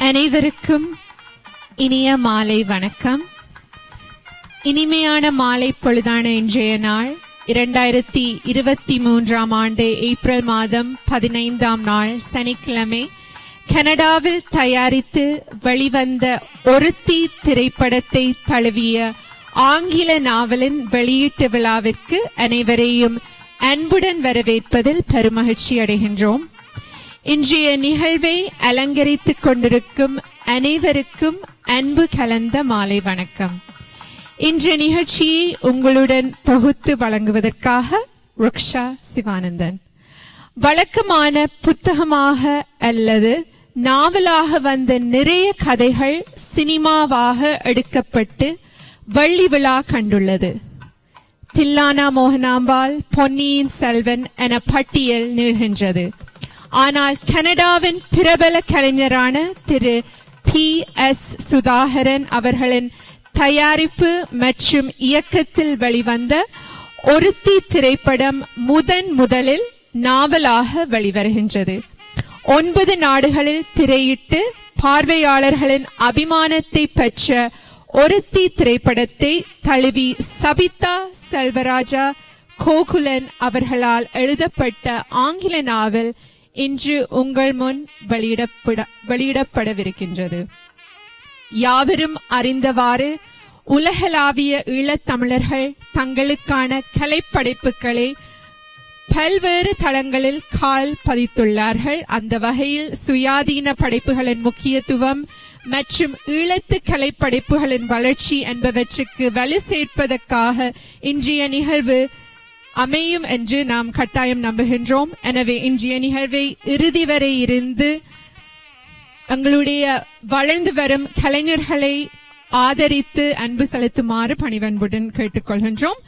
அனைவருக்கும் இனிய மாலை வணக்கம். இனிமையான மாலை பொழுதான இன்றைய நாள் 2023 ஆண்டு ஏப்ரல் மாதம் 15ஆம் நாள் சனிக்கிழமை கனடாவில் தயாரித்து வெளிவந்த ஒருத்தி திரைப்படத்தை தழுவிய ஆங்கில நாவலின் வெளியீட்டு விழாவிற்கு அனைவரையும் அன்புடன் வரவேற்பதில் பெருமகிழ்ச்சி அடைகின்றோம். இன்றைய நிகழ்வை அலங்கரித்துக் கொண்டிருக்கும் அனைவருக்கும் அன்பு கலந்த மாலை வணக்கம். இன்றைய நிகழ்ச்சியை உங்களுடன் தொகுத்து வழங்குவதற்காக ருக்ஷா சிவானந்தன். வழக்கமான புத்தகமாக அல்லது நாவலாக வந்த நிறைய கதைகள் சினிமாவாக எடுக்கப்பட்டு வெள்ளி விழா கண்டுள்ளது. தில்லானா மோகனாம்பாள், பொன்னியின் செல்வன் என பட்டியல் நீள்கின்றது. ஆனால் கனடாவின் பிரபல கலைஞரான திரு P.S. சுதாகரன் அவர்களின் தயாரிப்பு மற்றும் இயக்கத்தில் வெளிவந்த ஒருத்தி திரைப்படம் முதலில் நாவலாக வெளிவருகின்றது. 9 நாடுகளில் திரையிட்டு பார்வையாளர்களின் அபிமானத்தை பெற்ற ஒருத்தி திரைப்படத்தை தழுவி சபிதா செல்வராஜா கோகுலன் அவர்களால் எழுதப்பட்ட ஆங்கில நாவல் இன்று உங்கள் முன் வெளியிடப்படவிருக்கின்றது. யாவரும் அறிந்தவாறு உலகளாவிய ஈழத்தமிழர்கள் தங்களுக்கான கலைப்படைப்புகளை பல்வேறு தளங்களில் கால் பதித்துள்ளார்கள். அந்த வகையில் சுயாதீன படைப்புகளின் முக்கியத்துவம் மற்றும் ஈழத்து கலைப்படைப்புகளின் வளர்ச்சி என்பவற்றுக்கு வலு சேர்ப்பதற்காக இன்றைய நிகழ்வு அமையும் என்று நாம் கட்டாயம் நம்புகின்றோம். எனவே இன்றைய நிகழ்வை இறுதி வரை இருந்து எங்களுடைய வளர்ந்து வரும் கலைஞர்களை ஆதரித்து அன்பு செலுத்துமாறு பணிவன்புடன் கேட்டுக்கொள்கின்றோம்.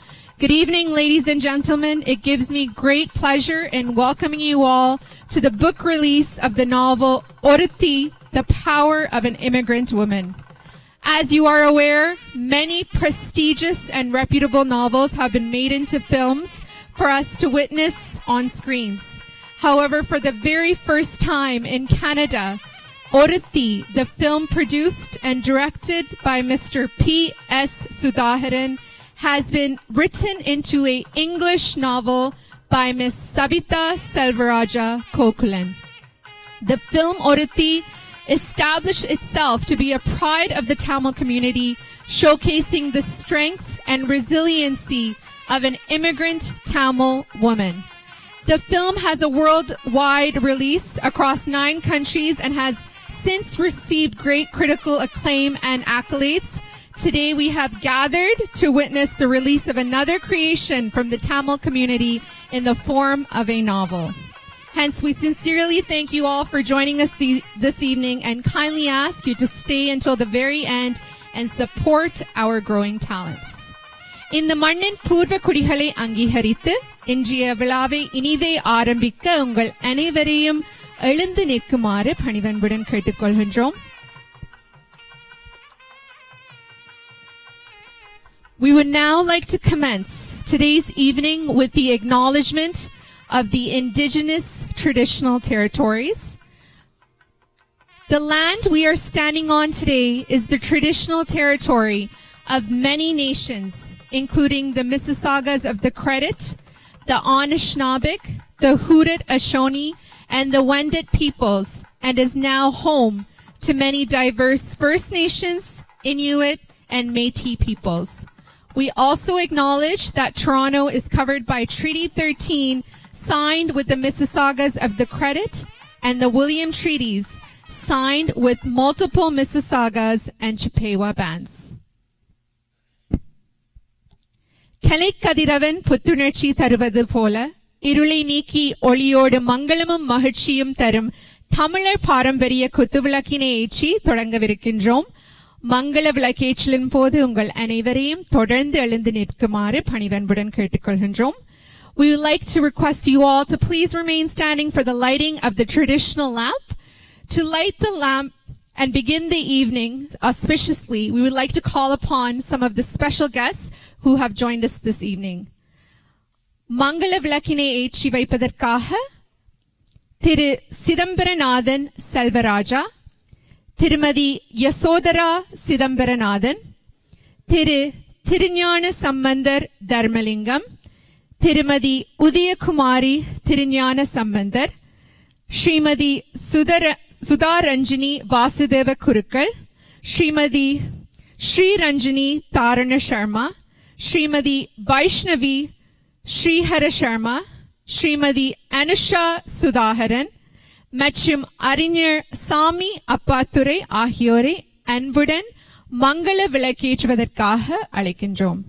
Good evening, ladies and gentlemen. It gives me great pleasure in welcoming you all to the book release of the novel Oruthi, The Power of an Immigrant Woman. As you are aware, many prestigious and reputable novels have been made into films for us to witness on screens. However, for the very first time in Canada, Oruthi, the film produced and directed by Mr. P.S. Sudharan, has been written into an English novel by Miss Sabita Selvaraja Kokulan. The film Oruthi established itself to be a pride of the Tamil community, showcasing the strength and resiliency of an immigrant Tamil woman. The film has a worldwide release across 9 countries and has since received great critical acclaim and accolades. Today we have gathered to witness the release of another creation from the Tamil community in the form of a novel. Hence, we sincerely thank you all for joining us this evening and kindly ask you to stay until the very end and support our growing talents. இந்த மண்ணின் பூர்வ குடிகளை அங்கீகரித்து இன்றைய விழாவை இனிதே ஆரம்பிக்க உங்கள் அனைவரையும் எழுந்து நிற்குமாறு பணிவன்புடன் கேட்டுக்கொள்கின்றோம். We would now like to commence today's evening with the acknowledgement of the indigenous traditional territories. The land we are standing on today is the traditional territory of many nations, including the Mississaugas of the Credit, the Anishinaabe, the Haudenosaunee, and the Wendat peoples, and is now home to many diverse First Nations, Inuit, and Métis peoples. We also acknowledge that Toronto is covered by Treaty 13, signed with the Mississaugas of the Credit, and the William Treaties, signed with multiple Mississaugas and Chippewa bands. Kalaikathiravan புத்துணர்ச்சி தருவது போல இருளை நீக்கி ஒளியோடு மங்களமும் மகிழ்ச்சியும் தரும் தமிழர் பாரம்பரிய குத்துவிளக்கினை ஏற்றி தொடங்கவிருக்கின்றோம். மங்கள விளக்கேற்றலின் போது உங்கள் அனைவரையும் தொடர்ந்து எழுந்து நிற்குமாறு பணிவன்புடன் கேட்டுக்கொள்கின்றோம். We would like to request you all to please remain standing for the lighting of the traditional lamp. To light the lamp and begin the evening auspiciously, we would like to call upon some of the special guests who have joined us this evening. மங்கள விளக்கினை ஏற்றி வைப்பதற்காக திரு சிதம்பரநாதன் செல்வராஜா, திருமதி யசோதரா சிதம்பரநாதன், திரு திருஞான சம்பந்தர் தர்மலிங்கம், திருமதி உதயகுமாரி திருஞான சம்பந்தர், ஸ்ரீமதி சுதாரஞ்சினி வாசுதேவ குருக்கள், ஸ்ரீமதி ஸ்ரீரஞ்சினி தாரண சர்மா, ஸ்ரீமதி வைஷ்ணவி ஸ்ரீஹர சர்மா, ஸ்ரீமதி அனுஷா சுதாகரன் மற்றும் அறிஞர் சாமி அப்பாத்துரை ஆகியோரை அன்புடன் மங்கள விளக்கேற்றுவதற்காக அழைக்கின்றோம்.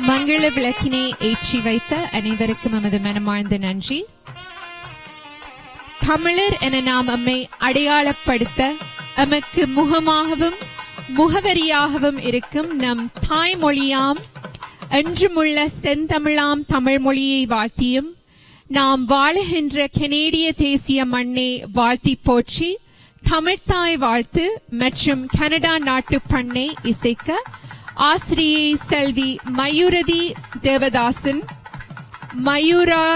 மங்கள விளக்கினை ஏற்றி வைத்த அனைவருக்கும் எமது மனமார்ந்த நன்றி. தமிழர் என நாம் நம்மை அடையாளப்படுத்த எமக்கு முகமாகவும் முகவரியாகவும் இருக்கும் நம் தாய்மொழியாம் என்றுமுள்ள செந்தமிழாம் தமிழ் மொழியை வாழ்த்தியும் நாம் வாழுகின்ற கனேடிய தேசிய மண்ணை வாழ்த்தி போற்றி தமிழ்த்தாய் வாழ்த்து மற்றும் கனடா நாட்டு பண்ணை இசைக்க ஆசிரியை செல்வி மயூரதி தேவதாசன் மயூரா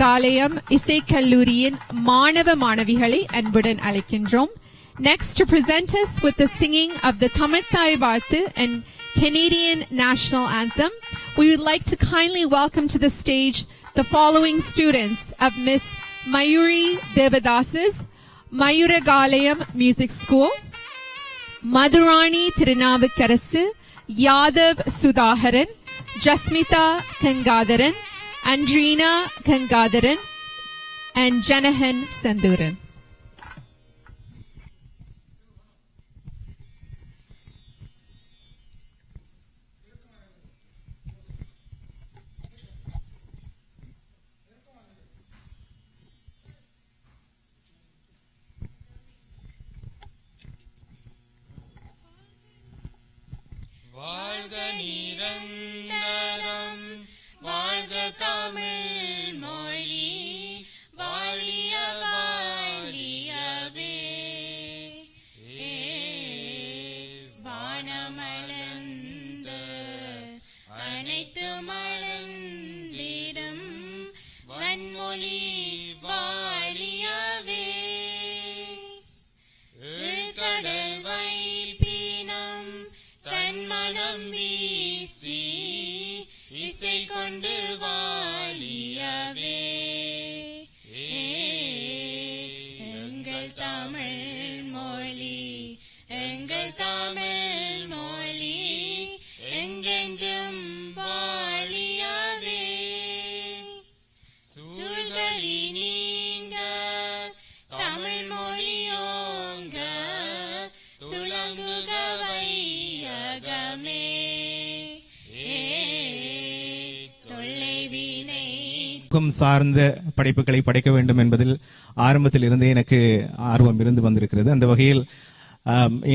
காலயம் இசைக்கல்லூரியின் மாணவ மாணவிகளை அன்புடன் அழைக்கின்றோம். Next, to present us with the singing of the Tamil Thai Vaarthu and Canadian National Anthem, we would like to kindly welcome to the stage the following students of Miss Mayuri Devadasa's Mayuragalayam Music School: Madhurani Tirunavukarasu, Yadav Sudhaharan, Jasmita Kangadaran, Andrina Kangadaran, and Janahan Sandhuran. வாழ்க நிரந்தரம் வாழ்க தமிழ் மொழி வாழிய வாழியவே வானமளந்த அனைத்து மலர்ந்திடும் வன்மொழி வாழியவே கடல் வைப்பினம் தன்மனம் வீசி இசை கொண்டு வாழியவே எங்கள் தமிழ் மொழி எங்கள் தமிழ் மொழி எங்கென்றும் வாழியவே சூழ்களி நீங்க தமிழ் மொழியோங்க துலங்குக வையகமே தொல்லைவினை சார்ந்த படைப்புகளை படைக்க வேண்டும் என்பதில் ஆரம்பத்தில் இருந்தே எனக்கு ஆர்வம் இருந்து வந்திருக்கிறது. அந்த வகையில்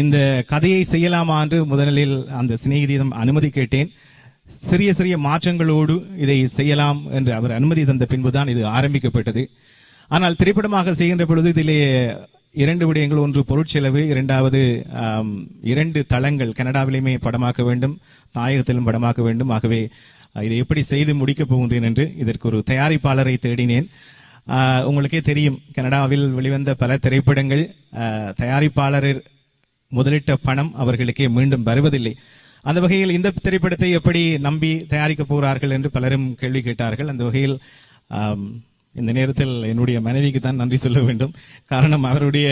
இந்த கதையை செய்யலாமா என்று முதலில் அந்த சிநேகிதியிடம் அனுமதி கேட்டேன். சிறிய சிறிய மாற்றங்களோடு இதை செய்யலாம் என்று அவர் அனுமதி தந்த பின்புதான் இது ஆரம்பிக்கப்பட்டது. ஆனால் திரைப்படமாக செய்கின்ற பொழுது இதிலே இரண்டு விடயங்கள்: ஒன்று பொருட்செலவு, இரண்டாவது 2 தளங்கள் கனடாவிலுமே படமாக்க வேண்டும், தாயகத்திலும் படமாக்க வேண்டும். ஆகவே இதை எப்படி செய்து முடிக்கப் போகின்றேன் என்று இதற்கு ஒரு தயாரிப்பாளரை தேடினேன். உங்களுக்கே தெரியும், கனடாவில் வெளிவந்த பல திரைப்படங்கள் தயாரிப்பாளர் முதலிட்ட பணம் அவர்களுக்கே மீண்டும் வருவதில்லை. அந்த வகையில் இந்த திரைப்படத்தை எப்படி நம்பி தயாரிக்கப் போகிறார்கள் என்று பலரும் கேள்வி கேட்டார்கள். அந்த வகையில் இந்த நேரத்தில் என்னுடைய மனைவிக்கு தான் நன்றி சொல்ல வேண்டும். காரணம், அவருடைய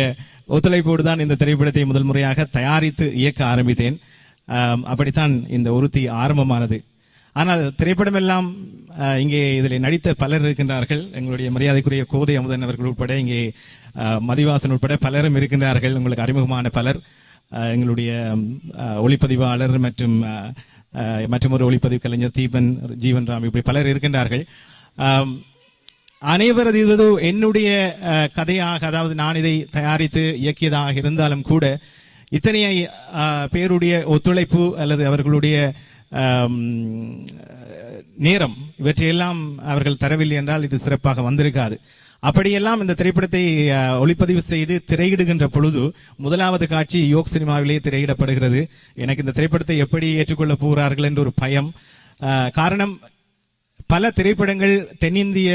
ஒத்துழைப்போடு தான் இந்த திரைப்படத்தை முதல் முறையாக தயாரித்து இயக்க ஆரம்பித்தேன். அப்படித்தான் இந்த ஒருத்தி ஆரம்பமானது. ஆனால் திரைப்படம் எல்லாம் இங்கே இதில் நடித்த பலர் இருக்கின்றார்கள். எங்களுடைய மரியாதைக்குரிய கோதை அமுதன் அவர்கள் உட்பட, இங்கே மதிவாசன் உட்பட பலரும் இருக்கின்றார்கள். உங்களுக்கு அறிமுகமான பலர், எங்களுடைய ஒளிப்பதிவாளர் மற்றும் ஒரு ஒளிப்பதிவு கலைஞர் தீபன், ஜீவன் ராம், இப்படி பலர் இருக்கின்றார்கள். அனைவரது இது என்னுடைய கதையாக, அதாவது நான் இதை தயாரித்து இயக்கியதாக இருந்தாலும் கூட இத்தனை பேருடைய ஒத்துழைப்பு அல்லது அவர்களுடைய நேரம் இவற்றையெல்லாம் அவர்கள் தரவில்லை என்றால் இது சிறப்பாக வந்திருக்காது. அப்படியெல்லாம் இந்த திரைப்படத்தை ஒளிப்பதிவு செய்து திரையிடுகின்ற பொழுது முதலாவது காட்சி யோக் சினிமாவிலே திரையிடப்படுகிறது. எனக்கு இந்த திரைப்படத்தை எப்படி ஏற்றுக்கொள்ள போகிறார்கள் என்ற ஒரு பயம். காரணம், பல திரைப்படங்கள் தென்னிந்திய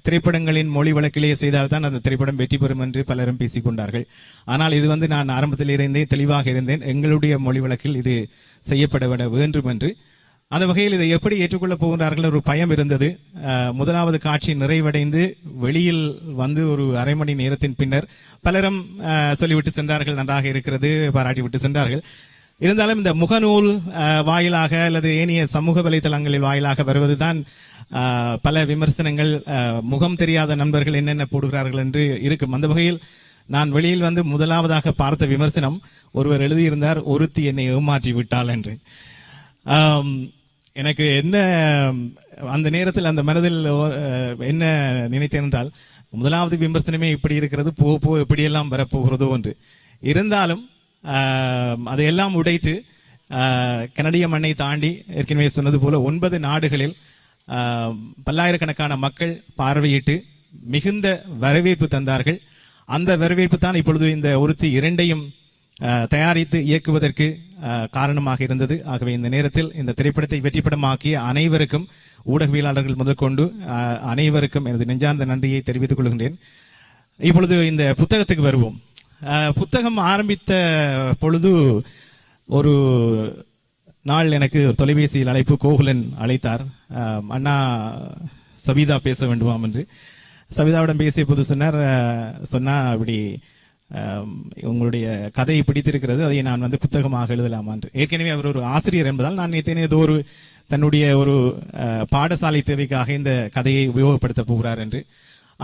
திரைப்படங்களின் மொழி வழக்கிலேயே செய்தால்தான் அந்த திரைப்படம் வெற்றி பெறும் என்று பலரும் பேசிக்கொண்டார்கள். ஆனால் இது நான் ஆரம்பத்தில் இருந்தே தெளிவாக இருந்தேன், எங்களுடைய மொழி வழக்கில் இது செய்யப்பட வேண்டும் என்று. அந்த வகையில் இதை எப்படி ஏற்றுக்கொள்ளப் போகிறார்கள் ஒரு பயம் இருந்தது. முதலாவது காட்சி நிறைவடைந்து வெளியில் வந்து ஒரு அரை மணி நேரத்தின் பின்னர் பலரும் சொல்லிவிட்டு சென்றார்கள், நன்றாக இருக்கிறது, பாராட்டி விட்டு சென்றார்கள். இருந்தாலும் இந்த முகநூல் வாயிலாக அல்லது ஏனைய சமூக வலைதளங்களில் வாயிலாக வருவதுதான் பல விமர்சனங்கள், முகம் தெரியாத நண்பர்கள் என்னென்ன போடுகிறார்கள் என்று இருக்கும். அந்த வகையில் நான் வெளியில் வந்து முதலாவதாக பார்த்த விமர்சனம், ஒருவர் எழுதியிருந்தார், ஒருத்தி என்னை ஏமாற்றி விட்டாள் என்று. எனக்கு என்ன அந்த நேரத்தில் அந்த மனதில் என்ன நினைத்தேன் என்றால், முதலாவது விமர்சனமே இப்படி இருக்கிறது, போ எப்படியெல்லாம் வரப்போகிறதோ என்று. இருந்தாலும் அதையெல்லாம் உடைத்து கனடிய மண்ணை தாண்டி ஏற்கனவே சொன்னது போல 9 நாடுகளில் பல்லாயிரக்கணக்கான மக்கள் பார்வையிட்டு மிகுந்த வரவேற்பு தந்தார்கள். அந்த வரவேற்பு தான் இப்பொழுது இந்த ஒருத்தி 2ஐயும் தயாரித்து இயக்குவதற்கு காரணமாக இருந்தது. ஆகவே இந்த நேரத்தில் இந்த திரைப்படத்தை வெற்றிப்படமாக்கிய அனைவருக்கும், ஊடகவியலாளர்கள் முதற்கொண்டு அனைவருக்கும் எனது நெஞ்சார்ந்த நன்றியை தெரிவித்துக் கொள்கின்றேன். இப்பொழுது இந்த புத்தகத்துக்கு வருவோம். புத்தகம் ஆரம்பித்த பொழுது ஒரு நாள் எனக்கு ஒரு தொலைபேசியில் அழைப்பு கோகுலன் அழைத்தார். அண்ணா சபிதா பேச வேண்டுமாம் என்று. சபிதாவிடம் பேசிய போது சொன்னா அப்படி உங்களுடைய கதையை பிடித்திருக்கிறது, அதை நான் புத்தகமாக எழுதலாமா என்று. ஏற்கனவே அவர் ஒரு ஆசிரியர் என்பதால் நான் ஏதோ ஒரு தன்னுடைய ஒரு பாடசாலை தேவைக்காக இந்த கதையை உபயோகப்படுத்த போகிறார் என்று.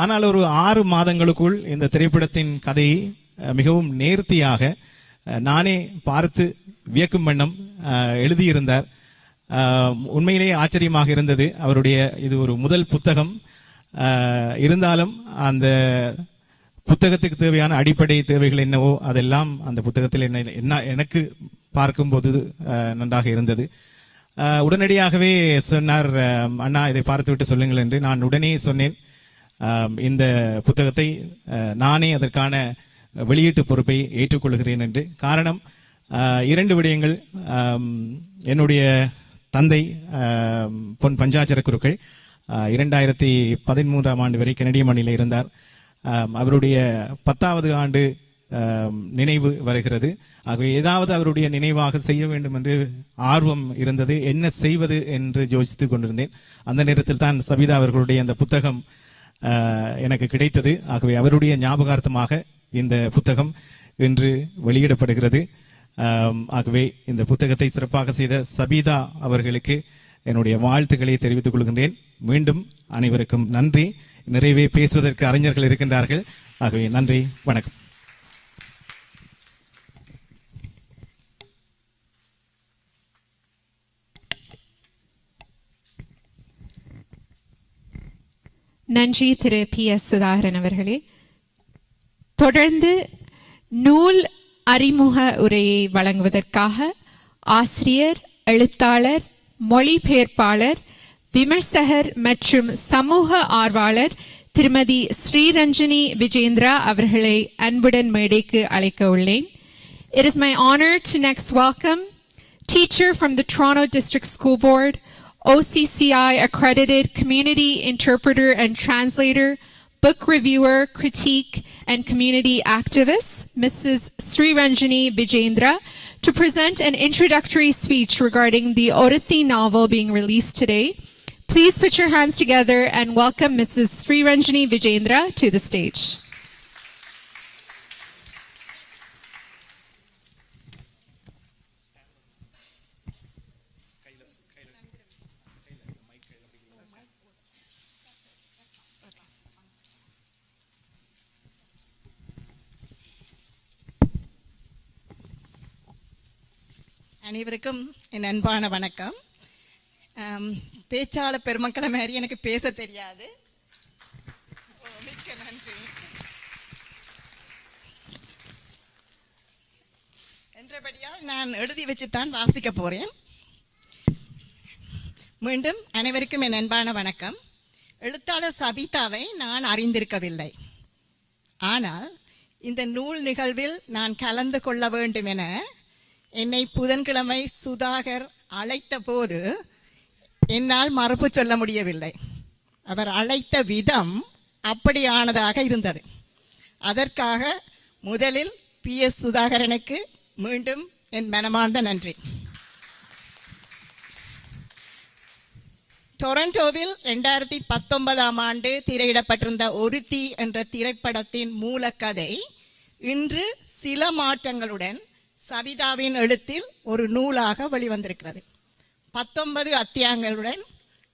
ஆனால் ஒரு 6 மாதங்களுக்குள் இந்த திரைப்படத்தின் கதையை மிகவும் நேர்த்தியாக நானே பார்த்து வியக்கும் வண்ணம் எழுதியிருந்தார். உண்மையிலேயே ஆச்சரியமாக இருந்தது. அவருடைய இது ஒரு முதல் புத்தகம் இருந்தாலும் அந்த புத்தகத்துக்கு தேவையான அடிப்படை தேவைகள் என்னவோ அதெல்லாம் அந்த புத்தகத்தில் என்ன எனக்கு பார்க்கும்போது நன்றாக இருந்தது. உடனடியாகவே சொன்னார், அண்ணா இதை பார்த்துவிட்டு சொல்லுங்கள் என்று. நான் உடனே சொன்னேன், இந்த புத்தகத்தை நானே அதற்கான வெளியீட்டு பொறுப்பை ஏற்றுக்கொள்கிறேன் என்று. காரணம் 2 விடயங்கள். என்னுடைய தந்தை பொன் பஞ்சாச்சர குருக்கள் 2013ஆம் ஆண்டு வரை கனடிய மண்ணில் இருந்தார். அவருடைய 10வது ஆண்டு நினைவு வருகிறது. ஆகவே ஏதாவது அவருடைய நினைவாக செய்ய வேண்டும் என்று ஆர்வம் இருந்தது. என்ன செய்வது என்று யோசித்துக் கொண்டிருந்தேன். அந்த நேரத்தில் தான் சபிதா அவர்களுடைய அந்த புத்தகம் எனக்கு கிடைத்தது. ஆகவே அவருடைய ஞாபகார்த்தமாக இந்த புத்தகம் இன்று வெளியிடப்படுகிறது. ஆகவே இந்த புத்தகத்தை சிறப்பாக செய்த சபிதா அவர்களுக்கு என்னுடைய வாழ்த்துக்களை தெரிவித்துக் கொள்கின்றேன். மீண்டும் அனைவருக்கும் நன்றி. நிறைவே பேசுவதற்கு அறிஞர்கள் இருக்கின்றார்கள். ஆகவே நன்றி, வணக்கம். நன்றி திரு PS சுதாகரன் அவர்களே. தொடர்ந்து நூல் அறிமுக உரையை வழங்குவதற்காக ஆசிரியர், எழுத்தாளர், மொழிபெயர்ப்பாளர், விமர்சகர் மற்றும் சமூக ஆர்வலர் திருமதி ஸ்ரீரஞ்சனி விஜேந்திரா அவர்களை அன்புடன் மேடைக்கு அழைக்க உள்ளேன். It is my honor to next welcome teacher from the Toronto District School Board, OCCI accredited community interpreter and translator, book reviewer, critique, and community activist, Mrs. Sriranjani Vijendra, to present an introductory speech regarding the Oruthi novel being released today. Please put your hands together and welcome Mrs. Sriranjani Vijendra to the stage. அனைவருக்கும் என் அன்பான வணக்கம். பேச்சாளர் பெருமக்களை மாதிரி எனக்கு பேச தெரியாது. மிக்க நன்றி. என்றபடியால் நான் எழுதி வச்சுத்தான் வாசிக்க போறேன். மீண்டும் அனைவருக்கும் என் அன்பான வணக்கம். எழுத்தாளர் சபிதாவை நான் அறிந்திருக்கவில்லை. ஆனால் இந்த நூல் நிகழ்வில் நான் கலந்து கொள்ள வேண்டும் என என்னை புதன்கிழமை சுதாகர் அழைத்த போது என்னால் மறுப்பு சொல்ல முடியவில்லை. அவர் அழைத்த விதம் அப்படியானதாக இருந்தது. அதற்காக முதலில் PS சுதாகரனுக்கு மீண்டும் என் மனமார்ந்த நன்றி. டொரண்டோவில் 2019ஆம் ஆண்டு திரையிடப்பட்டிருந்த ஒருத்தி என்ற திரைப்படத்தின் மூலக்கதை இன்று சில மாற்றங்களுடன் சபிதாவின் எழுத்தில் ஒரு நூலாக வெளிவந்திருக்கிறது. 19 அத்தியாயங்களுடன்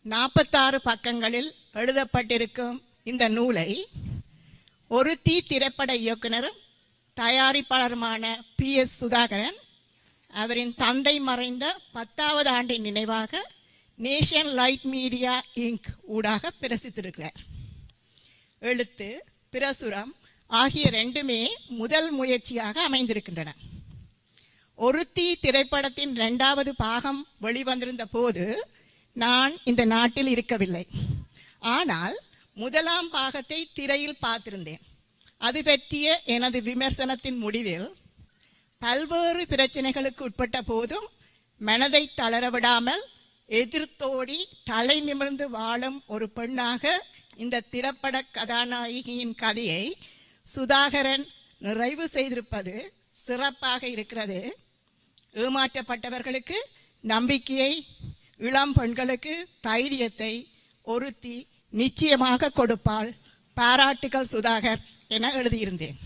46 பக்கங்களில் எழுதப்பட்டிருக்கும் இந்த நூலை ஒருத்தி திரைப்பட இயக்குனரும் தயாரிப்பாளருமான PS சுதாகரன் அவரின் தந்தை மறைந்த 10வது ஆண்டின் நினைவாக நேஷன் லைட் மீடியா இங்க் ஊடாக பிரசித்திருக்கிறார். எழுத்து, பிரசுரம் ஆகிய 2மே முதல் முயற்சியாக அமைந்திருக்கின்றன. ஒருத்தி திரைப்படத்தின் 2வது பாகம் வெளிவந்திருந்த போது நான் இந்த நாட்டில் இருக்கவில்லை. ஆனால் முதலாம் பாகத்தை திரையில் பார்த்திருந்தேன். அது பற்றிய எனது விமர்சனத்தின் முடிவில் பல்வேறு பிரச்சனைகளுக்கு உட்பட்ட போதும் மனதை தளரவிடாமல் எதிர்த்தோடி தலை நிமிர்ந்து வாழும் ஒரு பெண்ணாக இந்த திரைப்பட கதாநாயகியின் கதையை சுதாகரன் நிறைவு செய்திருப்பது சிறப்பாக இருக்கிறது. ஏமாற்றப்பட்டவர்களுக்கு நம்பிக்கையை, இளம் பெண்களுக்கு தைரியத்தை ஒருத்தி நிச்சயமாக கொடுப்பாள். பாராட்டுகள் சுதாகர் என எழுதியிருந்தேன்.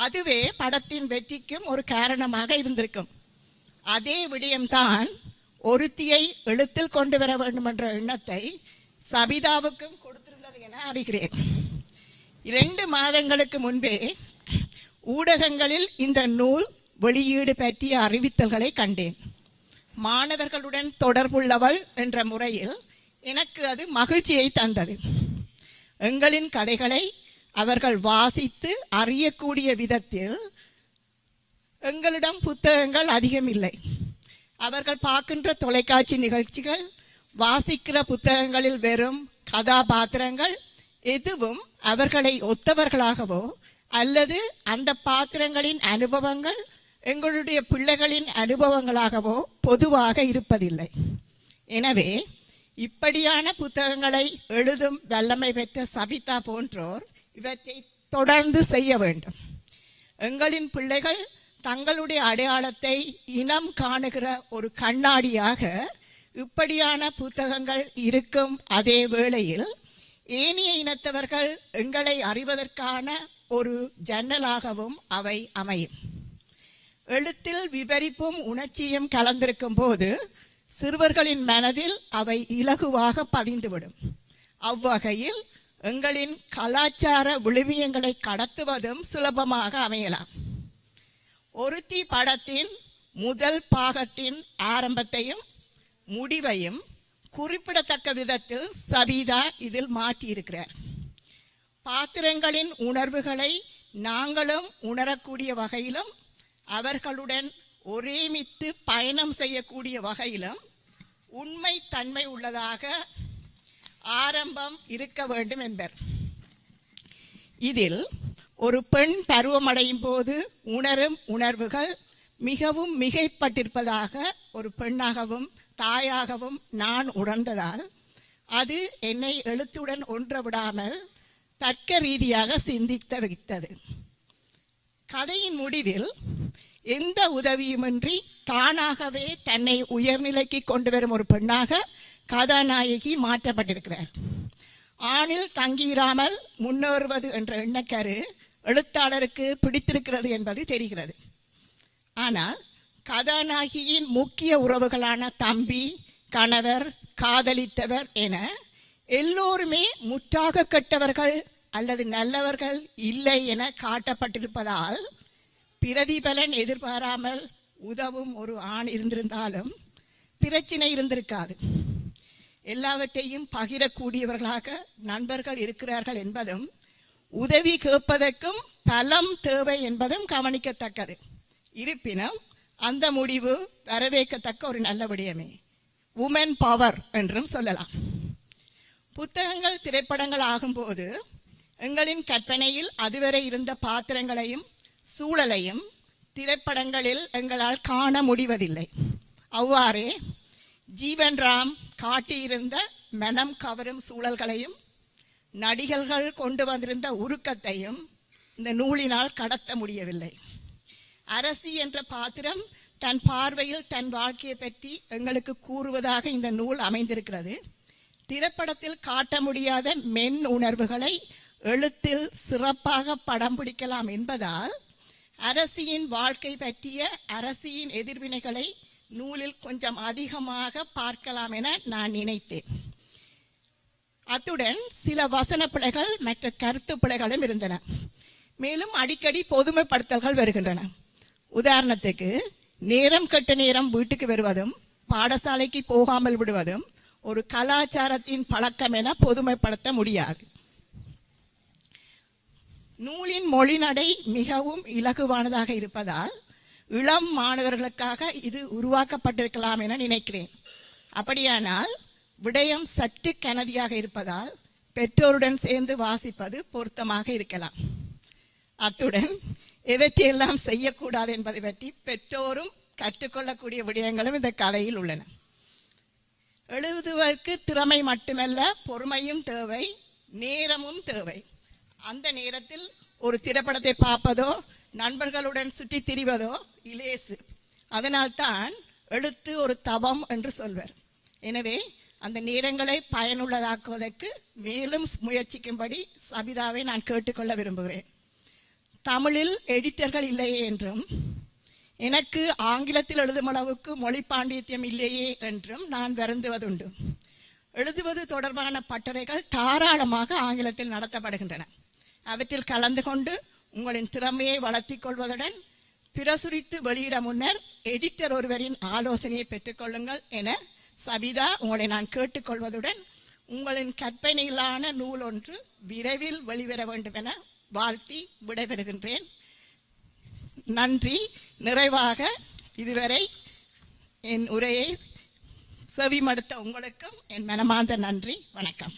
அதுவே படத்தின் வெற்றிக்கும் ஒரு காரணமாக இருந்திருக்கும். அதே விடயம்தான் ஒருத்தியை எழுத்தில் கொண்டு வர வேண்டும் என்ற எண்ணத்தை சபிதாவுக்கும் கொடுத்திருந்தது என அறிகிறேன். 2 மாதங்களுக்கு முன்பே ஊடகங்களில் இந்த நூல் வெளியீடு பற்றிய அறிவித்தல்களை கண்டேன். மாணவர்களுடன் தொடர்புள்ளவள் என்ற முறையில் எனக்கு அது மகிழ்ச்சியை தந்தது. எங்களின் கதைகளை அவர்கள் வாசித்து அறியக்கூடிய விதத்தில் எங்களிடம் புத்தகங்கள் அதிகம் இல்லை. அவர்கள் பார்க்கின்ற தொலைக்காட்சி நிகழ்ச்சிகள், வாசிக்கிற புத்தகங்களில் வெறும் கதாபாத்திரங்கள் எதுவும் அவர்களை ஒத்தவர்களாகவோ அல்லது அந்த பாத்திரங்களின் அனுபவங்கள் எங்களுடைய பிள்ளைகளின் அனுபவங்களாகவோ பொதுவாக இருப்பதில்லை. எனவே இப்படியான புத்தகங்களை எழுதும் வல்லமை பெற்ற சபிதா போன்றோர் இவற்றை தொடர்ந்து செய்ய வேண்டும். எங்களின் பிள்ளைகள் தங்களுடைய அடையாளத்தை இனம் காணுகிற ஒரு கண்ணாடியாக இப்படியான புத்தகங்கள் இருக்கும். அதே வேளையில் ஏனைய இனத்தவர்கள் எங்களை அறிவதற்கான ஒரு ஜன்னலாகவும் அவை அமையும். எழுத்தில் விபரிப்பும் உணர்ச்சியும் கலந்திருக்கும் போது சிறுவர்களின் மனதில் அவை இலகுவாக பதிந்துவிடும். அவ்வகையில் எங்களின் கலாச்சார விழுமியங்களை கடத்துவதும் சுலபமாக அமையலாம். ஒருத்தி படத்தின் முதல் பாகத்தின் ஆரம்பத்தையும் முடிவையும் குறிப்பிடத்தக்க விதத்தில் சபிதா இதில் மாற்றியிருக்கிறார். பாத்திரங்களின் உணர்வுகளை நாங்களும் உணரக்கூடிய வகையிலும் அவர்களுடன் ஒரேமித்து பயணம் செய்யக்கூடிய வகையிலும் உண்மை தன்மை உள்ளதாக ஆரம்பம் இருக்க வேண்டும் என்பர். இதில் ஒரு பெண் பருவமடையும் போது உணரும் உணர்வுகள் மிகவும் மிகைப்பட்டிருப்பதாக ஒரு பெண்ணாகவும் தாயாகவும் நான் உணர்ந்ததால் அது என்னை எழுத்துடன் ஒன்ற விடாமல் தர்க்க ரீதியாக சிந்திக்க வைத்தது. கதையின் முடிவில் எந்த உதவியுமின்றி தானாகவே தன்னை உயர்நிலைக்கு கொண்டு வரும் ஒரு பெண்ணாக கதாநாயகி மாற்றப்பட்டிருக்கிறார். ஆணில் தங்கியிராமல் முன்னேறுவது என்ற எண்ணக்கரு எழுத்தாளருக்கு பிடித்திருக்கிறது என்பது தெரிகிறது. ஆனால் கதாநாயகியின் முக்கிய உறவுகளான தம்பி, கணவர், காதலித்தவர் என எல்லோருமே முற்றாக கெட்டவர்கள் அல்லது நல்லவர்கள் இல்லை என காட்டப்பட்டிருப்பதால் பிரதிபலன் எதிர்பாராமல் உதவும் ஒரு ஆண் இருந்திருந்தாலும் பிரச்சனை இருந்திருக்காது. எல்லாவற்றையும் பகிரக்கூடியவர்களாக நண்பர்கள் இருக்கிறார்கள் என்பதும் உதவி கேட்பதற்கும் பலம் தேவை என்பதும் கவனிக்கத்தக்கது. இருப்பினும் அந்த முடிவு வரவேற்கத்தக்க ஒரு நல்ல விடயமே. உமன் பவர் என்றும் சொல்லலாம். புத்தகங்கள் திரைப்படங்கள் ஆகும்போது எங்களின் கற்பனையில் அதுவரை இருந்த பாத்திரங்களையும் சூழலையும் திரைப்படங்களில் எங்களால் காண முடிவதில்லை. அவ்வாறே ஜீவன் ராம் காட்டியிருந்த மனம் கவரும் சூழல்களையும் நடிகர்கள் கொண்டு வந்திருந்த உருக்கத்தையும் இந்த நூலினால் கடத்த முடியவில்லை. அரசி என்ற பாத்திரம் தன் பார்வையில் தன் வாழ்க்கையை பற்றி எங்களுக்கு கூறுவதாக இந்த நூல் அமைந்திருக்கிறது. திரைப்படத்தில் காட்ட முடியாத மென் உணர்வுகளை எழுத்தில் சிறப்பாக படம் பிடிக்கலாம் என்பதால் அரசியின் வாழ்க்கை பற்றிய அரசியின் எதிர்வினைகளை நூலில் கொஞ்சம் அதிகமாக பார்க்கலாம் என நான் நினைத்தேன். அத்துடன் சில வசன பிழைகள் மற்ற கருத்து பிழைகளும் இருந்தன. மேலும் அடிக்கடி பொதுமைப்படுத்தல்கள் வருகின்றன. உதாரணத்துக்கு நேரம் கெட்ட நேரம் வீட்டுக்கு வருவதும் பாடசாலைக்கு போகாமல் விடுவதும் ஒரு கலாச்சாரத்தின் பழக்கம் என பொதுமைப்படுத்த முடியாது. நூலின் மொழிநடை மிகவும் இலகுவானதாக இருப்பதால் இளம் மாணவர்களுக்காக இது உருவாக்கப்பட்டிருக்கலாம் என நினைக்கிறேன். அப்படியானால் விடயம் சற்று கனதியாக இருப்பதால் பெற்றோருடன் சேர்ந்து வாசிப்பது பொருத்தமாக இருக்கலாம். அத்துடன் எவற்றையெல்லாம் செய்யக்கூடாது என்பதை பற்றி பெற்றோரும் கற்றுக்கொள்ளக்கூடிய விடயங்களும் இந்த கதையில் உள்ளன. எழுதுவதற்கு திறமை மட்டுமல்ல, பொறுமையும் தேவை, நேரமும் தேவை. அந்த நேரத்தில் ஒரு திரைப்படத்தை பார்ப்பதோ நண்பர்களுடன் சுற்றி திரிவதோ இலேசு. அதனால்தான் எழுத்து ஒரு தவம் என்று சொல்வர். எனவே அந்த நேரங்களை பயனுள்ளதாக்குவதற்கு மேலும் முயற்சிக்கும்படி சபிதாவை நான் கேட்டுக்கொள்ள விரும்புகிறேன். தமிழில் எடிட்டர்கள் இல்லையே என்றும், எனக்கு ஆங்கிலத்தில் எழுதும் அளவுக்கு மொழி பாண்டித்யம் இல்லையே என்றும் நான் வருந்துவதுண்டு. எழுதுவது தொடர்பான பட்டறைகள் தாராளமாக ஆங்கிலத்தில் நடத்தப்படுகின்றன. அவற்றில் கலந்து கொண்டு உங்களின் திறமையை வளர்த்திக் கொள்வதுடன் பிரசுரித்து வெளியிட முன்னர் எடிட்டர் ஒருவரின் ஆலோசனையை பெற்றுக்கொள்ளுங்கள் என சபிதா உங்களை நான் கேட்டுக்கொள்வதுடன் உங்களின் கற்பனையிலான நூல் ஒன்று விரைவில் வெளிவர வேண்டும் என வாழ்த்தி விடைபெறுகின்றேன். நன்றி. நிறைவாக இதுவரை என் உரையை செவிமடுத்த உங்களுக்கும் என் மனமார்ந்த நன்றி. வணக்கம்.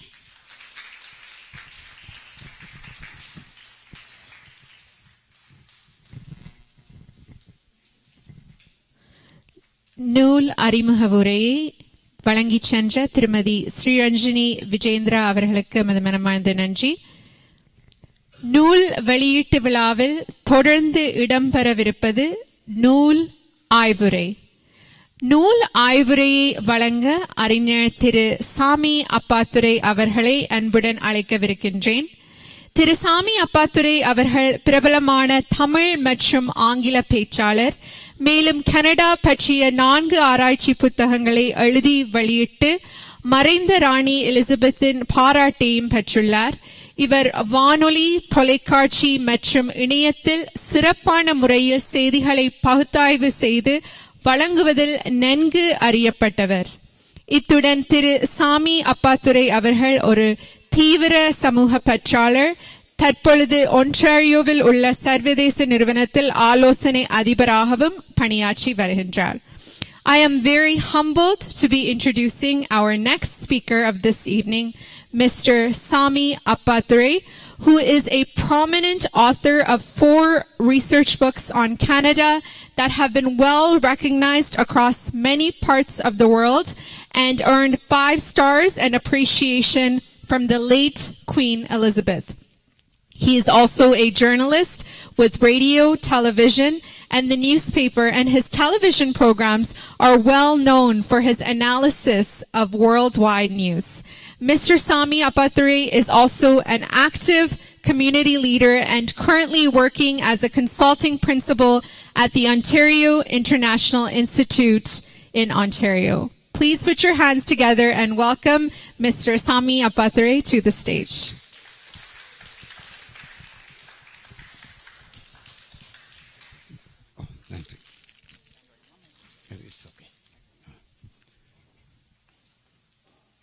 நூல் அறிமுக உரையை வழங்கி சென்ற திருமதி ஸ்ரீரஞ்சனி விஜேந்திரா அவர்களுக்கு எமது மனமார்ந்த நன்றி. நூல் வெளியீட்டு விழாவில் தொடர்ந்து இடம்பெறவிருப்பது நூல் ஆய்வுரை. நூல் ஆய்வுரையை வழங்க அறிஞர் திரு சாமி அப்பாத்துரை அவர்களை அன்புடன் அழைக்கவிருக்கின்றேன். திரு சாமி அப்பாத்துரை அவர்கள் பிரபலமான தமிழ் மற்றும் ஆங்கில பேச்சாளர். மேலும் கனடா பற்றிய 4 ஆராய்ச்சி புத்தகங்களை எழுதி வெளியிட்டு மறைந்த ராணி எலிசபெத்தின் பாராட்டையும் பெற்றுள்ளார். இவர் வானொலி, தொலைக்காட்சி மற்றும் இணையத்தில் சிறப்பான முறையில் செய்திகளை பகுத்தாய்வு செய்து வழங்குவதில் நன்கு அறியப்பட்டவர். இத்துடன் திரு சாமி அப்பாத்துரை அவர்கள் ஒரு தீவிர சமூக பற்றாளர். தற்பொழுது ஒன்டாரியோவில் உள்ள சர்வதேச நிறுவனத்தில் ஆலோசனை அதிபராகவும் பணியாற்றி வருகின்றார். I am very humbled to be introducing our next speaker of this evening, Mr. Sami Appathurey, who is a prominent author of 4 research books on Canada that have been well recognized across many parts of the world and earned 5 stars and appreciation from the late Queen Elizabeth. He is also a journalist with radio, television, and the newspaper, and his television programs are well known for his analysis of worldwide news. Mr. Sami Appathurey is also an active community leader and currently working as a consulting principal at the Ontario International Institute in Ontario. Please put your hands together and welcome Mr. Sami Appathurey to the stage.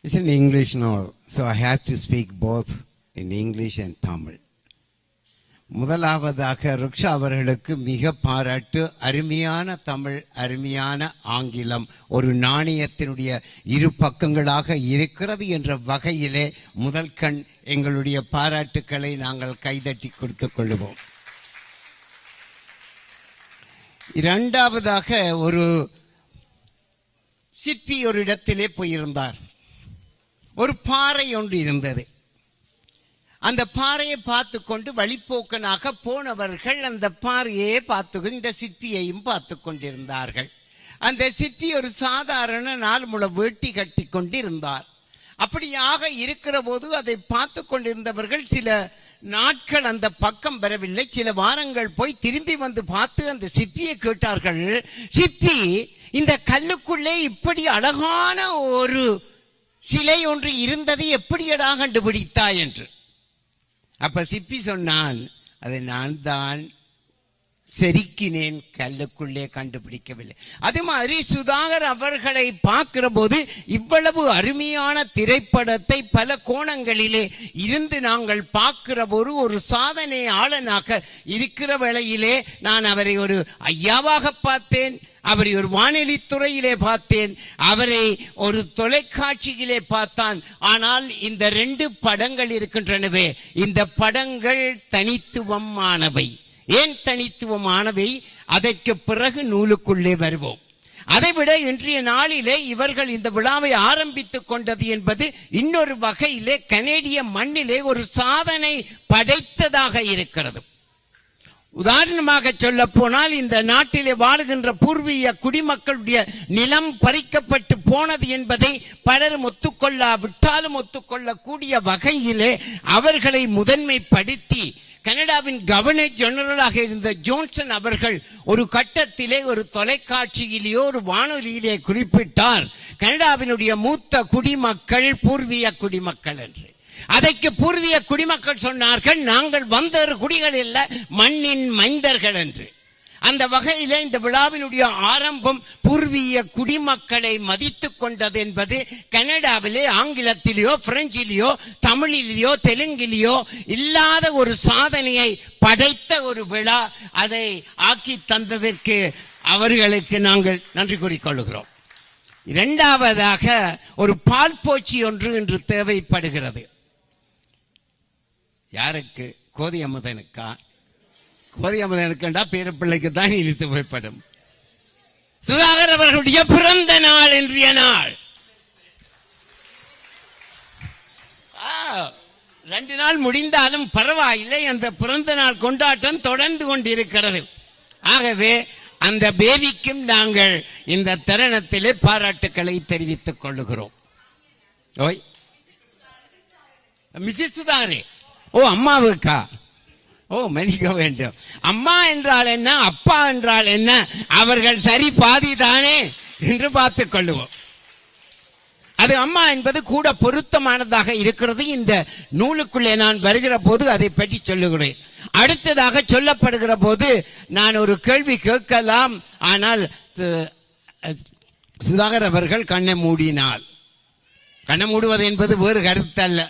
It's an English novel, so I have to speak both in English and Tamil. முதலாவதாக ருக்ஷா அவர்களுக்கு மிக பாராட்டு. அருமையான தமிழ், அருமையான ஆங்கிலம் ஒரு நாணயத்தினுடைய 2 பக்கங்களாக இருக்கிறது என்ற வகையிலே முதல் கண் எங்களுடைய பாராட்டுக்களை நாங்கள் கைதட்டி கொடுத்துக் கொள்வோம். இரண்டாவதாக ஒரு சிற்பி ஒரு இடத்திலே போயிருந்தார். ஒரு பாறை ஒன்று இருந்தது. அந்த பாறையை பார்த்து கொண்டு வழிப்போக்கனாக போனவர்கள் அந்த பாறையை பார்த்து இந்த சிற்பியையும் பார்த்து கொண்டிருந்தார்கள். அந்த சிற்பி ஒரு சாதாரண 4 முழ வேட்டி கட்டி கொண்டிருந்தார். அப்படியாக இருக்கிற போது அதை பார்த்து கொண்டிருந்தவர்கள் சில நாட்கள் அந்த பக்கம் வரவில்லை. சில வாரங்கள் போய் திரும்பி வந்து பார்த்து அந்த சிற்பியை கேட்டார்கள், சிற்பி, இந்த கல்லுக்குள்ளே இப்படி அழகான ஒரு சிலை ஒன்று இருந்ததை எப்படியடா கண்டுபிடித்தாய் என்று. அப்ப சிப்பி சொன்னான், அதை நான் தான் செதுக்கினேன், கல்லுக்குள்ளே கண்டுபிடிக்கவில்லை. அது மாதிரி சுதாகர் அவர்களை பார்க்கிற போது இவ்வளவு அருமையான திரைப்படத்தை பல கோணங்களிலே இருந்து நாங்கள் பார்க்கிற போது ஒரு சாதனையாளனாக இருக்கிற வேளையிலே நான் அவரை ஒரு ஐயாவாக பார்த்தேன், அவரை ஒரு வானொலி துறையிலே பார்த்தேன், அவரை ஒரு தொலைக்காட்சியிலே பார்த்தான். ஆனால் இந்த 2 படங்கள் இருக்கின்றனவே, இந்த படங்கள் தனித்துவமானவை. ஏன் தனித்துவமானவை? அதற்கு பிறகு நூலுக்குள்ளே வருவோம். அதைவிட இன்றைய நாளிலே இவர்கள் இந்த விழாவை ஆரம்பித்துக் கொண்டது என்பது இன்னொரு வகையிலே கனேடிய மண்ணிலே ஒரு சாதனை படைத்ததாக இருக்கிறது. உதாரணமாக சொல்ல போனால், இந்த நாட்டிலே வாழுகின்ற பூர்வீக குடிமக்களுடைய நிலம் பறிக்கப்பட்டு போனது என்பதை பலரும் ஒத்துக்கொள்ளாவிட்டாலும் ஒத்துக்கொள்ளக்கூடிய வகையிலே அவர்களை முதன்மைப்படுத்தி கனடாவின் கவர்னர் ஜெனரலாக இருந்த ஜோன்சன் அவர்கள் ஒரு கட்டத்திலே ஒரு தொலைக்காட்சியிலேயோ ஒரு வானொலியிலே குறிப்பிட்டார், கனடாவினுடைய மூத்த குடிமக்கள் பூர்வீக குடிமக்கள் என்று. அதற்கு பூர்வீக குடிமக்கள் சொன்னார்கள், நாங்கள் வந்தொரு குடிகள் இல்ல, மண்ணின் மைந்தர்கள் என்று. அந்த வகையிலே இந்த விழாவினுடைய ஆரம்பம் பூர்வீக குடிமக்களை மதித்துக் கொண்டது என்பது கனடாவிலே ஆங்கிலத்திலேயோ பிரெஞ்சிலேயோ தமிழிலேயோ தெலுங்கிலேயோ இல்லாத ஒரு சாதனையை படைத்த ஒரு விழா. அதை ஆக்கி தந்ததற்கு அவர்களுக்கு நாங்கள் நன்றி கூறிக்கொள்கிறோம். இரண்டாவதாக ஒரு பால் போச்சி ஒன்று இன்று தேவைப்படுகிறது. யாருக்கு? கோதி அமுதனுக்கா? கோதி அமுதனுக்குண்டா பேரப்பிள்ளைக்கு தான் இழுத்து போய்ப்படும். சுதாகர் அவர்களுடைய பிறந்த நாள் இன்றைய நாள். 2 நாள் முடிந்தாலும் பரவாயில்லை, அந்த பிறந்த நாள் கொண்டாட்டம் தொடர்ந்து கொண்டிருக்கிறது. ஆகவே அந்த பேபிக்கும் நாங்கள் இந்த தருணத்திலே பாராட்டுக்களை தெரிவித்துக் கொள்ளுகிறோம். ஓய் மிஸ்ஸஸ் சுதாகரே, ஓ அம்மாவுக்கா? ஓ மன்னிக்க வேண்டும். அம்மா என்றால் என்ன, அப்பா என்றால் என்ன, அவர்கள் சரி பாதி தானே என்று பார்த்துக் கொள்ளுவோம். அது அம்மா என்பது கூட பொருத்தமானதாக இருக்கிறது. இந்த நூலுக்குள்ளே நான் வருகிற போது அதை பற்றி சொல்லுகிறேன். அடுத்ததாக சொல்லப்படுகிற போது நான் ஒரு கேள்வி கேட்கலாம், ஆனால் சுதாகர் அவர்கள் கண்ணை மூடினால், கண்ணை மூடுவது என்பது வேறு கருத்தல்ல.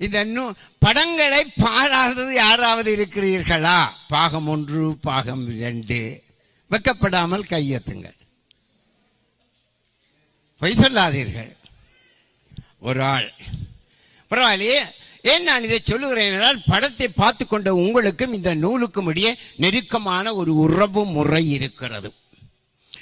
இந்த படங்களை பாராதது யாராவது இருக்கிறீர்களா? பாகம் 1, பாகம் 2. வெக்கப்படாமல் கையெத்துங்கள், பொய் சொல்லாதீர்கள். ஒரு ஆள் பரவாயில்லையே. ஏன் நான் இதை சொல்லுகிறேன் என்றால், படத்தை பார்த்து கொண்ட உங்களுக்கும் இந்த நூலுக்கும் இடையே நெருக்கமான ஒரு உறவு முறை இருக்கிறது.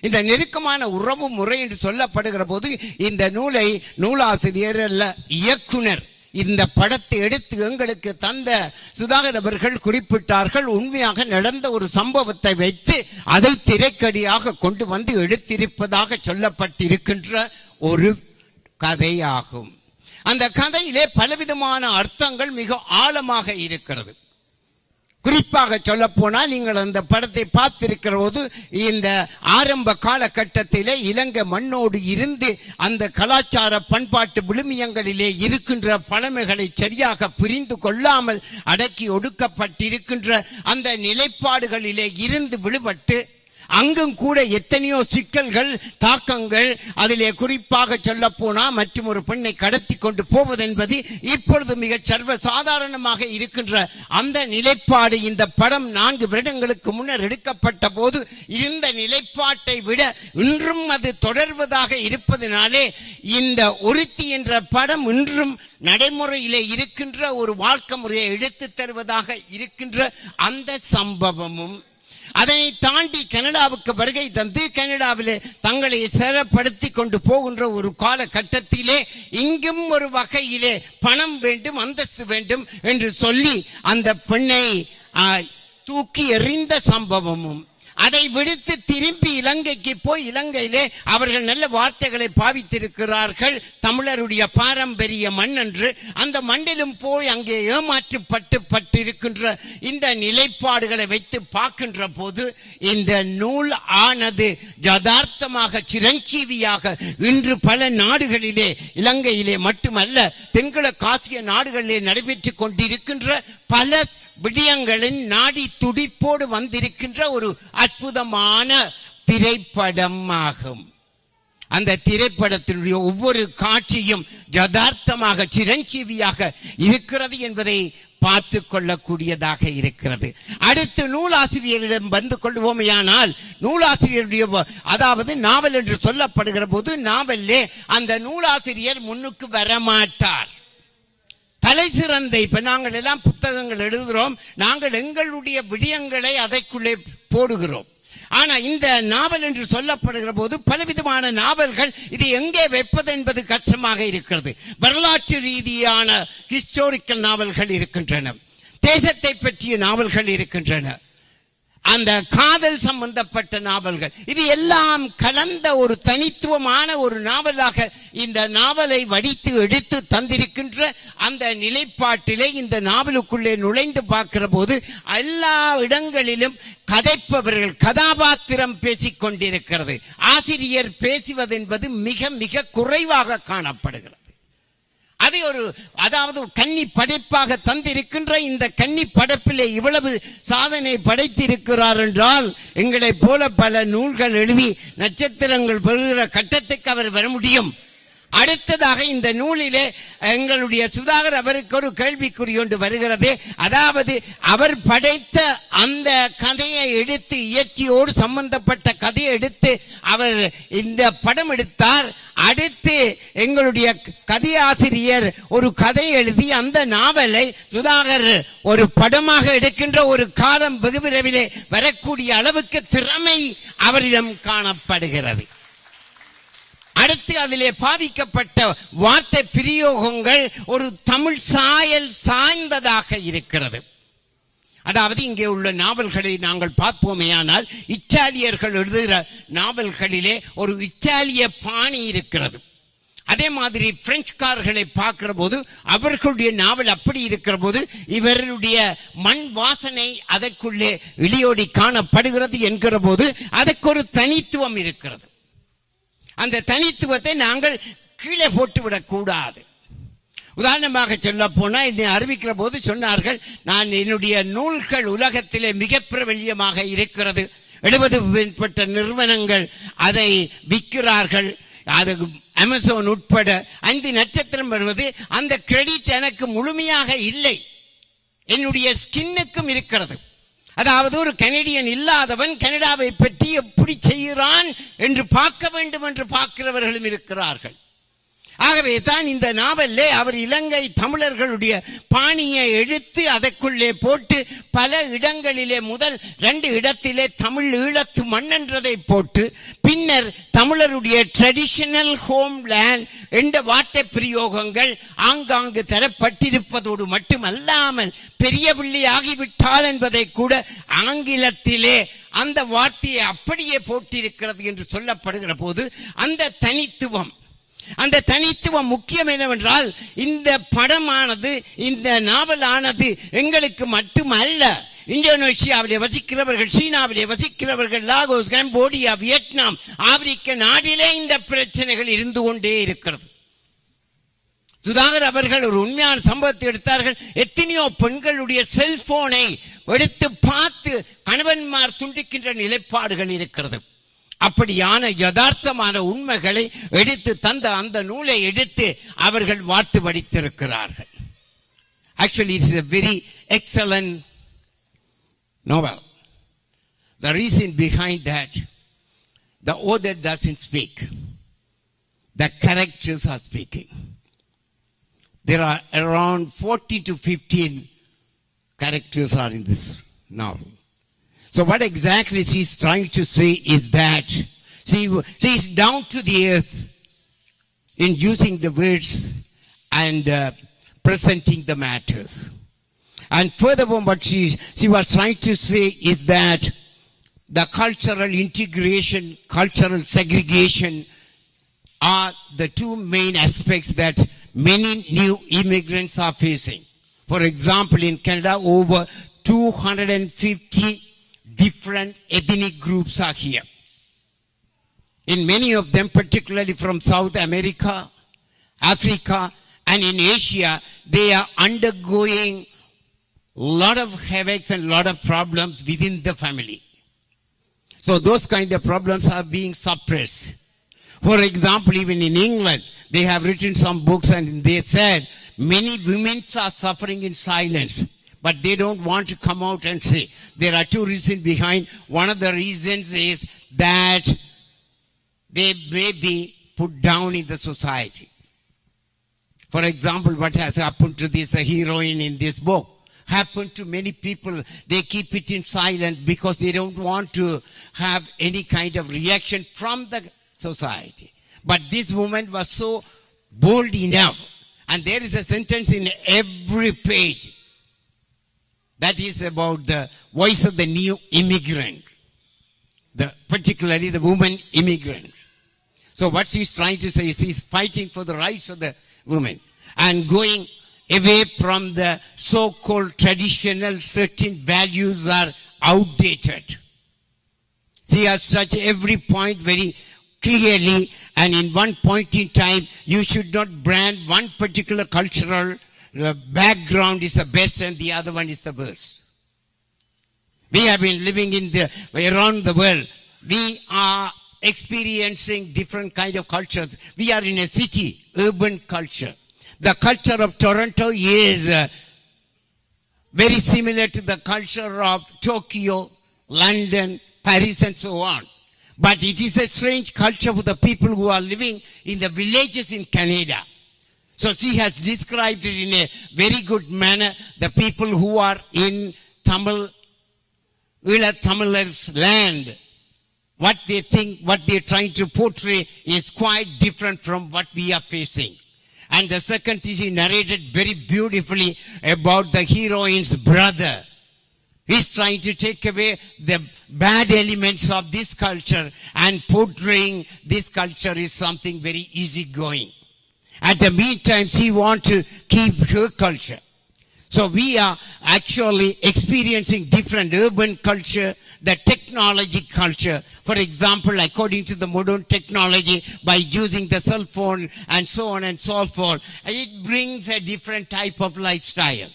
இந்த நெருக்கமான உறவு முறை என்று சொல்லப்படுகிற போது இந்த நூலை நூலாசிரியர் அல்ல, இயக்குனர் இந்த படத்தை எடுத்து எங்களுக்கு தந்த சுதாகர் அவர்கள் குறிப்பிட்டார்கள். உண்மையாக நடந்த ஒரு சம்பவத்தை வைத்து அதை திரைக்கடியாக கொண்டு வந்து எடுத்திருப்பதாக சொல்லப்பட்டிருக்கின்ற ஒரு கதையாகும். அந்த கதையிலே பலவிதமான அர்த்தங்கள் மிக ஆழமாக இருக்கிறது. குறிப்பாக சொல்ல போனால், நீங்கள் அந்த படத்தை பார்த்திருக்கிற போது இந்த ஆரம்ப காலகட்டத்திலே இலங்கை மண்ணோடு இருந்து அந்த கலாச்சார பண்பாட்டு விழுமியங்களிலே இருக்கின்ற பழமைகளை சரியாக புரிந்து கொள்ளாமல் அடக்கி ஒடுக்கப்பட்டிருக்கின்ற அந்த நிலைப்பாடுகளிலே இருந்து விடுபட்டு அங்கும் கூட எத்தனையோ சிக்கல்கள், தாக்கங்கள், அதிலே குறிப்பாக சொல்ல போனா மற்றும் ஒரு பெண்ணை கடத்தி கொண்டு போவது என்பது இப்பொழுது மிக சர்வசாதாரணமாக இருக்கின்ற அந்த நிலைப்பாடு இந்த படம் 4 வருடங்களுக்கு முன்னர் எடுக்கப்பட்ட போது இந்த நிலைப்பாட்டை விட இன்றும் அது தொடர்வதாக இருப்பதனாலே இந்த ஒருத்தி என்ற படம் இன்றும் நடைமுறையிலே இருக்கின்ற ஒரு வாழ்க்கை முறையை எடுத்து தருவதாக இருக்கின்ற அந்த சம்பவமும், அதனை தாண்டி கனடாவுக்கு வருகை தந்து கனடாவிலே தங்களை சிறப்படுத்தி கொண்டு போகின்ற ஒரு காலகட்டத்திலே இங்கும் ஒரு வகையிலே பணம் வேண்டும், அந்தஸ்து வேண்டும் என்று சொல்லி அந்த பெண்ணை தூக்கி எறிந்த சம்பவமும், அதை விடுத்து திரும்பி இலங்கைக்கு போய் இலங்கையிலே அவர்கள் நல்ல வார்த்தைகளை பாவித்திருக்கிறார்கள். தமிழருடைய பாரம்பரிய மண் என்று அந்த மண்ணிலும் போய் அங்கே ஏமாற்றப்பட்டிருக்கின்ற இந்த நிலைப்பாடுகளை வைத்து பார்க்கின்ற போது இந்த நூல் ஆனது யதார்த்தமாக சிரஞ்சீவியாக இன்று பல நாடுகளிலே, இலங்கையிலே மட்டுமல்ல தென்கிழக்கு ஆசிய நாடுகளிலே நடைபெற்றுக் கொண்டிருக்கின்ற பல விடயங்களின் நாடி துடிப்போடு வந்திருக்கின்ற ஒரு அற்புதமான திரைப்படம் ஆகும். அந்த திரைப்படத்தினுடைய ஒவ்வொரு காட்சியும் யதார்த்தமாக சிரஞ்சீவியாக இருக்கிறது என்பதை பார்த்து கொள்ளக்கூடியதாக இருக்கிறது. அடுத்து நூலாசிரியரிடம் வந்து கொள்வோமையானால், நூலாசிரியருடைய அதாவது நாவல் என்று சொல்லப்படுகிற போது நாவல்லே அந்த நூலாசிரியர் முன்னுக்கு வரமாட்டார். தலை சிறந்த, இப்ப நாங்கள் எல்லாம் புத்தகங்கள் எழுதுகிறோம், நாங்கள் எங்களுடைய விடயங்களை அதற்குள்ளே போடுகிறோம். ஆனா இந்த நாவல் என்று சொல்லப்படுகிற போது பலவிதமான நாவல்கள் இது எங்கே வைப்பது என்பது கஷ்டமாக இருக்கிறது. வரலாற்று ரீதியான ஹிஸ்டாரிக்கல் நாவல்கள் இருக்கின்றன, தேசத்தை பற்றிய நாவல்கள் இருக்கின்றன, அந்த காதல் சம்பந்தப்பட்ட நாவல்கள், இது எல்லாம் கலந்த ஒரு தனித்துவமான ஒரு நாவலாக இந்த நாவலை வடித்து எடுத்து தந்திருக்கின்ற அந்த நிலைப்பாட்டிலே இந்த நாவலுக்குள்ளே நுழைந்து பார்க்கிற போது எல்லா இடங்களிலும் கதைப்பவர்கள் கதாபாத்திரம் பேசிக் கொண்டிருக்கிறது. ஆசிரியர் பேசுவது என்பது மிக மிக குறைவாக காணப்படுகிறது. அதை அதாவது கன்னி படைப்பாக தந்திருக்கின்ற இந்த கன்னி படைப்பிலே இவ்வளவு சாதனை படைத்திருக்கிறார் என்றால் எங்களைப் போல பல நூல்கள் எழுதி நட்சத்திரங்கள் பெறுகிற கட்டத்துக்கு அவர் வர முடியும். அடுத்ததாக இந்த நூலிலே எங்களுடைய சுதாகர் அவருக்கு ஒரு கேள்விக்குறி ஒன்று வருகிறது. அதாவது அவர் படைத்த அந்த கதையை எடுத்து இயற்கையோடு சம்பந்தப்பட்ட கதையை எடுத்து அவர் இந்த படம் எடுத்தார். அடுத்து எங்களுடைய கதையாசிரியர் ஒரு கதை எழுதி அந்த நாவலை சுதாகர் ஒரு படமாக எடுக்கின்ற ஒரு காலம் வெகு விரைவிலே வரக்கூடிய அளவுக்கு திறமை அவரிடம் காணப்படுகிறது. அடுத்து அதிலே பாவிக்கப்பட்ட வார்த்தை பிரயோகங்கள் ஒரு தமிழ் சாயல் சாய்ந்ததாக இருக்கிறது. அதாவது இங்கே உள்ள நாவல்களை நாங்கள் பார்ப்போமேயானால் இத்தாலியர்கள் எழுதுகிற நாவல்களிலே ஒரு இத்தாலிய பாணி இருக்கிறது. அதே மாதிரி பிரெஞ்சுக்காரர்களை பார்க்கிற போது அவர்களுடைய நாவல் அப்படி இருக்கிற போது இவருடைய மண் வாசனை அதற்குள்ளே இழியோடி காணப்படுகிறது என்கிற போது அதற்கு ஒரு தனித்துவம் இருக்கிறது. அந்த தனித்துவத்தை நாங்கள் கீழே போட்டுவிடக் கூடாது. உதாரணமாக சொல்ல போனால் இதை அறிவிக்கிற போது சொன்னார்கள், நான் என்னுடைய நூல்கள் உலகத்திலே மிக பிரபல்யமாக இருக்கிறது, 70 மேற்பட்ட நிறுவனங்கள் அதை விற்கிறார்கள், அது அமேசான் உட்பட 5 நட்சத்திரம் வருவது, அந்த கிரெடிட் எனக்கு முழுமையாக இல்லை, என்னுடைய ஸ்கின்னுக்கும் இருக்கிறது. அதாவது ஒரு கனடியன் இல்லாதவன் கனடாவை பற்றி எப்படி செய்கிறான் என்று பார்க்க வேண்டும் என்று பார்க்கிறவர்களும் இருக்கிறார்கள். ஆகவே தான் இந்த நாவல்லே அவர் இலங்கை தமிழர்களுடைய பாணியை எடுத்து அதற்குள்ளே போட்டு பல இடங்களிலே முதல் 2 இடத்திலே தமிழ் ஈழத்து மண்ணென்றதை போட்டு பின்னர் தமிழருடைய ட்ரெடிஷனல் ஹோம்லேண்ட் என்ற வார்த்தை பிரயோகங்கள் ஆங்காங்கு தரப்பட்டிருப்பதோடு மட்டுமல்லாமல் பெரிய பிள்ளை ஆகிவிட்டால் என்பதை கூட ஆங்கிலத்திலே அந்த வார்த்தையை அப்படியே போட்டிருக்கிறது என்று சொல்லப்படுகிற போது அந்த தனித்துவம் முக்கியம் என்னவென்றால் இந்த படமானது இந்த நாவலானது எங்களுக்கு மட்டுமல்ல, இந்தோனேஷியாவிலே வசிக்கிறவர்கள், சீனாவிலே வசிக்கிறவர்கள், லாகோஸ், கம்போடியா, வியட்நாம், ஆப்பிரிக்க நாட்டிலே இந்த பிரச்சனைகள் இருந்து கொண்டே இருக்கிறது. சுதாகர் அவர்கள் ஒரு உண்மையான சம்பவத்தை எடுத்தார்கள். எத்தனையோ பெண்களுடைய செல்போனை எடுத்து பார்த்து கணவன்மார் துண்டிக்கின்ற நிலைப்பாடுகள் இருக்கிறது. அப்படியான யதார்த்தமான உண்மைகளை எடுத்து தந்த அந்த நூலை எடுத்து அவர்கள் வார்த்து படித்திருக்கிறார்கள். Actually, it is a very excellent novel. The reason behind that, the author doesn't speak. The characters are speaking. There are around 40 to 15 characters are in this novel. So what exactly she is trying to say is that she is down to the earth in using the words and presenting the matters. And furthermore, what she was trying to say is that the cultural integration, cultural segregation are the 2 main aspects that many new immigrants are facing. For example, in Canada, over 250 different ethnic groups are here. In many of them, particularly from South America, Africa, and in Asia, they are undergoing a lot of havoc and a lot of problems within the family. So those kind of problems are being suppressed. For example, even in England, they have written some books and they said many women are suffering in silence, but they don't want to come out and say. There are 2 reasons behind. One of the reasons is that they may be put down in the society. For example, what has happened to this heroine in this book? happen to many people. They keep it in silent because they don't want to have any kind of reaction from the society. But this woman was so bold enough. And there is a sentence in every page that is about the voice of the new immigrant, particularly the woman immigrant. So what she's trying to say is she's fighting for the rights of the women and going away from the so-called traditional certain values are outdated. She has touched every point very clearly, and in one point in time, you should not brand one particular cultural background is the best and the other one is the worst. We have been living around the world. We are experiencing different kind of cultures. We are in a city, urban culture. The culture of Toronto is very similar to the culture of Tokyo, London, Paris and so on. But it is a strange culture for the people who are living in the villages in Canada. So she has described it in a very good manner. The people who are in Tamil's land, what they think, what they're trying to portray is quite different from what we are facing. And the second is he narrated very beautifully about the heroine's brother. He's trying to take away the bad elements of this culture and portraying this culture is something very easygoing. At the meantime, she wants to keep her culture. So we are actually experiencing different urban culture, the technology culture. For example, according to the modern technology, by using the cell phone and so on and so forth, it brings a different type of lifestyle.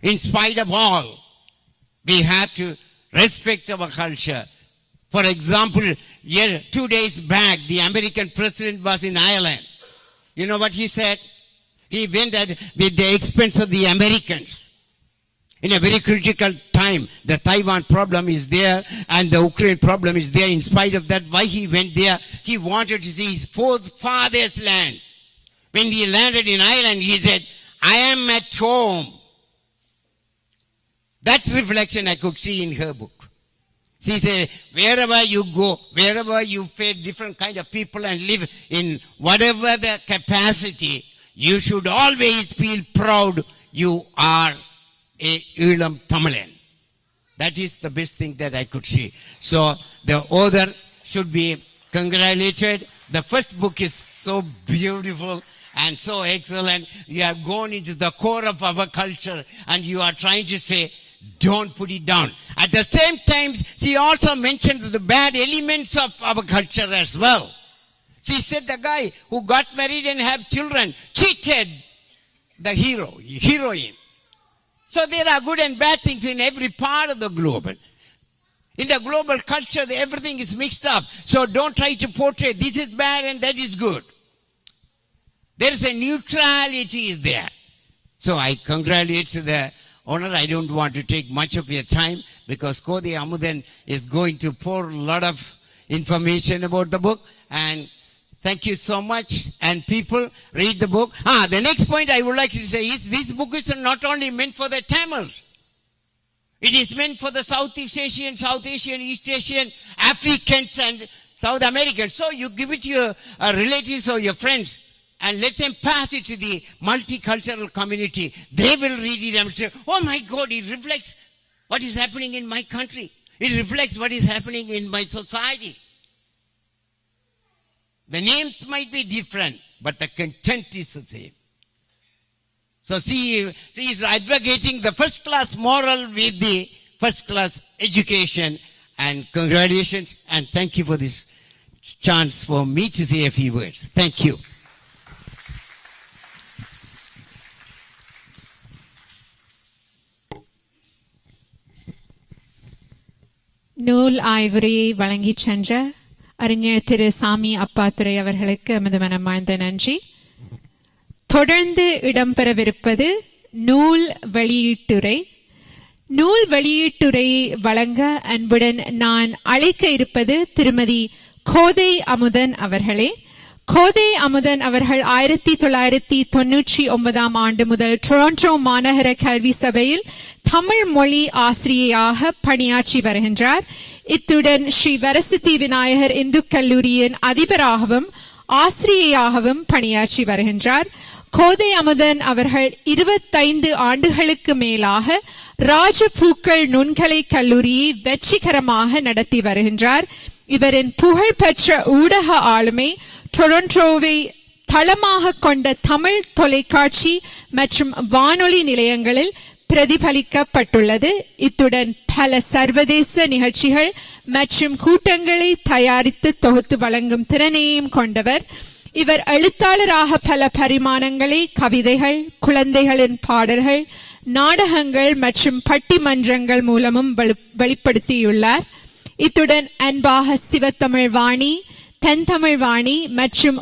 In spite of all, we have to respect our culture. For example, 2 days back, the American president was in Ireland. You know what he said? He went with the expense of the Americans. In a very critical time, the Taiwan problem is there and the Ukraine problem is there. In spite of that, why he went there? He wanted to see his father's land. When he landed in Ireland, he said, I am at home. That reflection I could see in her book. She said, wherever you go, wherever you face different kind of people and live in whatever the capacity, you should always feel proud you are a Ilam Tamilan. That is the best thing that I could see. So the author should be congratulated. The first book is so beautiful and so excellent. You have gone into the core of our culture and you are trying to say, don't put it down. At the same time, she also mentioned the bad elements of our culture as well. She said the guy who got married and have children cheated the heroine. So there are good and bad things in every part of the global. In the global culture, everything is mixed up. So don't try to portray this is bad and that is good. There is a neutrality is there. So I congratulate the owner. I don't want to take much of your time because Kodi Amudan is going to pour a lot of information about the book. And thank you so much. And people, read the book. The next point I would like to say is this book is not only meant for the Tamils. It is meant for the Southeast Asian, South Asian, East Asian, Africans and South Americans. So you give it to your relatives or your friends and let them pass it to the multicultural community. They will read it and say, oh my God, it reflects what is happening in my country. It reflects what is happening in my society. The names might be different, but the content is the same. So she is advocating the first class moral with the first class education. And congratulations and thank you for this chance for me to say a few words. Thank you. நூல் ஆய்வுரையை வழங்கிச் சென்ற அறிஞர் திரு சாமி அப்பாத்துரை அவர்களுக்கு எமது மனமார்ந்த நன்றி. தொடர்ந்து இடம்பெறவிருப்பது நூல் வெளியீட்டுரை. நூல் வெளியீட்டுரையை வழங்க அன்புடன் நான் அழைக்க இருப்பது திருமதி கோதை அமுதன் அவர்களே. கோதை அமுதன் அவர்கள் 1999 ஆண்டு முதல் டொரண்டோ மாநகர கல்வி சபையில் தமிழ் மொழி ஆசிரியையாக பணியாற்றி வருகின்றார். இத்துடன் ஸ்ரீ வரசித்தி விநாயகர் இந்து கல்லூரியின் அதிபராகவும் ஆசிரியையாகவும் பணியாற்றி வருகின்றார். கோதை அமுதன் அவர்கள் 25 ஆண்டுகளுக்கு மேலாக ராஜபூக்கள் நுண்கலை கல்லூரியை வெற்றிகரமாக நடத்தி வருகின்றார். இவரின் புகழ்பெற்ற ஊடக ஆளுமை டொரண்டோவை தளமாக கொண்ட தமிழ் தொலைக்காட்சி மற்றும் வானொலி நிலையங்களில் பிரதிபலிக்கப்பட்டுள்ளது. இத்துடன் பல சர்வதேச நிகழ்ச்சிகள் மற்றும் கூட்டங்களை தயாரித்து தொகுத்து வழங்கும் திறனையும் கொண்டவர். இவர் எழுத்தாளராக பல பரிமாணங்களை கவிதைகள், குழந்தைகளின் பாடல்கள், நாடகங்கள் மற்றும் பட்டிமன்றங்கள் மூலமும் வெளிப்படுத்தியுள்ளார். இத்துடன் அன்பாக சிவத்தமிழ் வாணி, தென்தமிழ் வாணி மற்றும்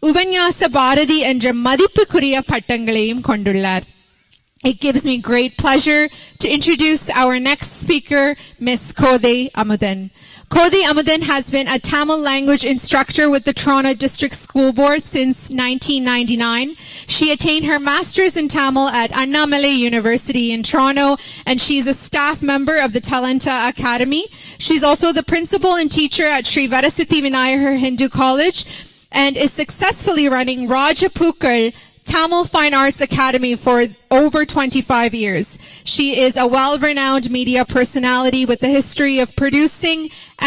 உபன்யாச பாரதி என்ற மதிப்புக்குரிய பட்டங்களையும் கொண்டுள்ளார். It gives me great pleasure to introduce our next speaker, Miss Kodai Amudan. Kodai Amudan has been a Tamil language instructor with the Toronto District School Board since 1999. She attained her master's in Tamil at Analai University in Toronto, and she's a staff member of the Talanta Academy. She's also the principal and teacher at Sri Varasithi Vinayakar Hindu College and is successfully running Rajapukal Tamil Fine Arts Academy for over 25 years. She is a well-renowned media personality with a history of producing,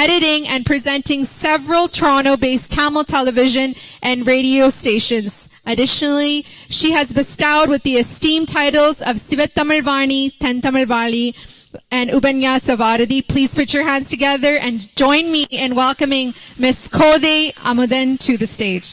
editing, and presenting several Toronto-based Tamil television and radio stations. Additionally, she has bestowed with the esteemed titles of Sivattamil Vani, Tenthamil Vali, and Ubanyasa Varadi. Please put your hands together and join me in welcoming Miss Kodai Amudan to the stage.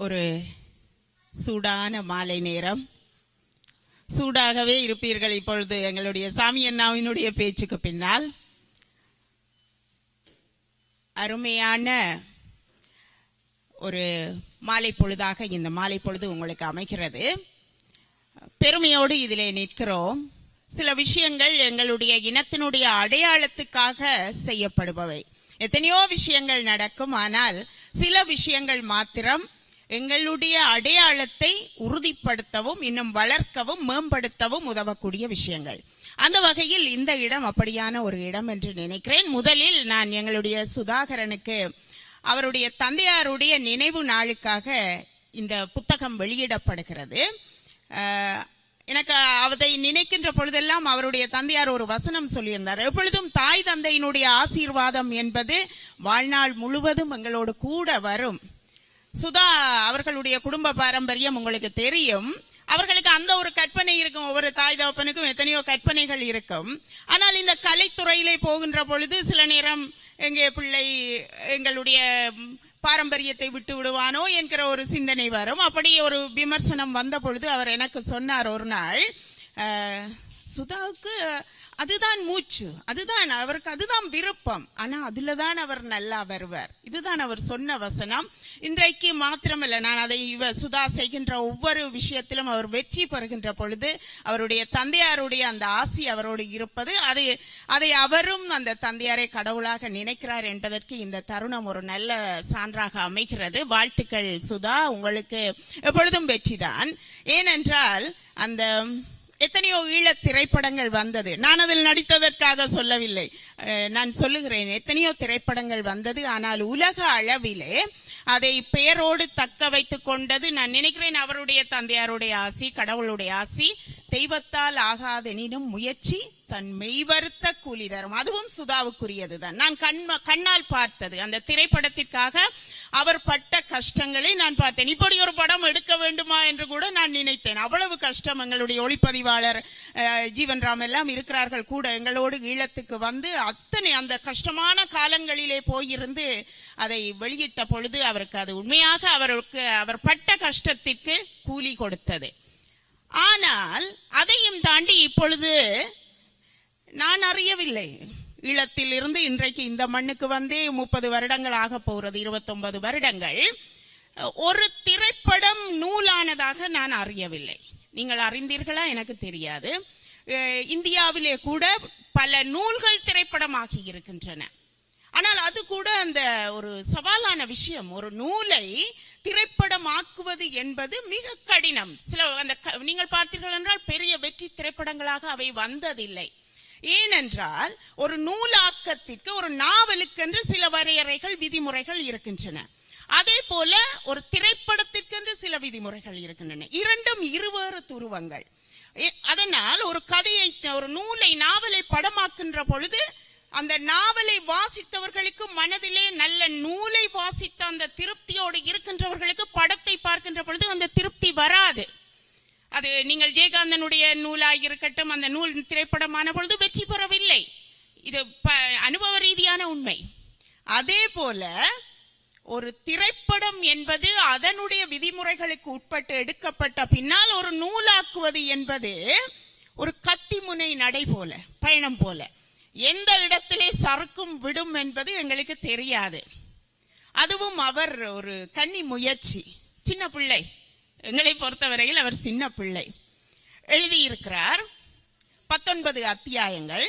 ஒரு சூடான மாலை நேரம், சூடாகவே இருப்பீர்கள் இப்பொழுது எங்களுடைய சாமி அண்ணாவினுடைய பேச்சுக்கு பின்னால். அருமையான ஒரு மாலை பொழுதாக இந்த மாலை பொழுது உங்களுக்கு அமைகிறது. பெருமையோடு இதிலே நிற்கிறோம். சில விஷயங்கள் எங்களுடைய இனத்தினுடைய அடையாளத்துக்காக செய்யப்படுபவை. எத்தனையோ விஷயங்கள் நடக்கும், ஆனால் சில விஷயங்கள் மாத்திரம் எங்களுடைய அடையாளத்தை உறுதிப்படுத்தவும் இன்னும் வளர்க்கவும் மேம்படுத்தவும் உதவக்கூடிய விஷயங்கள். அந்த வகையில் இந்த இடம் அப்படியான ஒரு இடம் என்று நினைக்கிறேன். முதலில் நான் எங்களுடைய சுதாகரனுக்கு அவருடைய தந்தையாருடைய நினைவு நாளுக்காக இந்த புத்தகம் வெளியிடப்படுகிறது. எனக்கு அதை நினைக்கின்ற பொழுதெல்லாம் அவருடைய தந்தையார் ஒரு வசனம் சொல்லியிருந்தார். எப்பொழுதும் தாய் தந்தையினுடைய ஆசீர்வாதம் என்பது வாழ்நாள் முழுவதும் எங்களோடு கூட வரும். சுதா அவர்களுடைய குடும்ப பாரம்பரியம் உங்களுக்கு தெரியும். அவர்களுக்கு அந்த ஒரு கற்பனை இருக்கும். ஒவ்வொரு தாய் தகப்பனுக்கும் எத்தனையோ கற்பனைகள் இருக்கும். ஆனால் இந்த கலைத்துறையிலே போகின்ற பொழுது சில நேரம் எங்கே பிள்ளை எங்களுடைய பாரம்பரியத்தை விட்டு விடுவானோ என்கிற ஒரு சிந்தனை வரும். அப்படி ஒரு விமர்சனம் வந்த பொழுது அவர் எனக்கு சொன்னார் ஒரு நாள், சுதாவுக்கு அதுதான் மூச்சு, அதுதான் அவருக்கு அதுதான் விருப்பம், ஆனா அதுலதான் அவர் நல்லா வருவார். இதுதான் அவர் சொன்ன வசனம். இன்றைக்கு மாத்திரமல்ல, நான் அதை சுதா செய்கின்ற ஒவ்வொரு விஷயத்திலும் அவர் வெற்றி பெறுகின்ற பொழுது அவருடைய தந்தையாருடைய அந்த ஆசி அவரோடு இருப்பது, அதை அவரும் அந்த தந்தையாரை கடவுளாக நினைக்கிறார் என்பதற்கு இந்த தருணம் ஒரு நல்ல சான்றாக அமைகிறது. வாழ்த்துக்கள் சுதா, உங்களுக்கு எப்பொழுதும் வெற்றிதான். ஏனென்றால் அந்த எத்தனையோ ஈழத் திரைப்படங்கள் வந்தது. நான் அதில் நடித்ததற்காக சொல்லவில்லை, நான் சொல்லுகிறேன் எத்தனையோ திரைப்படங்கள் வந்தது. ஆனால் உலக அளவிலே அதை பெயரோடு தக்க வைத்துக் கொண்டது நான் நினைக்கிறேன் அவருடைய தந்தையாருடைய ஆசி, கடவுளுடைய ஆசி. தெய்வத்தால் ஆகாதெனினும் முயற்சி தன் மெய்வருத்த கூலி தரும். அதுவும் சுதாவுக்குரியதுதான். நான் கண்ணால் பார்த்தது. அந்த திரைப்படத்திற்காக அவர் பட்ட கஷ்டங்களை நான் பார்த்தேன். இப்படி ஒரு படம் எடுக்க வேண்டுமா என்று கூட நான் நினைத்தேன். அவ்வளவு கஷ்டம். எங்களுடைய ஒளிப்பதிவாளர் ஜீவன் ராம் எல்லாம் இருக்கிறார்கள் கூட எங்களோடு ஈழத்துக்கு வந்து அத்தனை அந்த கஷ்டமான காலங்களிலே போயிருந்து அதை வெளியிட்ட பொழுது அவருக்கு அது உண்மையாக அவர் பட்ட கஷ்டத்திற்கு கூலி கொடுத்தது. ஆனால் அதையும் தாண்டி இப்பொழுது நான் அறியவில்லை, ஈழத்தில் இருந்து இன்றைக்கு இந்த மண்ணுக்கு வந்தே 30 வருடங்கள் ஆக போகிறது, 29 வருடங்கள். ஒரு திரைப்படம் நூலானதாக நான் அறியவில்லை. நீங்கள் அறிந்தீர்களா எனக்கு தெரியாது. இந்தியாவிலே கூட பல நூல்கள் திரைப்படமாகி இருக்கின்றன. ஆனால் அது கூட அந்த ஒரு சவாலான விஷயம். ஒரு நூலை திரைப்படமாக்குவது என்பது மிக கடினம். நீங்கள் பார்த்தீர்கள் என்றால் பெரிய வெற்றி திரைப்படங்களாக அவை வந்ததில்லை. ஏனென்றால் ஒரு நூலாக்கத்திற்கு, ஒரு நாவலுக்கென்று சில வரையறைகள், விதிமுறைகள் இருக்கின்றன. அதே போல ஒரு திரைப்படத்திற்கென்று சில விதிமுறைகள் இருக்கின்றன. இரண்டும் இருவேறு துருவங்கள். அதனால் ஒரு கதையை, ஒரு நூலை, நாவலை படமாக்கின்ற பொழுது அந்த நாவலை வாசித்தவர்களுக்கு மனதிலே நல்ல நூலை வாசித்த அந்த திருப்தியோடு இருக்கின்றவர்களுக்கு படத்தை பார்க்கின்ற பொழுது அந்த திருப்தி வராது. அது நீங்கள் ஜெயகாந்தனுடைய நூலாக இருக்கட்டும், அந்த நூல் திரைப்படமான பொழுது வெற்றி பெறவில்லை. இது அனுபவ ரீதியான உண்மை. அதே போல ஒரு திரைப்படம் என்பது அதனுடைய விதிமுறைகளுக்கு உட்பட்டு எடுக்கப்பட்ட பின்னால் ஒரு நூலாக்குவது என்பது ஒரு கத்திமுனை நடை போல, பயணம் போல. எந்த இடத்திலே சறுக்கும் விடும் என்பது எங்களுக்கு தெரியாது. அதுவும் அவர் ஒரு கன்னி முயற்சி, சின்ன பிள்ளை. எங்களை பொறுத்தவரையில் அவர் சின்ன பிள்ளை. எழுதியிருக்கிறார் 19 அத்தியாயங்கள்.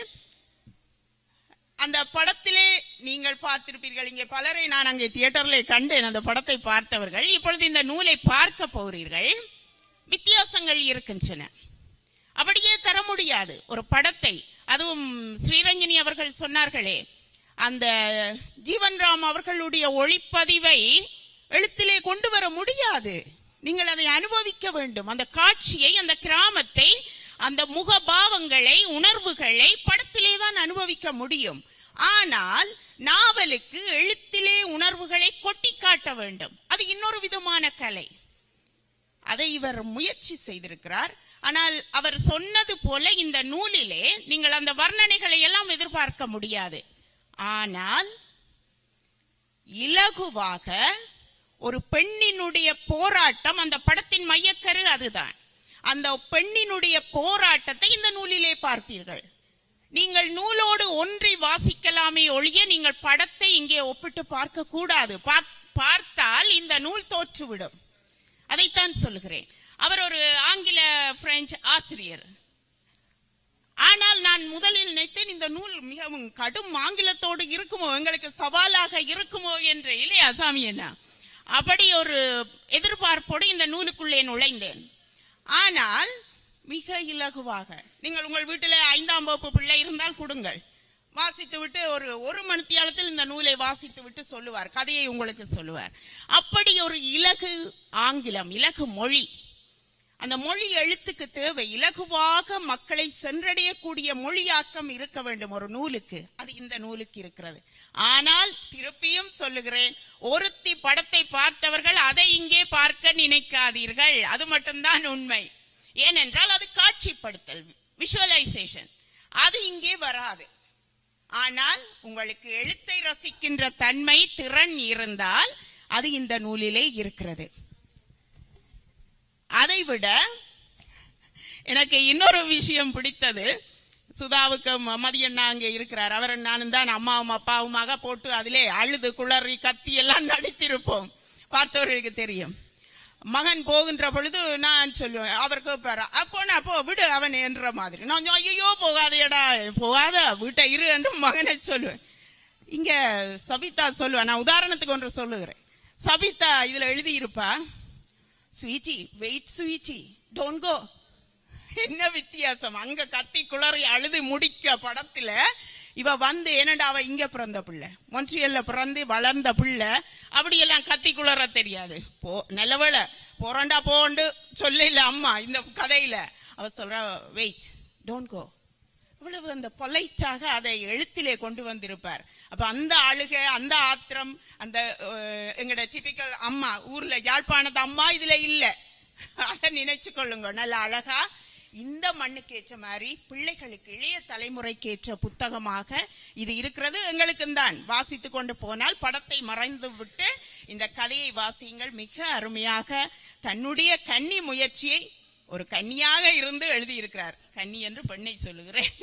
அந்த படத்திலே நீங்கள் பார்த்திருப்பீர்கள். இங்கே பலரை நான் அங்கே தியேட்டர்ல கண்டேன், அந்த படத்தை பார்த்தவர்கள். இப்பொழுது இந்த நூலை பார்க்க போகிறீர்கள். வித்தியாசங்கள் இருக்கின்றன. அப்படியே தர முடியாது ஒரு படத்தை. அதுவும் ஸ்ரீரஞ்சனி அவர்கள் சொன்னார்களே, அந்த ஜீவன் ராம் அவர்களுடைய ஒளிப்பதிவை எழுத்திலே கொண்டு வர முடியாது. நீங்கள் அதை அனுபவிக்க வேண்டும். அந்த காட்சியை, அந்த கிராமத்தை, அந்த முகபாவங்களை, உணர்வுகளை படத்திலே தான் அனுபவிக்க முடியும். ஆனால் நாவலுக்கு எழுத்திலே உணர்வுகளை கொட்டி காட்ட வேண்டும். அது இன்னொரு விதமான கலை. அதை இவர் முயற்சி செய்திருக்கிறார். ஆனால் அவர் சொன்னது போல இந்த நூலிலே நீங்கள் அந்த வர்ணனைகளை எல்லாம் எதிர்பார்க்க முடியாது. ஆனால் இலகுவாக ஒரு பெண்ணினுடைய போராட்டம், அந்த படத்தின் மையக்கரு அதுதான். அந்த பெண்ணினுடைய போராட்டத்தை இந்த நூலிலே பார்ப்பீர்கள். நீங்கள் நூலோடு ஒன்றி வாசிக்கலாமே ஒழிய நீங்கள் படத்தை இங்கே ஒப்பிட்டு பார்க்க கூடாது. பார்த்தால் இந்த நூல் தோற்றுவிடும். அதைத்தான் சொல்லுகிறேன். அவர் ஒரு ஆங்கில பிரெஞ்சு ஆசிரியர். ஆனால் நான் முதலில் நினைத்தேன் இந்த நூல் மிகவும் கடும் ஆங்கிலத்தோடு இருக்குமோ, எங்களுக்கு சவாலாக இருக்குமோ என்று. இல்லையா சாமி என்ன? அப்படி ஒரு எதிர்பார்ப்போடு இந்த நூலுக்குள்ளே நுழைந்தேன். ஆனால் மிக இலகுவாக, நீங்கள் உங்கள் வீட்டில் 5ஆம் வகுப்பு பிள்ளை இருந்தால் கொடுங்கள், வாசித்து விட்டு ஒரு மணித்தியாலத்தில் இந்த நூலை வாசித்து விட்டு சொல்லுவார், கதையை உங்களுக்கு சொல்லுவார். அப்படி ஒரு இலகு ஆங்கிலம், இலகு மொழி. அந்த மொழி எழுத்துக்கு தேவை. இலகுவாக மக்களை சென்றடையக்கூடிய மொழியாக்கம் இருக்க வேண்டும் ஒரு நூலுக்கு. அது இந்த நூலுக்கு இருக்கிறது. ஆனால் திருப்பியும் சொல்லுகிறேன், ஒருத்தி படத்தை பார்த்தவர்கள் அதை இங்கே பார்க்க நினைக்காதீர்கள். அது மட்டும்தான் உண்மை. ஏனென்றால் அது காட்சிப்படுத்தல், விஷுவலைசேஷன். அது இங்கே வராது. ஆனால் உங்களுக்கு எழுத்தை ரசிக்கின்ற தன்மை, திறன் இருந்தால் அது இந்த நூலிலே இருக்கிறது. அதைவிட எனக்கு இன்னொரு விஷயம் பிடித்தது. சுதாவுக்கு மதியண்ணா அங்கே இருக்கிறார். அவர் நானும் தான் அம்மாவும் அப்பாவுமாக போட்டு அதிலே அழுது குளறி கத்தி எல்லாம் நடித்திருப்போம். பார்த்தவர்களுக்கு தெரியும். மகன் போகின்ற பொழுது நான் சொல்லுவேன், அவர் கேட்பாரு, அப்போ விடு அவன் என்ற மாதிரி. நான் ஐயோ போகாதேடா, போகாத, வீட்டை இரு என்று மகனை சொல்லுவேன். இங்க சபிதா சொல்லுவேன். நான் உதாரணத்துக்கு ஒன்று சொல்லுகிறேன். சபிதா இதுல எழுதியிருப்பா, sweetie wait sweetie don't go. என்ன வித்தியாசம்! அங்க கத்தி குளறி அழுது முடிக்க படத்துல இவ வந்து, என்னடா அவ இங்க பிறந்த பிள்ளை, மொன்ட்ரியல்ல பிறந்து வளர்ந்த பிள்ளை, அப்படியெல்லாம் கத்தி குளற தெரியாது. நல்லவேளை போறாண்டா போண்டு சொல்ல இல்ல அம்மா இந்த கதையில. அவ சொல்றா வெயிட் டோன்ட் கோ. இவ்வளவு அந்த பொலைட்டாக அதை எழுத்திலே கொண்டு வந்திருப்பார். அப்ப அந்த அழுகை, அந்த ஆத்திரம், அந்த எங்கட டிபிக்கல் அம்மா, ஊர்ல யாழ்ப்பாணத்து அம்மா இதுல இல்ல. அதை நினைச்சு கொள்ளுங்க. நல்ல அழகா இந்த மண்ணுக்கு ஏற்ற மாதிரி பிள்ளைகளுக்கு, இளைய தலைமுறைக்கு ஏற்ற புத்தகமாக இது இருக்கிறது. எங்களுக்கு தான் வாசித்து கொண்டு போனால் படத்தை மறைந்து விட்டு இந்த கதையை வாசியுங்கள். மிக அருமையாக தன்னுடைய கன்னி முயற்சியை ஒரு கன்னியாக இருந்து எழுதியிருக்கிறார். கன்னி என்று பெண்ணை சொல்லுகிறேன்,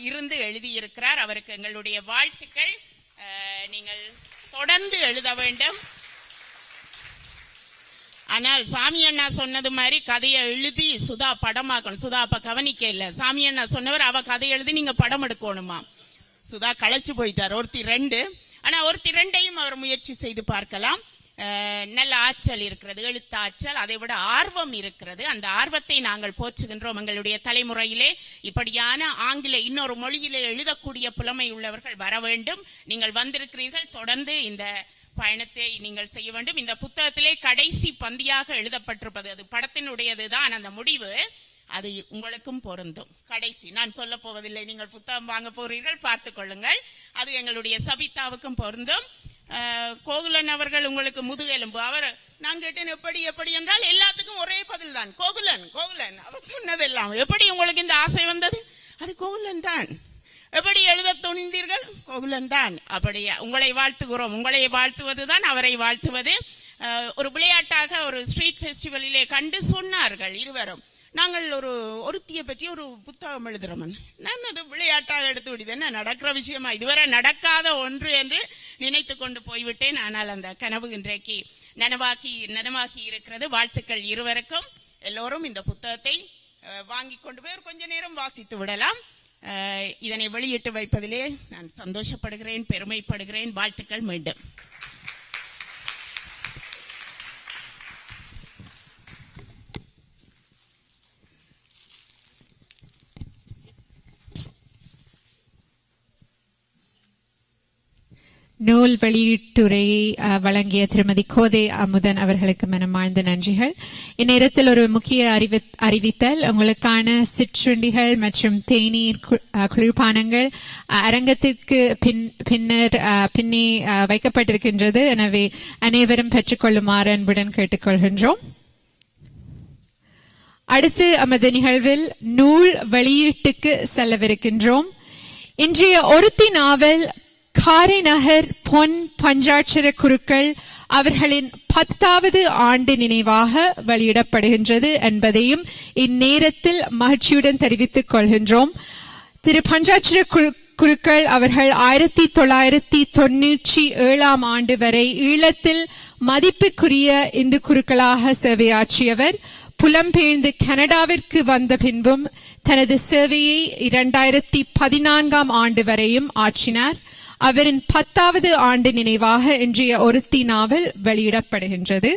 இருந்து எழுதியிருக்கிறார். அவருக்கு எங்களுடைய வாழ்த்துக்கள். நீங்கள் தொடர்ந்து எழுத வேண்டும். ஆனால் சாமி அண்ணா சொன்னது மாதிரி கதையை எழுதி சுதா படமாக்கணும். சுதா அப்ப கவனிக்க இல்ல. சாமி அண்ணா சொன்னவர் அவ கதை எழுதி நீங்க படம் எடுக்கணுமா. சுதா களைச்சு போயிட்டார். ஒருத்தி 2, ஆனா ஒருத்தி 2ஐயும் அவர் முயற்சி செய்து பார்க்கலாம். நல்ல ஆற்றல் இருக்கிறது, எழுத்தாற்றல், அதை விட ஆர்வம் இருக்கிறது. அந்த ஆர்வத்தை நாங்கள் போற்றுகின்றோம். எங்களுடைய தலைமுறையிலே இப்படியான ஆங்கில இன்னொரு மொழியிலே எழுதக்கூடிய புலமை உள்ளவர்கள் வர வேண்டும். நீங்கள் வந்திருக்கிறீர்கள், தொடர்ந்து இந்த பயணத்தை நீங்கள் செய்ய வேண்டும். இந்த புத்தகத்திலே கடைசி பந்தியாக எழுதப்பட்டிருப்பது அது படத்தினுடையதுதான். அந்த முடிவு அது உங்களுக்கும் பொருந்தும். கடைசி நான் சொல்ல போவதில்லை, நீங்கள் புத்தகம் வாங்க போறீர்கள், பார்த்துக் கொள்ளுங்கள். அது எங்களுடைய சபிதாவுக்கும் பொருந்தும். கோகுலன் அவர்கள் உங்களுக்கு முதுகெலும்பு. அவர் நான் கேட்டேன் எப்படி எப்படி என்றால் எல்லாத்துக்கும் ஒரே பதில் தான், கோகுலன் கோகுலன். அவர் சொன்னதெல்லாம் எப்படி உங்களுக்கு இந்த ஆசை வந்தது? அது கோகுலன் தான். எப்படி எழுத துணிந்தீர்கள்? கோகுலன் தான். அப்படி உங்களை வாழ்த்துகிறோம். உங்களை வாழ்த்துவதுதான் அவரை வாழ்த்துவது. ஒரு விளையாட்டாக ஒரு ஸ்ட்ரீட் ஃபெஸ்டிவலிலே கண்டு சொன்னார்கள் இருவரும், நாங்கள் ஒருத்தியை பற்றி ஒரு புத்தகம் எழுதுறோம். நான் அது விளையாட்டாக எடுத்து விடுதேன். நடக்கிற விஷயமா, இதுவரை நடக்காத ஒன்று என்று நினைத்து கொண்டு போய்விட்டேன். ஆனால் அந்த கனவு இன்றைக்கு நனவாகி இருக்கிறது. வாழ்த்துக்கள் இருவருக்கும். எல்லோரும் இந்த புத்தகத்தை வாங்கி கொண்டு போய் கொஞ்ச நேரம் வாசித்து விடலாம். இதனை வெளியிட்டு வைப்பதிலே நான் சந்தோஷப்படுகிறேன், பெருமைப்படுகிறேன். வாழ்த்துக்கள் மீண்டும். நூல் வெளியீட்டுரையை வழங்கிய திருமதி கோதை அமுதன் அவர்களுக்கு மனமார்ந்த நன்றிகள். இந்நேரத்தில் ஒரு முக்கிய அறிவித்தல். உங்களுக்கான சிற்றுண்டிகள் மற்றும் தேநீர் குளிர்பானங்கள் அரங்கத்திற்கு பின்னே வைக்கப்பட்டிருக்கின்றது. எனவே அனைவரும் பெற்றுக்கொள்ளுமாறு அன்புடன் கேட்டுக்கொள்கின்றோம். அடுத்து நமது நிகழ்வில் நூல் வெளியீட்டுக்கு செல்லவிருக்கின்றோம். இன்றைய ஒருத்தி நாவல் காரைநகர் பொன் பஞ்சாட்சர குருக்கள் அவர்களின் 10வது ஆண்டு நினைவாக வெளியிடப்படுகின்றது என்பதையும் இந்நேரத்தில் மகிழ்ச்சியுடன் தெரிவித்துக் கொள்கின்றோம். திரு பஞ்சாட்சர குருக்கள் அவர்கள் 1997 ஆண்டு வரை ஈழத்தில் மதிப்புக்குரிய இந்து குருக்களாக சேவையாற்றியவர். புலம்பெயர்ந்து கனடாவிற்கு வந்த பின்பும் தனது சேவையை 2014 ஆண்டு வரையும் ஆற்றினார். அவரின் 10வது ஆண்டு நினைவாக இன்றைய ஒருத்தி நாவல் வெளியிடப்படுகின்றது.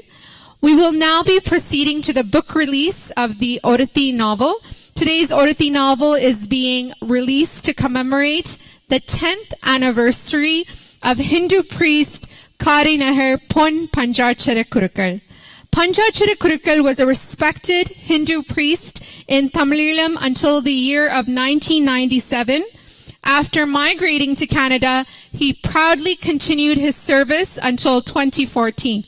We will now be proceeding to the book release of the Oruthi novel. Today's Oruthi novel is being released to commemorate the 10th anniversary of Hindu priest Karinahar Pon Panjachara Kurukal. Panjachara Kurukal was a respected Hindu priest in Tamilam until the year of 1997. After migrating to Canada, he proudly continued his service until 2014.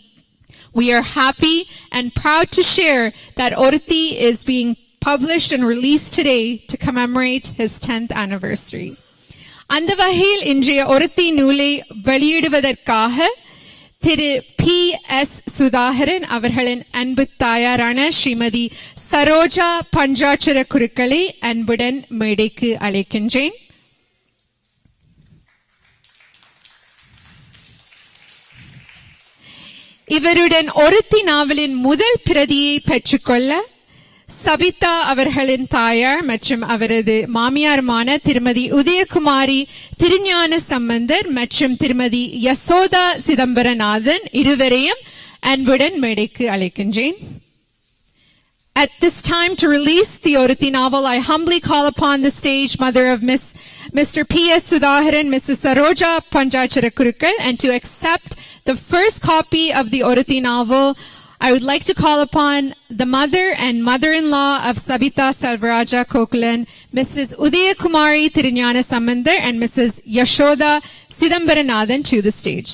We are happy and proud to share that Oruthi is being published and released today to commemorate his 10th anniversary. அந்த வகையில் இன்றைய ஒருத்தி நூலை வெளியிடுவதற்காக திரு P.S. Sudhakaran அவர்களின் அன்பு தாயாரான ஸ்ரீமதி சரோஜா பஞ்சாட்சர குருக்களை அன்புடன் மேடைக்கு அழைக்கின்றேன். இவருடன் ஒருத்தி நாவலின் முதல் பிரதியை பெற்றுக்கொள்ள சபிதா அவர்களின் தாயார் மற்றும் அவரது மாமியாருமான திருமதி உதயகுமாரி திருஞான சம்பந்தர் மற்றும் திருமதி யசோதா சிதம்பரநாதன் இருவரையும் அன்புடன் மேடைக்கு அழைக்கின்றேன். At this time, to release the Oruthi novel, I humbly call upon the stage mother of Mr. P.S. Sudharan, Mrs. Saroja Panjachara Kurukal, and to accept the first copy of the Oruthi novel, I would like to call upon the mother and mother-in-law of Sabita Salvaraja Kokulan, Mrs. Udaya Kumari Thirunyana Samandar and Mrs. Yashoda Sidambaranathan to the stage.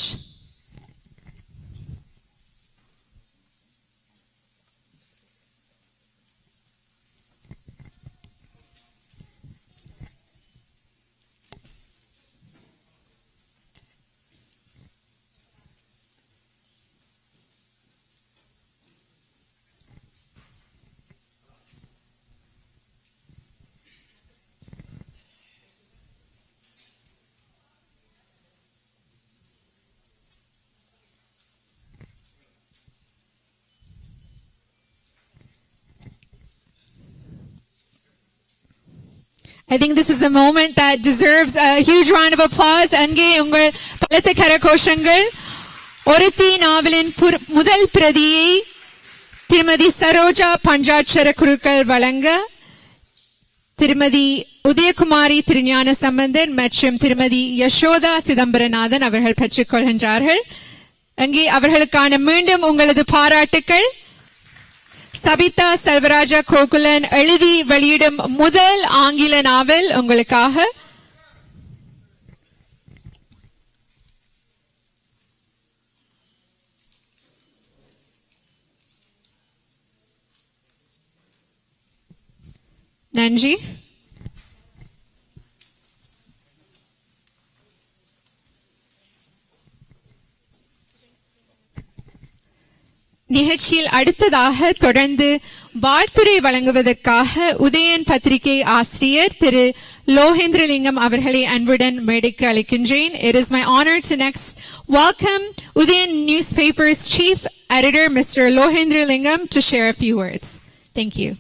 I think this is a moment that deserves a huge round of applause. அங்கே உங்கள் பலத்த கரகோஷங்கள். ஒருத்தி நாவலின் முதல் பிரதியை திருமதி சரோஜா பஞ்சாட்சர குருக்கள் வழங்க திருமதி உதயகுமாரி திருஞான சம்பந்தன் மற்றும் திருமதி யசோதா சிதம்பரநாதன் அவர்கள் பெற்றுக் கொள்கின்றார்கள். அங்கே அவர்களுக்கான மீண்டும் உங்களது பாராட்டுக்கள். சபிதா செல்வராஜா கோகுலன் எழுதி வெளியிடும் முதல் ஆங்கில நாவல் உங்களுக்காக. நன்றி. நிகழ்ச்சியில் அடுத்ததாக தொடர்ந்து வாழ்த்துரை வழங்குவதற்காக உதயன் பத்திரிகை ஆசிரியர் திரு லோகேந்திரலிங்கம் அவர்களை அன்புடன் மேடைக்கு அழைக்கின்றேன். It is my honor to next welcome Udayan Newspaper's Chief Editor Mr. Lohendralingam to share a few words. Thank you.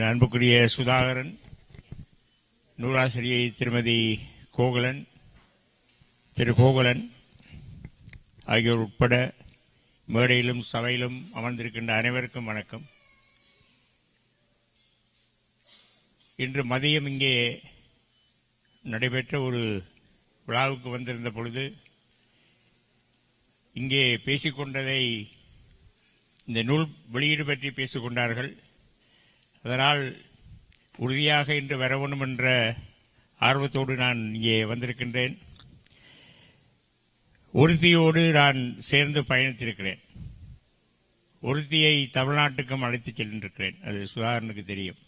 அன்புக்குரிய சுதாகரன், நூலாசிரியை திருமதி கோகுலன், திரு கோகுலன் ஆகியோர் உட்பட மேடையிலும் சபையிலும் அமர்ந்திருக்கின்ற அனைவருக்கும் வணக்கம். இன்று மதியம் இங்கே நடைபெற்ற ஒரு விழாவுக்கு வந்திருந்த பொழுது இங்கே பேசிக்கொண்டதை இந்த நூல் வெளியீடு பற்றி பேசிக்கொண்டார்கள். அதனால் உறுதியாக இன்று வர வேண்டும் என்ற ஆர்வத்தோடு நான் இங்கே வந்திருக்கின்றேன். ஒருத்தியோடு நான் சேர்ந்து பயணித்திருக்கிறேன். ஒருத்தியை தமிழ்நாட்டுக்கும் அழைத்துச் சென்றிருக்கிறேன். அது சுதாகரனுக்கு தெரியும்.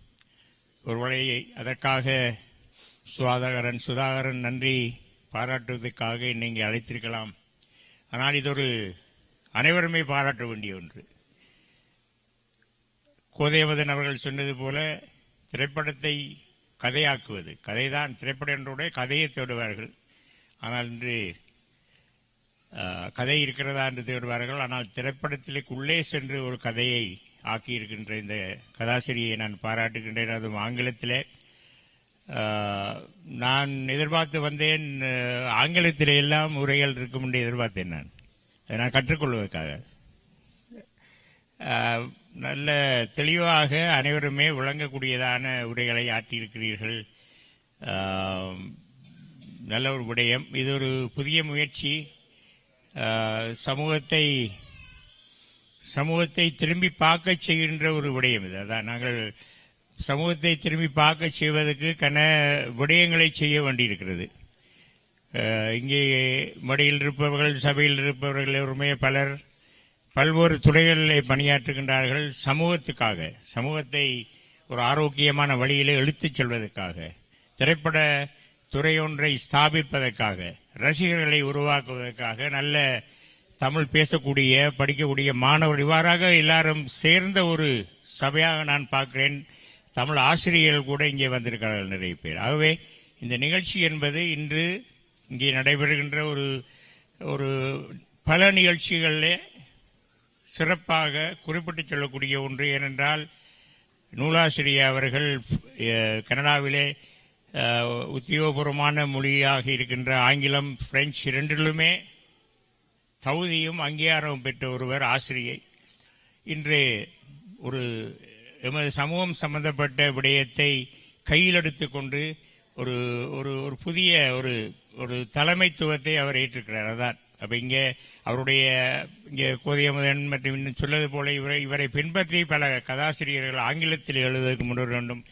ஒருவேளை அதற்காக சுதாகரன் நன்றி பாராட்டுவதற்காக என்னை இங்கே அழைத்திருக்கலாம். ஆனால் இது ஒரு அனைவருமே பாராட்ட வேண்டிய ஒன்று. கோதைவதன் அவர்கள் சொன்னது போல திரைப்படத்தை கதையாக்குவது, கதைதான் திரைப்படம் என்றோட கதையை தேடுவார்கள். ஆனால் இன்று கதை இருக்கிறதா என்று தேடுவார்கள். ஆனால் திரைப்படத்திற்குள்ளே சென்று ஒரு கதையை ஆக்கியிருக்கின்ற இந்த கதாசிரியை நான் பாராட்டுகின்றேன். அதுவும் ஆங்கிலத்திலே நான் எதிர்பார்த்து வந்தேன். ஆங்கிலத்திலே எல்லாம் உரைகள் இருக்கும் என்று எதிர்பார்த்தேன். அதை நான் கற்றுக்கொள்வதற்காக நல்ல தெளிவாக அனைவருமே விளங்கக்கூடியதான உரைகளை ஆற்றியிருக்கிறீர்கள். நல்ல ஒரு விடயம். இது ஒரு புதிய முயற்சி. சமூகத்தை திரும்பி பார்க்க செய்கின்ற ஒரு விடயம் இது. அதான் நாங்கள் சமூகத்தை திரும்பி பார்க்க செய்வதற்கு விடயங்களை செய்ய வேண்டியிருக்கிறது. இங்கே மடியில் இருப்பவர்கள், சபையில் இருப்பவர்கள் எவருமே பல்வேறு துறைகளில் பணியாற்றுகின்றார்கள். சமூகத்தை ஒரு ஆரோக்கியமான வழியிலே இழுத்துச் செல்வதற்காக, திரைப்பட துறையொன்றை ஸ்தாபிப்பதற்காக, ரசிகர்களை உருவாக்குவதற்காக, நல்ல தமிழ் பேசக்கூடிய படிக்கக்கூடிய மாணவர்கள் இவ்வாறாக எல்லாரும் சேர்ந்த ஒரு சபையாக நான் பார்க்கிறேன். தமிழ் ஆசிரியர்கள் கூட இங்கே வந்திருக்கிறார்கள் நிறைய பேர். ஆகவே இந்த நிகழ்ச்சி என்பது இன்று இங்கே நடைபெறுகின்ற ஒரு பல நிகழ்ச்சிகளிலே சிறப்பாக குறிப்பிட்டு சொல்லக்கூடிய ஒன்று. ஏனென்றால் நூலாசிரியர் அவர்கள் கனடாவிலே உத்தியோகபூர்வமான மொழியாக இருக்கின்ற ஆங்கிலம், பிரெஞ்சு இரண்டிலுமே தகுதியும் அங்கீகாரமும் பெற்ற ஒருவர் ஆசிரியை. இன்று எமது சமூகம் சம்பந்தப்பட்ட விடயத்தை கையில் எடுத்துக்கொண்டு ஒரு புதிய ஒரு தலைமைத்துவத்தை அவர் ஏற்றிருக்கிறார். அதான் அப்ப இங்கே கோதியமுதன் மற்றும் இன்னும் சொல்லது போல இவரை பின்பற்றி பல கதாசிரியர்கள் ஆங்கிலத்தில் எழுதுவதற்கு முன்வர வேண்டும்.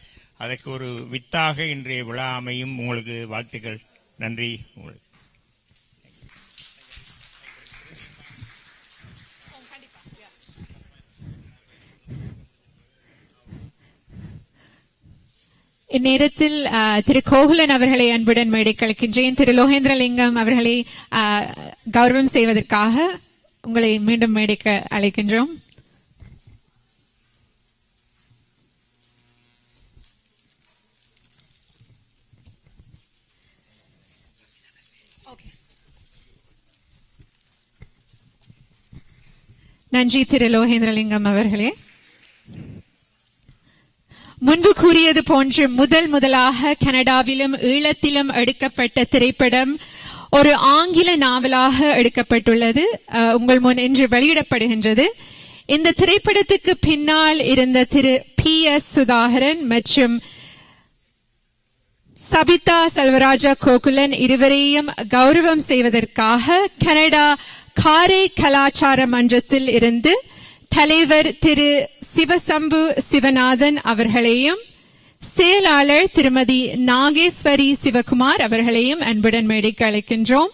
அதற்கு ஒரு வித்தாக இன்றைய விழா அமையும். உங்களுக்கு வாழ்த்துக்கள். நன்றி. உங்களுக்கு இந்நேரத்தில் திரு கோகுலன் அவர்களை அன்புடன் மேடைக்கு அழைக்கின்றேன். திரு லோகேந்திரலிங்கம் அவர்களை கௌரவம் செய்வதற்காக உங்களை மீண்டும் மேடைக்கு அழைக்கின்றோம். நன்றி திரு லோகேந்திரலிங்கம் அவர்களே. முன்பு கூறியது போன்று முதலாக கனடாவிலும் ஈழத்திலும் எடுக்கப்பட்ட திரைப்படம் ஒரு ஆங்கில நாவலாக எடுக்கப்பட்டுள்ளது. உங்கள் முன் இன்று வெளியிடப்படுகின்றது. இந்த திரைப்படத்துக்கு பின்னால் இருந்த திரு PS சுதாகரன் மற்றும் சபிதா செல்வராஜா கோகுலன் இருவரையும் கௌரவம் செய்வதற்காக கனடா காரை கலாச்சார மன்றத்தில் இருந்து தலைவர் திரு சிவசம்பு சிவநாதன் அவர்களையும் செயலாளர் திருமதி நாகேஸ்வரி சிவகுமார் அவர்களையும் அன்புடன் மேடைக்கு அழைக்கின்றோம்.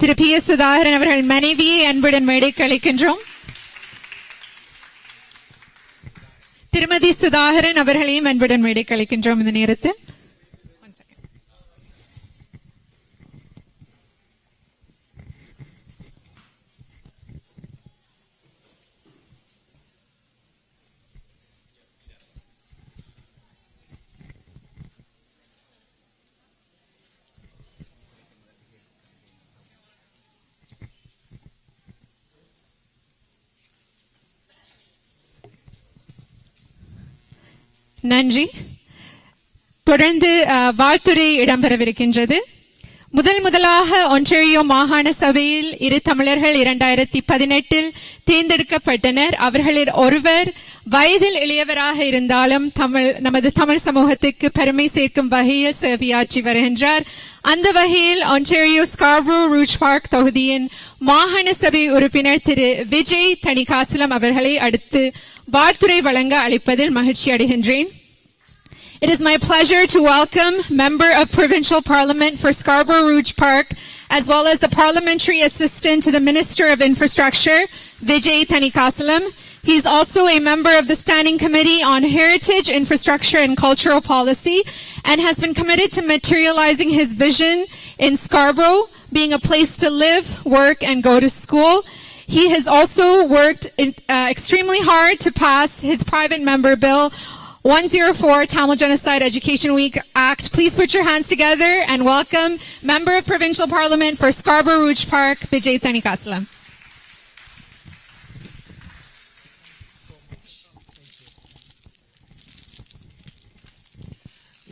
திரு PS சுதாகரன் அவர்கள் மனைவியை அன்புடன் மேடைக்கு அழைக்கின்றோம். திருமதி சுதாகரன் அவர்களையும் அன்புடன் மேடைக்கு அழைக்கின்றோம். இந்த நேரத்தில் நன்றி. தொடர்ந்து வாழ்த்துரை இடம்பெறவிருக்கின்றது. முதலாக ஒன்டாரியோ மாகாண சபையில் இரு தமிழர்கள் 2018 தேர்ந்தெடுக்கப்பட்டனர். அவர்களில் ஒருவர் வயதில் இளையவராக இருந்தாலும் நமது தமிழ் சமூகத்துக்கு பெருமை சேர்க்கும் வகையில் சேவையாற்றி வருகின்றார். அந்த வகையில் ஒன்டாரியோ ஸ்கார்ப்ரோ ரூஜ் பார்க் தொகுதியின் மாகாண சபை உறுப்பினர் திரு விஜய் தணிகாசலம் அவர்களை அடுத்து வாழ்த்துரை வழங்க அழைப்பதில் மகிழ்ச்சி அடைகின்றேன். It is my pleasure to welcome Member of Provincial Parliament for Scarborough Rouge Park, as well as the Parliamentary Assistant to the Minister of Infrastructure, Vijay Thanikasalam. He is also a member of the Standing Committee on Heritage, Infrastructure and Cultural Policy, and has been committed to materializing his vision in Scarborough, being a place to live, work, and go to school. He has also worked extremely hard to pass his private member bill 104, Tamil Genocide Education Week Act. Please put your hands together and welcome Member of Provincial Parliament for Scarborough Rouge Park, Vijay Thanikasalam.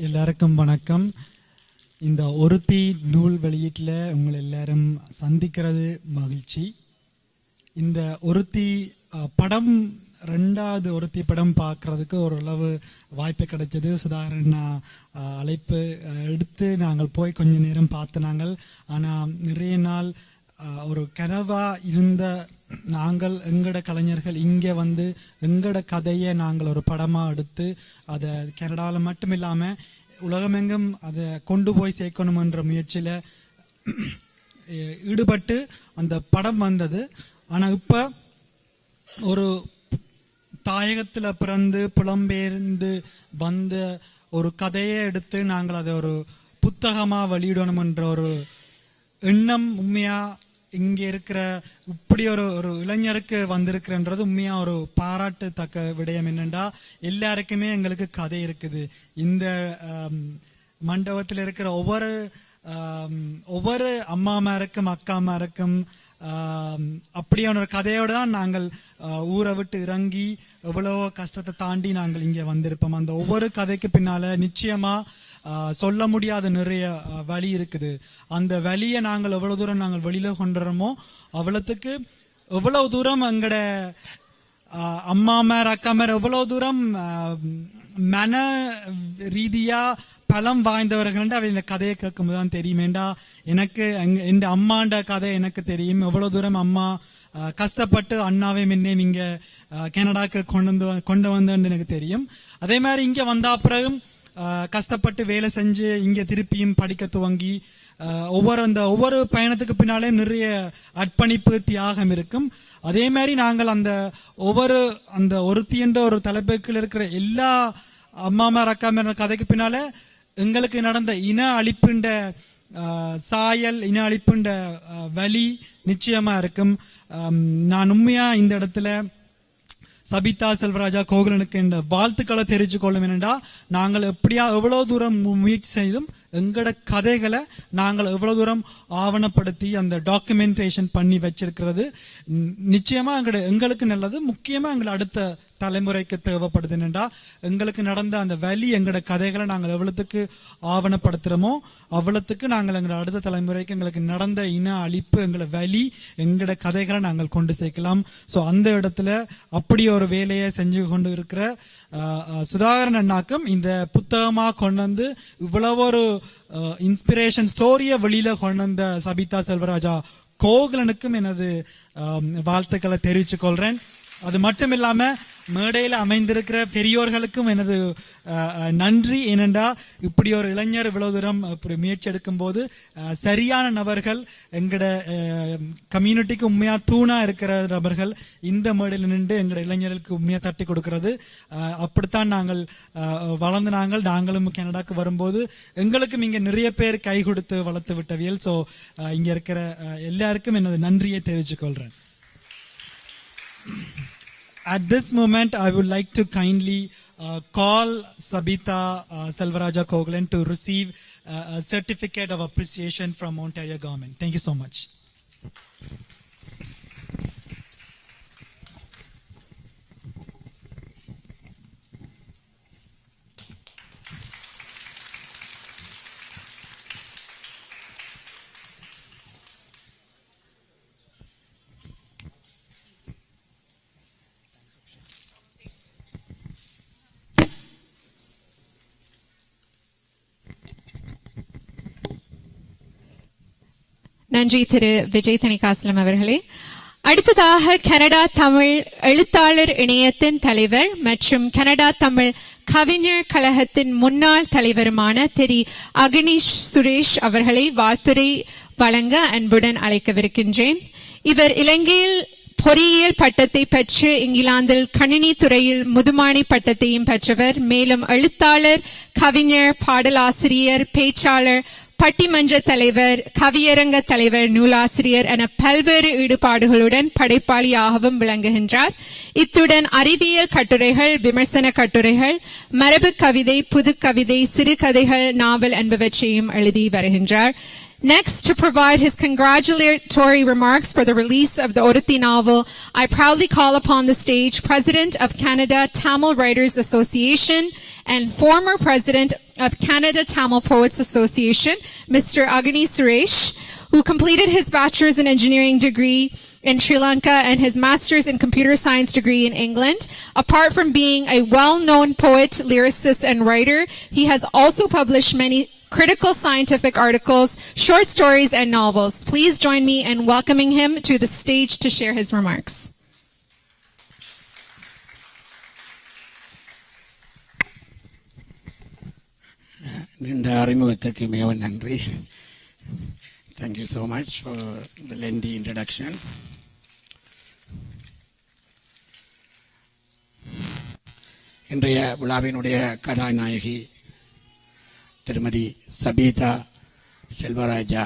எல்லாருக்கும் வணக்கம். இந்த ஒருத்தி நூல் வெளியீட்டில் உங்களை எல்லாரும் சந்திக்கிறது மகிழ்ச்சி. இந்த ஒருத்தி படம் ரெண்டாவது ஒருத்தி படம் பார்க்கறதுக்கு ஓரளவு வாய்ப்பு கிடைச்சது. சுதாகரன் அழைப்பு எடுத்து நாங்கள் போய் கொஞ்ச நேரம் பார்த்து நாங்கள். ஆனால் நிறைய நாள் ஒரு கனவா இருந்த நாங்கள் எங்கட கலைஞர்கள் இங்கே வந்து எங்கட கதையை நாங்கள் ஒரு படமாக எடுத்து அதை கனடாவில் மட்டும் இல்லாமல் உலகமெங்கும் அதை கொண்டு போய் சேர்க்கணுமென்ற முயற்சியில் ஈடுபட்டு அந்த படம் வந்தது. ஆனால் இப்போ ஒரு தாயகத்தில் பிறந்து புலம்பெயர்ந்து வந்த ஒரு கதையை எடுத்து நாங்கள் அதை ஒரு புத்தகமாக வெளியிடணுமென்ற ஒரு எண்ணம் உண்மையாக இங்கே இருக்கிற இப்படி ஒரு இளைஞருக்கு வந்திருக்கிறன்றது உண்மையாக ஒரு பாராட்டத்தக்க விடயம். என்னென்னா எல்லாருக்குமே எங்களுக்கு கதை இருக்குது. இந்த மண்டபத்தில் இருக்கிற ஒவ்வொரு அம்மாமாருக்கும் அக்காமாருக்கும் அப்படியான ஒரு கதையோடு தான் நாங்கள் ஊரை விட்டு இறங்கி எவ்வளவோ கஷ்டத்தை தாண்டி நாங்கள் இங்கே வந்திருப்போம். அந்த ஒவ்வொரு கதைக்கு பின்னால நிச்சயமா சொல்ல முடியாத நிறைய வலி இருக்குது. அந்த வலியை நாங்கள் எவ்வளவு தூரம் நாங்கள் வெளியில கொண்டுறோமோ அவ்வளவுக்கு எவ்வளவு தூரம் எங்கட அம்மாமார் அக்காமார் எவ்வளவு தூரம் மன ரீதியா பலம் வாய்ந்தவர்கள் அவ இந்த கதையை கேட்கும்போது தான் தெரியுமேண்டா. எனக்கு என் அம்மாண்ட கதை எனக்கு தெரியும். எவ்வளவு தூரம் அம்மா கஷ்டப்பட்டு அண்ணாவே முன்னே இங்க கனடாக்கு கொண்டு வந்தேன்னு எனக்கு தெரியும். அதே மாதிரி இங்க வந்த பிறகும் கஷ்டப்பட்டு வேலை செஞ்சு இங்க திருப்பியும் படிக்க துவங்கி ஒவ்வொரு பயணத்துக்கு பின்னாலே நிறைய அர்ப்பணிப்பு தியாகம் இருக்கும். அதே மாதிரி நாங்கள் அந்த ஒருத்தி என்ற ஒரு தலைப்புக்குள் இருக்கிற எல்லா அம்மாமார் அக்காமார் கதைக்கு பின்னாலே எங்களுக்கு நடந்த இன அழிப்புண்ட சாயல், இன அழிப்புண்ட வலி நிச்சயமா இருக்கும். நான் உண்மையா இந்த இடத்துல சபிதா செல்வராஜா கோகுலனுக்கு இந்த வாழ்த்துக்களை தெரிஞ்சு கொள்ளும். என்னென்றா நாங்கள் எவ்வளவு தூரம் முயற்சி செய்தும் எங்கட கதைகளை நாங்கள் எவ்வளவு தூரம் ஆவணப்படுத்தி அந்த டாக்குமெண்டேஷன் பண்ணி வச்சிருக்கிறது நிச்சயமா எங்களுக்கு நல்லது. முக்கியமா எங்களை அடுத்த தலைமுறைக்கு தேவைப்படுது. என்னென்றா எங்களுக்கு நடந்த அந்த வலி எங்கட கதைகளை நாங்கள் எவ்வளவுக்கு ஆவணப்படுத்துறோமோ அவ்வளவுக்கு நாங்கள் எங்களோட அடுத்த தலைமுறைக்கு எங்களுக்கு நடந்த இன அழிப்பு எங்களை வலி எங்கட கதைகளை நாங்கள் கொண்டு சேர்க்கலாம். ஸோ அந்த இடத்துல அப்படி ஒரு வேலையை செஞ்சு கொண்டு இருக்கிற சுதாகரன் அண்ணாக்கும் இந்த புத்தகமா கொண்டு வந்து இவ்வளவு ஒரு இன்ஸ்பிரேஷன் ஸ்டோரிய வெளியில கொண்டு வந்த சபிதா செல்வராஜா கோகுலனுக்கும் எனது வாழ்த்துக்களை தெரிவிச்சு கொள்றேன். அது மட்டும் இல்லாம மேடையில் அமைந்திருக்கிற பெரியோர்களுக்கும் எனது நன்றி. ஏனென்றா இப்படி ஒரு இளைஞர் இவ்வளவு தூரம் இப்படி முயற்சி எடுக்கும் போது சரியான நபர்கள் எங்கட கம்யூனிட்டிக்கு உண்மையா தூணா இருக்கிற நபர்கள் இந்த மேடையில் நின்று எங்கட இளைஞர்களுக்கு உண்மையா தட்டி கொடுக்கிறது. அப்படித்தான் நாங்கள் வளர்ந்து நாங்களும் கனடாக்கு வரும்போது எங்களுக்கும் இங்க நிறைய பேர் கை கொடுத்து வளர்த்து விட்டவியல். ஸோ இங்க இருக்கிற எல்லாருக்கும் எனது நன்றியை தெரிவித்துக் கொள்றேன். At this moment, I would like to kindly call Sabita Selvaraja Kogulan to receive a certificate of appreciation from Ontario government. Thank you so much. நன்றி திரு விஜய் தணிகாசலம் அவர்களே. அடுத்ததாக கனடா தமிழ் எழுத்தாளர் இணையத்தின் தலைவர் மற்றும் கனடா தமிழ் கவிஞர் கழகத்தின் முன்னாள் தலைவருமான திரு அகனீஷ் சுரேஷ் அவர்களை வாழ்த்துரை வழங்க அன்புடன் அழைக்கவிருக்கின்றேன். இவர் இலங்கையில் பொறியியல் பட்டத்தை பெற்று இங்கிலாந்தில் கணினி துறையில் முதுமாணி பட்டத்தையும் பெற்றவர். மேலும் எழுத்தாளர், கவிஞர், பாடலாசிரியர், பேச்சாளர், பட்டிமன்ற தலைவர், கவியரங்க தலைவர், நூலாசிரியர் என பல்வேறு ஈடுபாடுகளுடன் படைப்பாளியாகவும் விளங்குகின்றார். இத்துடன் அறிவியல் கட்டுரைகள், விமர்சன கட்டுரைகள், மரபு கவிதை, புது கவிதை, சிறுகதைகள், நாவல் என்பவற்றையும் எழுதி வருகின்றார். Next, to provide his congratulatory remarks for the release of the Oruthi novel, I proudly call upon the stage President of Canada Tamil Writers Association and former President of Canada Tamil Poets Association, Mr. Agani Suresh, who completed his Bachelor's in Engineering degree in Sri Lanka and his Master's in Computer Science degree in England. Apart from being a well-known poet, lyricist, and writer, he has also published many critical scientific articles, short stories, and novels. Please join me in welcoming him to the stage to share his remarks. Thank you so much for the lengthy introduction. இன்றைய விழாவினுடைய கதாநாயகி திருமதி சபீதா செல்வராஜா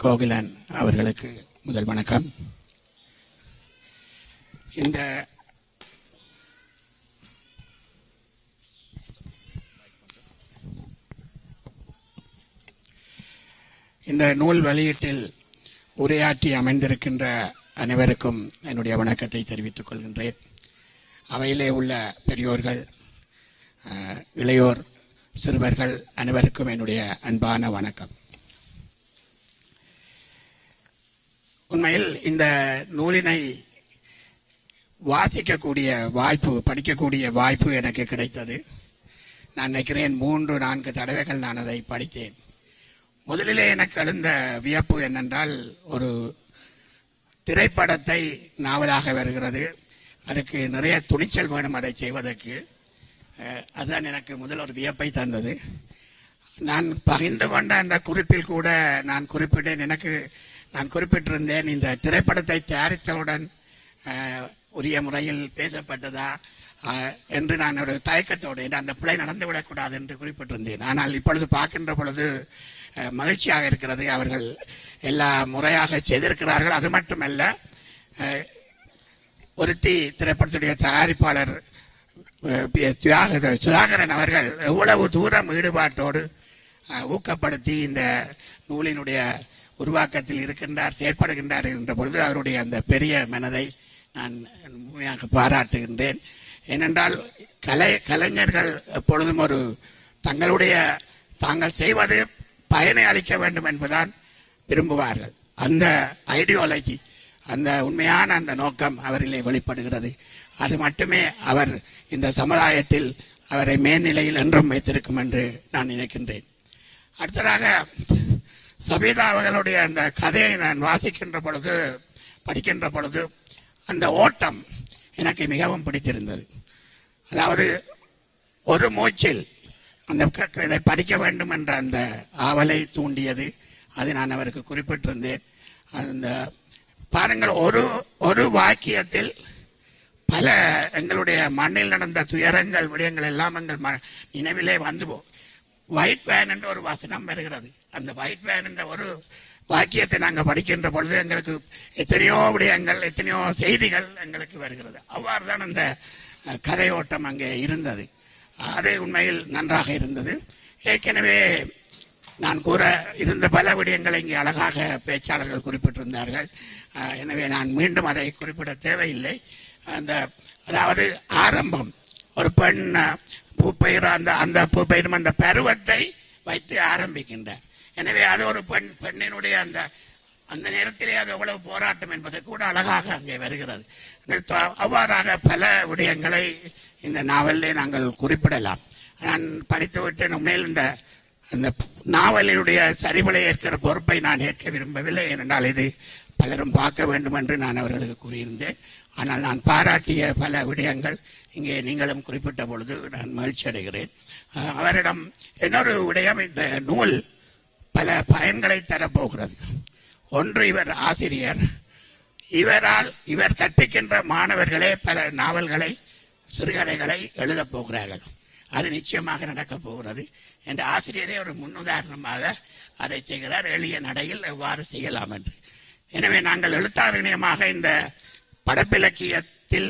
கோகுலன் அவர்களுக்கு முதல் வணக்கம். இந்த நூல் வெளியீட்டில் உரையாற்றி அமைந்திருக்கின்ற அனைவருக்கும் என்னுடைய வணக்கத்தை தெரிவித்துக் கொள்கின்றேன். அவையிலே உள்ள பெரியோர்கள், இளையோர், சிறுவர்கள் அனைவருக்கும் என்னுடைய அன்பான வணக்கம். உண்மையில் இந்த நூலினை வாசிக்கக்கூடிய வாய்ப்பு, படிக்கக்கூடிய வாய்ப்பு எனக்கு கிடைத்தது. நான் நினைக்கிறேன் 3-4 தடவைகள் நான் அதை படித்தேன். முதலிலே எனக்கு எழுந்த வியப்பு என்னென்றால், ஒரு திரைப்படத்தை நாவலாக வருகிறது, அதுக்கு நிறைய துணிச்சல் வேணும் அதை செய்வதற்கு. அதுதான் எனக்கு முதல் ஒரு வியப்பை தந்தது. நான் பகிர்ந்து கொண்ட அந்த குறிப்பில் கூட நான் குறிப்பிட்டிருந்தேன், இந்த திரைப்படத்தை தயாரித்தவுடன் உரிய முறையில் பேசப்பட்டதா என்று நான் ஒரு தயக்கத்தோடு, அந்த பிழை நடந்துவிடக்கூடாது என்று குறிப்பிட்டிருந்தேன். ஆனால் இப்பொழுது பார்க்கின்ற பொழுது மகிழ்ச்சியாக இருக்கிறது. அவர்கள் எல்லா முறையாக செய்திருக்கிறார்கள். அது மட்டுமல்ல, ஒருத்தி திரைப்படத்துடைய தயாரிப்பாளர் சுதாகரன் அவர்கள் எவ்வளவு தூரம் ஈடுபாட்டோடு ஊக்கப்படுத்தி இந்த நூலினுடைய உருவாக்கத்தில் இருக்கின்றார், செயற்படுகின்றார் என்ற பொழுது அவருடைய அந்த பெரிய மனதை நான் உண்மையாக பாராட்டுகின்றேன். ஏனென்றால் கலைஞர்கள் எப்பொழுதும் ஒரு தாங்கள் செய்வது பயனை அளிக்க வேண்டும் என்பதுதான் விரும்புவார்கள். அந்த ஐடியாலஜி, அந்த உண்மையான அந்த நோக்கம் அவரிலே வெளிப்படுகிறது. அது மட்டுமே அவர் இந்த சமுதாயத்தில் அவரை மேல்நிலையில் என்றும் வைத்திருக்கும் என்று நான் நினைக்கின்றேன். அடுத்ததாக சபீதா அவர்களுடைய அந்த கதையை நான் படிக்கின்ற பொழுது அந்த ஓட்டம் எனக்கு மிகவும் பிடித்திருந்தது. அதாவது ஒரு மூச்சில் அந்த இதை படிக்க வேண்டும் என்ற அந்த ஆவலை தூண்டியது. அது நான் அவருக்கு குறிப்பிட்டிருந்தேன். அந்த பாருங்கள், ஒரு வாக்கியத்தில் பல எங்களுடைய மண்ணில் நடந்த துயரங்கள், விடயங்கள் எல்லாம் எங்கள் நினைவிலே வந்து ஒயிட் வேன் என்ற ஒரு வசனம் வருகிறது. அந்த ஒயிட் வேன் என்ற ஒரு வாக்கியத்தை நாங்கள் படிக்கின்ற பொழுது எங்களுக்கு எத்தனையோ விடயங்கள், எத்தனையோ செய்திகள் எங்களுக்கு வருகிறது. அவ்வாறு தான் அந்த கரையோட்டம் அங்கே இருந்தது. அது உண்மையில் நன்றாக இருந்தது. ஏற்கனவே நான் கூற இருந்த பல விடயங்களை இங்கே அழகாக பேச்சாளர்கள் குறிப்பிட்டிருந்தார்கள். எனவே நான் மீண்டும் அதை குறிப்பிட தேவையில்லை. அதாவது ஆரம்பம், ஒரு பெண் அந்த பூப்பெயரும் அந்த பருவத்தை வைத்து ஆரம்பிக்கின்றார். எனவே அது ஒரு பெண்ணினுடைய அந்த நேரத்திலே அது எவ்வளவு போராட்டம் என்பதை கூட அழகாக அங்கே வருகிறது. அவ்வாறாக பல விடயங்களை இந்த நாவலிலே நாங்கள் குறிப்பிடலாம். நான் படித்துவிட்டு உண்மையில் அந்த நாவலினுடைய சரிபலை ஏற்கிற பொறுப்பை நான் ஏற்க விரும்பவில்லை. ஏனென்றால் இது பலரும் பார்க்க வேண்டும் என்று நான் அவர்களுக்கு கூறியிருந்தேன். ஆனால் நான் பாராட்டிய பல விடயங்கள் இங்கே நீங்களும் குறிப்பிட்ட பொழுது நான் மகிழ்ச்சி அடைகிறேன். அவரிடம் இன்னொரு விடயம், இந்த நூல் பல பயன்களை தரப்போகிறது. ஒன்று, இவர் ஆசிரியர். இவர் கற்பிக்கின்ற மாணவர்களே பல நாவல்களை, சிறுகதைகளை எழுதப் போகிறார்கள். அது நிச்சயமாக நடக்கப் போகிறது. என்ற ஆசிரியரே ஒரு முன்னுதாரணமாக அதை செய்கிறார், எளிய நடையில் எவ்வாறு செய்யலாம் என்று. எனவே நாங்கள் எழுத்தாளர்களமாக இந்த படைப்பிலக்கியத்தில்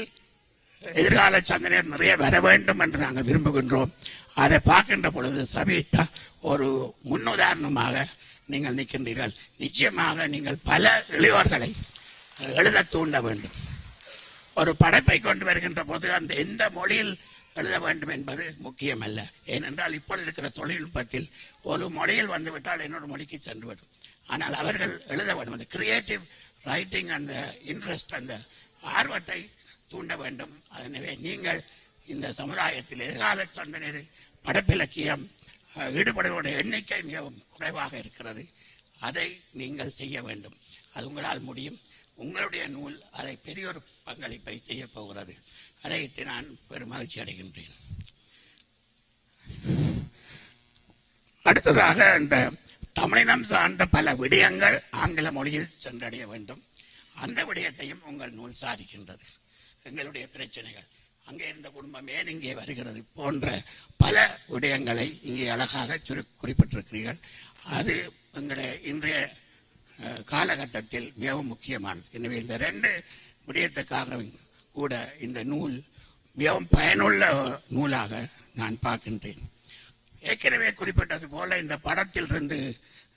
எதிர்கால சந்தனர் நிறைய வர வேண்டும் என்று நாங்கள் விரும்புகின்றோம். அதை பார்க்கின்ற பொழுது சபீதா ஒரு முன்னுதாரணமாக நீங்கள் நிற்கின்றீர்கள். நிச்சயமாக நீங்கள் பல இளையோர்களை எழுத தூண்ட வேண்டும். ஒரு படைப்பை கொண்டு வருகின்ற போது அந்த எந்த மொழியில் எழுத வேண்டும் என்பது முக்கியமல்ல. ஏனென்றால் இப்பொழுது இருக்கிற தொழில்நுட்பத்தில் ஒரு மொழியில் வந்துவிட்டால் இன்னொரு மொழிக்கு சென்றுவிடும். ஆனால் அவர்கள் எழுத வேண்டும். அந்த கிரியேட்டிவ் ரைட்டிங், அந்த இன்ட்ரெஸ்ட், அந்த ஆர்வத்தை தூண்ட வேண்டும். எனவே நீங்கள் இந்த சமுதாயத்தில் எதிர்கால சந்தனர் படைப்பிலக்கியம் ஈடுபடுவதோட எண்ணிக்கை மிகவும் குறைவாக இருக்கிறது. அதை நீங்கள் செய்ய வேண்டும். அது உங்களால் முடியும். உங்களுடைய நூல் அதை பெரிய ஒரு பங்களிப்பை செய்ய போகிறது. அதை நான் பெரும் மகிழ்ச்சி அடைகின்றேன். அடுத்ததாக இந்த தமிழினம் சார்ந்த பல விடயங்கள் ஆங்கில மொழியில் சென்றடைய வேண்டும். அந்த விடயத்தையும் உங்கள் நூல் சாதிக்கின்றது. எங்களுடைய பிரச்சனைகள், அங்கே இருந்த குடும்பம் ஏன் இங்கே வருகிறது போன்ற பல விடயங்களை இங்கே அழகாக குறிப்பிட்டிருக்கிறீர்கள். அது எங்களுடைய இன்றைய காலகட்டத்தில் மிகவும் முக்கியமானது. எனவே இந்த 2 விடயத்துக்காக கூட இந்த நூல் மிகவும் பயனுள்ள நூலாக நான் பார்க்கின்றேன். ஏற்கனவே குறிப்பிட்டது போல இந்த படத்திலிருந்து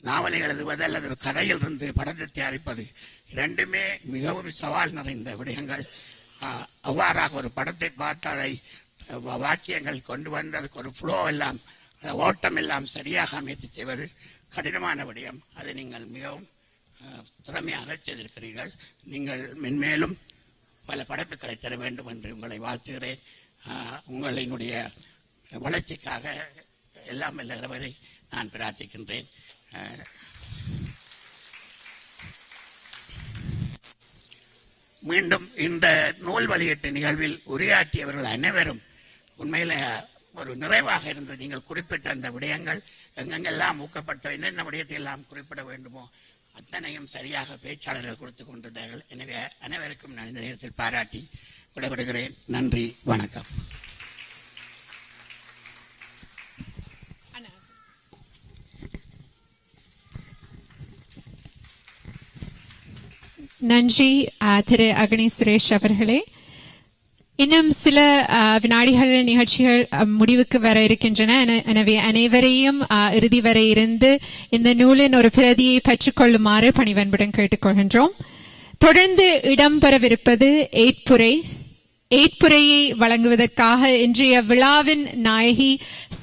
நாவலை எழுதுவது அல்லது கதையில் இருந்து படத்தை தயாரிப்பது இரண்டுமே மிகவும் சவால் நிறைந்த விடயங்கள். அவ்வாறாக ஒரு படத்தை பார்த்து அதை வாக்கியங்கள் கொண்டு வந்து அதுக்கு ஒரு ஃப்ளோ எல்லாம் ஓட்டம் எல்லாம் சரியாக அமைத்து செய்வது கடினமான விடயம். அதை நீங்கள் மிகவும் திறமையாக செய்திருக்கிறீர்கள். நீங்கள் மென்மேலும் பல படைப்புகளை தர வேண்டும் என்று உங்களை வாழ்த்துகிறேன். உங்களினுடைய வளர்ச்சிக்காக எல்லாம் வல்லவரை நான் பிரார்த்திக்கின்றேன். மீண்டும் இந்த நூல் வெளியீட்டு நிகழ்வில் உரையாற்றியவர்கள் அனைவரும் உண்மையில் ஒரு நிறைவாக இருந்தது. நீங்கள் குறிப்பிட்ட அந்த விடயங்கள் எங்கெங்கெல்லாம் ஊக்கப்படுத்த என்னென்ன விடயத்தை எல்லாம் குறிப்பிட வேண்டுமோ அத்தனையும் சரியாக பேச்சாளர்கள் கொடுத்து கொண்டிருந்தார்கள். எனவே அனைவருக்கும் நான் இந்த நேரத்தில் பாராட்டி விடைபெறுகிறேன். நன்றி, வணக்கம். நன்றி திரு அக்னி சுரேஷ் அவர்களே. இன்னும் சில வினாடிகள் நிகழ்ச்சிகள் முடிவுக்கு வர இருக்கின்றன. எனவே அனைவரையும் இறுதி வரை இருந்து இந்த நூலின் ஒரு பிரதியை பெற்றுக்கொள்ளுமாறு பணிவன்புடன் கேட்டுக்கொள்கின்றோம். தொடர்ந்து இடம்பெறவிருப்பது எய்ட்புரை. எய்ட்புரையை வழங்குவதற்காக இன்றைய விழாவின் நாயகி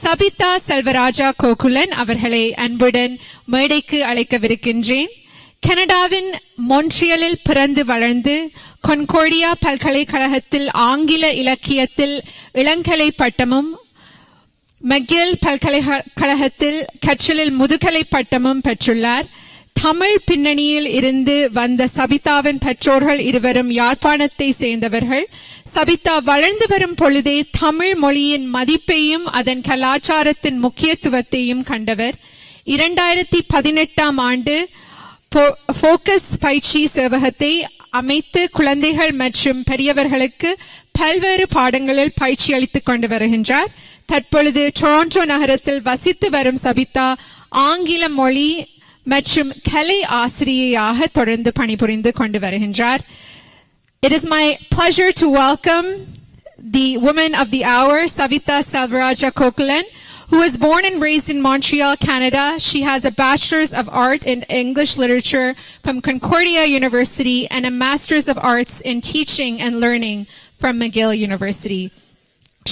சபிதா செல்வராஜா கோகுலன் அவர்களை அன்புடன் மேடைக்கு அழைக்கவிருக்கின்றேன். கனடாவின் மொன்ட்ரியலில் பிறந்து வளர்ந்து கொன்கோர்டியா பல்கலைக்கழகத்தில் ஆங்கில இலக்கியத்தில் இளங்கலை பட்டமும் மெக்கில் பல்கலைக்கழகத்தில் கற்றலில் முதுகலை பட்டமும் பெற்றுள்ளார். தமிழ் பின்னணியில் இருந்து வந்த சபிதாவின் பெற்றோர்கள் இருவரும் யாழ்ப்பாணத்தை சேர்ந்தவர்கள். சபிதா வளர்ந்து வரும் பொழுதே தமிழ் மொழியின் மதிப்பையும் அதன் கலாச்சாரத்தின் முக்கியத்துவத்தையும் கண்டவர். 2018 ஆண்டு போக்கஸ் பயிற்சி சேவகத்தை அமைத்து குழந்தைகள் மற்றும் பெரியவர்களுக்கு பல்வேறு பாடங்களில் பயிற்சி அளித்துக் கொண்டு வருகின்றார். தற்பொழுது டொரண்டோ நகரத்தில் வசித்து வரும் சபிதா ஆங்கில மொழி மற்றும் கலை ஆசிரியையாக தொடர்ந்து பணிபுரிந்து கொண்டு வருகின்றார். It is my pleasure to welcome the woman of the hour, Savita Salvaraja Kokulan, who was born and raised in Montreal, Canada. She has a Bachelor's of Art in English Literature from Concordia University and a Master's of Arts in Teaching and Learning from McGill University.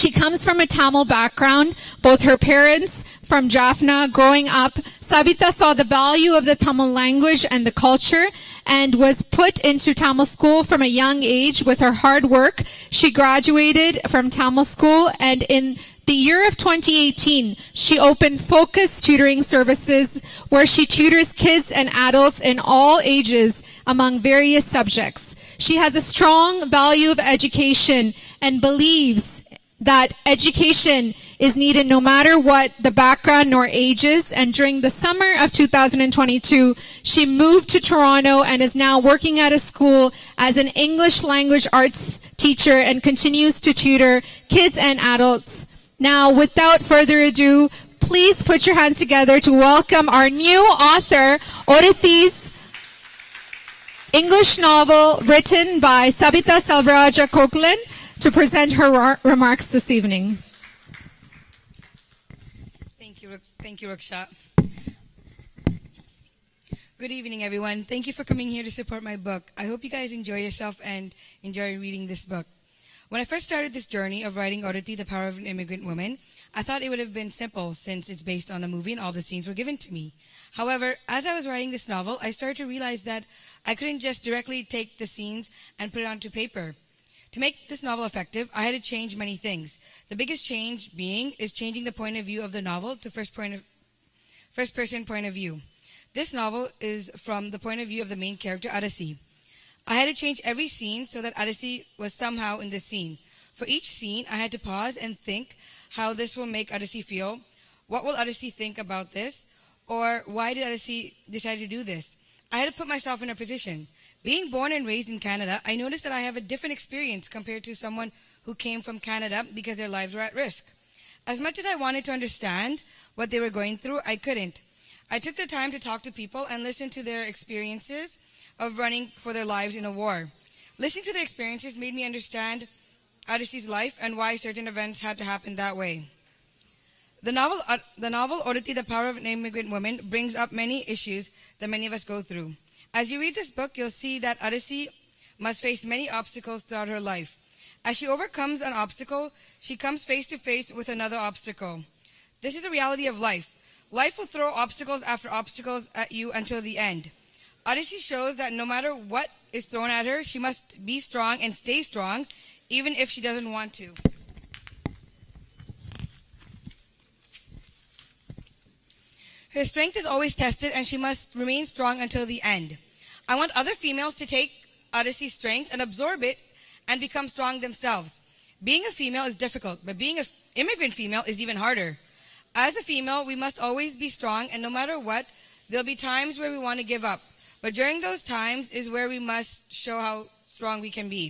She comes from a Tamil background, both her parents from Jaffna. Growing up, Sabita saw the value of the Tamil language and the culture and was put into Tamil school from a young age. With her hard work, she graduated from Tamil school, and in the year of 2018, she opened Focus Tutoring Services, where she tutors kids and adults in all ages among various subjects. She has a strong value of education and believes that education is needed no matter what the background nor ages. And during the summer of 2022, she moved to Toronto and is now working at a school as an English language arts teacher and continues to tutor kids and adults. Now, without further ado, please put your hands together to welcome our new author, Orithis English novel written by Sabita Salvaraja Kokulan, to present her remarks this evening. Thank you, Raksha. Good evening, everyone. Thank you for coming here to support my book. I hope you guys enjoy yourself and enjoy reading this book. When I first started this journey of writing Odithi, The Power of an Immigrant Woman, I thought it would have been simple since it's based on a movie and all the scenes were given to me. However, as I was writing this novel, I started to realize that I couldn't just directly take the scenes and put it onto paper. To make this novel effective, I had to change many things. The biggest change is changing the point of view of the novel to first person point of view. This novel is from the point of view of the main character, Adasi. I had to change every scene so that Adasi was somehow in this scene. For each scene, I had to pause and think how this will make Adasi feel. What will Adasi think about this? Or why did Adasi decide to do this? I had to put myself in her position. Being born and raised in Canada, I noticed that I have a different experience compared to someone who came from Canada because their lives were at risk. As much as I wanted to understand what they were going through, I couldn't. I took the time to talk to people and listen to their experiences of running for their lives in a war. Listening to their experiences made me understand Adisi's life and why certain events had to happen that way. The novel Odithi, The Power of an Immigrant Woman brings up many issues that many of us go through. As you read this book, you'll see that Adisi must face many obstacles throughout her life. As she overcomes an obstacle, she comes face to face with another obstacle. This is the reality of life. Life will throw obstacles after obstacles at you until the end. Odyssey shows that no matter what is thrown at her, she must be strong and stay strong, even if she doesn't want to. Her strength is always tested, and she must remain strong until the end. I want other females to take Odyssey's strength and absorb it and become strong themselves. Being a female is difficult, but being an immigrant female is even harder. As a female, we must always be strong, and no matter what, there'll be times where we want to give up. But during those times is where we must show how strong we can be.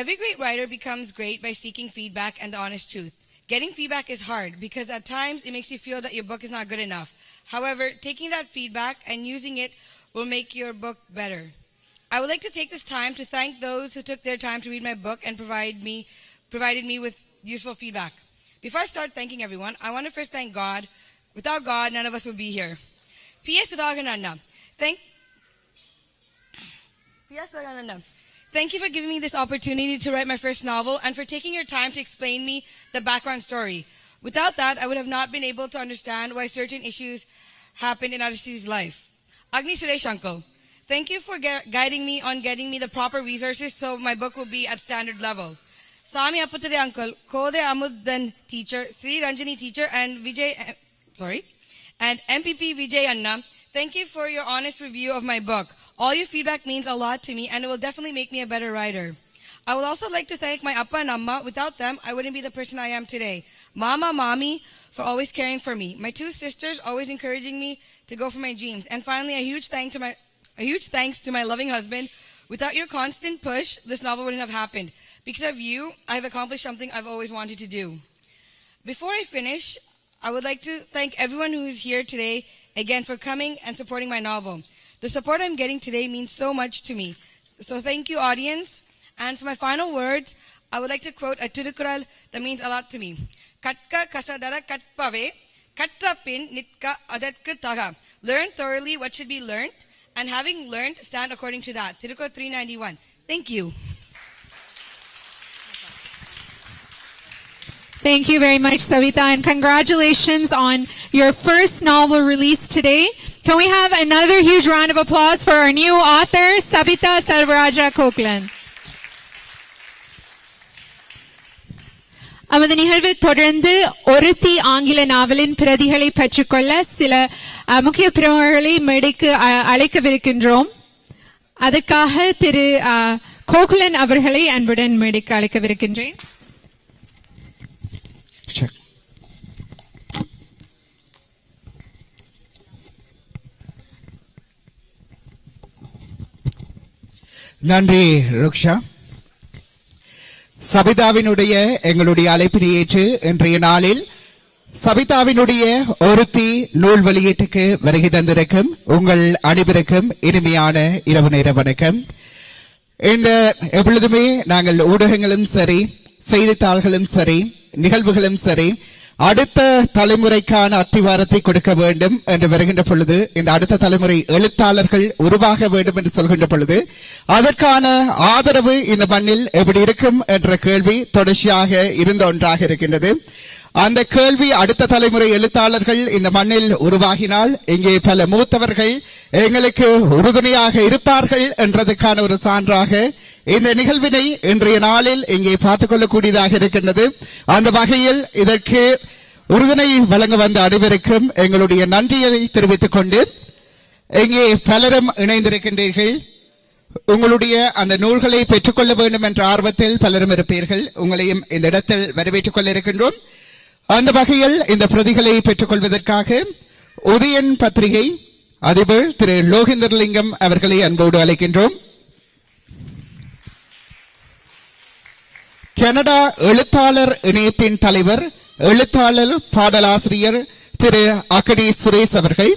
Every great writer becomes great by seeking feedback and the honest truth. Getting feedback is hard because at times it makes you feel that your book is not good enough. However, taking that feedback and using it will make your book better. I would like to take this time to thank those who took their time to read my book and provided me with useful feedback. Before I start thanking everyone, I want to first thank God. Without God, none of us would be here. P.S. Sudhagananda. Thank you for giving me this opportunity to write my first novel and for taking your time to explain me the background story. Without that, I would have not been able to understand why certain issues happened in Odyssey's life. Agni Suresh uncle, thank you for guiding me on getting me the proper resources so my book will be at standard level. Sami Aputare uncle, Kode Amudan teacher, Sri Ranjani teacher, and MPP Vijay Anna, thank you for your honest review of my book. All your feedback means a lot to me, and it will definitely make me a better writer. I would also like to thank my Appa and Amma. Without them, I wouldn't be the person I am today. Mama, Mommy, for always caring for me. My two sisters, always encouraging me to go for my dreams. And finally, a huge thanks to my loving husband. Without your constant push, this novel wouldn't have happened. Because of you, I've accomplished something I've always wanted to do. Before I finish, I would like to thank everyone who is here today again for coming and supporting my novel. The support I'm getting today means so much to me. So thank you, audience. And for my final words, I would like to quote a Tirukural that means a lot to me. Katka kasadara katpave, katrapin nitka adatku taga. Learn thoroughly what should be learned, and having learned, stand according to that. Tirukural 391. Thank you. Thank you very much, Savita, and congratulations on your first novel release today. Can we have another huge round of applause for our new author, Savita Sarvaraja Koklan? நமது நிகழ்வில் தொடர்ந்து ஒருத்தி ஆங்கில நாவலின் பிரதிகளை பெற்றுக்கொள்ள சில முக்கிய பிரமுகர்களை மேடைக்கு அழைக்கவிருக்கின்றோம். அதுக்காக திரு கோகுலன் அவர்களை அன்புடன் மேடைக்கு அழைக்கவிருக்கின்றேன். நன்றி ருக்ஷா. சபிதாவினுடைய எங்களுடைய அழைப்பினை ஏற்று இன்றைய நாளில் சபிதாவினுடைய ஒருத்தி நூல் வெளியீட்டுக்கு வருகை தந்திருக்கும் உங்கள் அனைவருக்கும் இனிமையான இரவு நேர வணக்கம். இந்த எப்பொழுதுமே நாங்கள் ஊடகங்களும் சரி, செய்தித்தாள்களும் சரி, நிகழ்வுகளும் சரி, அடுத்த தலைமுறைக்கான அத்திவாரத்தை கொடுக்க வேண்டும் என்று வருகின்ற பொழுது, இந்த அடுத்த தலைமுறை எழுத்தாளர்கள் உருவாக வேண்டும் என்று சொல்கின்ற பொழுது, அதற்கான ஆதரவு இந்த மண்ணில் எப்படி இருக்கும் என்ற கேள்வி தொடர்ச்சியாக இருந்த ஒன்றாக இருக்கின்றது. அந்த கேள்வி அடுத்த தலைமுறை எழுத்தாளர்கள் இந்த மண்ணில் உருவாகினால் இங்கே பல மூத்தவர்கள் எங்களுக்கு உறுதுணையாக இருப்பார்கள் என்றதுக்கான ஒரு சான்றாக இந்த நிகழ்வினை இன்றைய நாளில் இங்கே பார்த்துக் கொள்ளக்கூடியதாக இருக்கின்றது. அந்த வகையில் இதற்கு உறுதுணை வழங்க வந்த அனைவருக்கும் எங்களுடைய நன்றியை தெரிவித்துக் கொண்டு, இங்கே பலரும் இணைந்திருக்கின்றீர்கள். உங்களுடைய அந்த நூல்களை பெற்றுக்கொள்ள வேண்டும் என்ற ஆர்வத்தில் பலரும் இருப்பீர்கள். உங்களையும் இந்த இடத்தில் வரவேற்றுக் கொள்ள இருக்கின்றோம். அந்த வகையில் இந்த பிரதிகளை பெற்றுக் கொள்வதற்காக உதயன் பத்திரிகை அதிபர் திரு லோகேந்திரலிங்கம் அவர்களை அன்போடு அழைக்கின்றோம். கனடா எழுத்தாளர் இணையத்தின் தலைவர், எழுத்தாளர் பாடலாசிரியர் திரு அக்கடி சுரேஷ் அவர்கள்,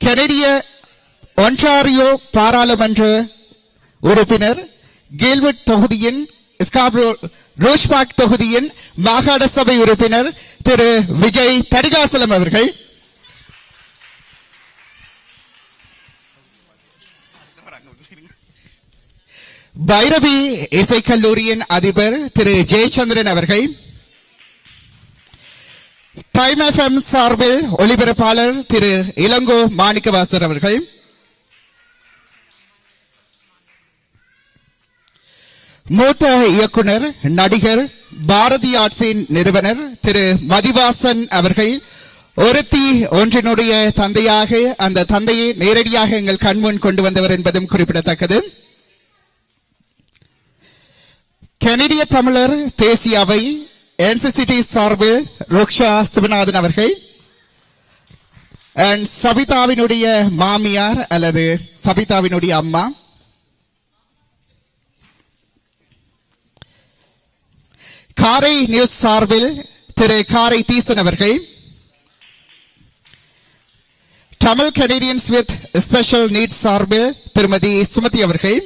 கனடிய ஒன்டாரியோ பாராளுமன்ற உறுப்பினர், கேல்வெட் தொகுதியின் ஸ்காப்ரோ ரோஷ்பாக் தொகுதியின் மாகாண சபை உறுப்பினர் திரு விஜய் தடிகாசலம் அவர்கள், பைரவி இசைக்கல்லூரியின் அதிபர் திரு ஜெயச்சந்திரன் அவர்கள், டைம் எஃப்எம் சார்பில் ஒளிபரப்பாளர் திரு இளங்கோ மாணிக்கவாசர் அவர்கள், மூத்த இயக்குனர் நடிகர் பாரதி ஆர்ட்ஸின் நிறுவனர் திரு மதிவாசன் அவர்கள் ஒருத்தி ஒன்றினுடைய தந்தையாக அந்த தந்தையை நேரடியாக எங்கள் கண்முன் கொண்டு வந்தவர் என்பதும் குறிப்பிடத்தக்கது. கனடிய தமிழர் தேசிய அவை என்சிசிடி சார்பில் ருக்ஷா சிவநாதன் அவர்கள், சபிதாவினுடைய மாமியார் அல்லது சபிதாவினுடைய அம்மா, காரை நியூஸ் சார்பில் திரு காரை தீசன் அவர்கள், Tamil Canadians with special needs சார்பில் திருமதி சுமதி அவர்கள்,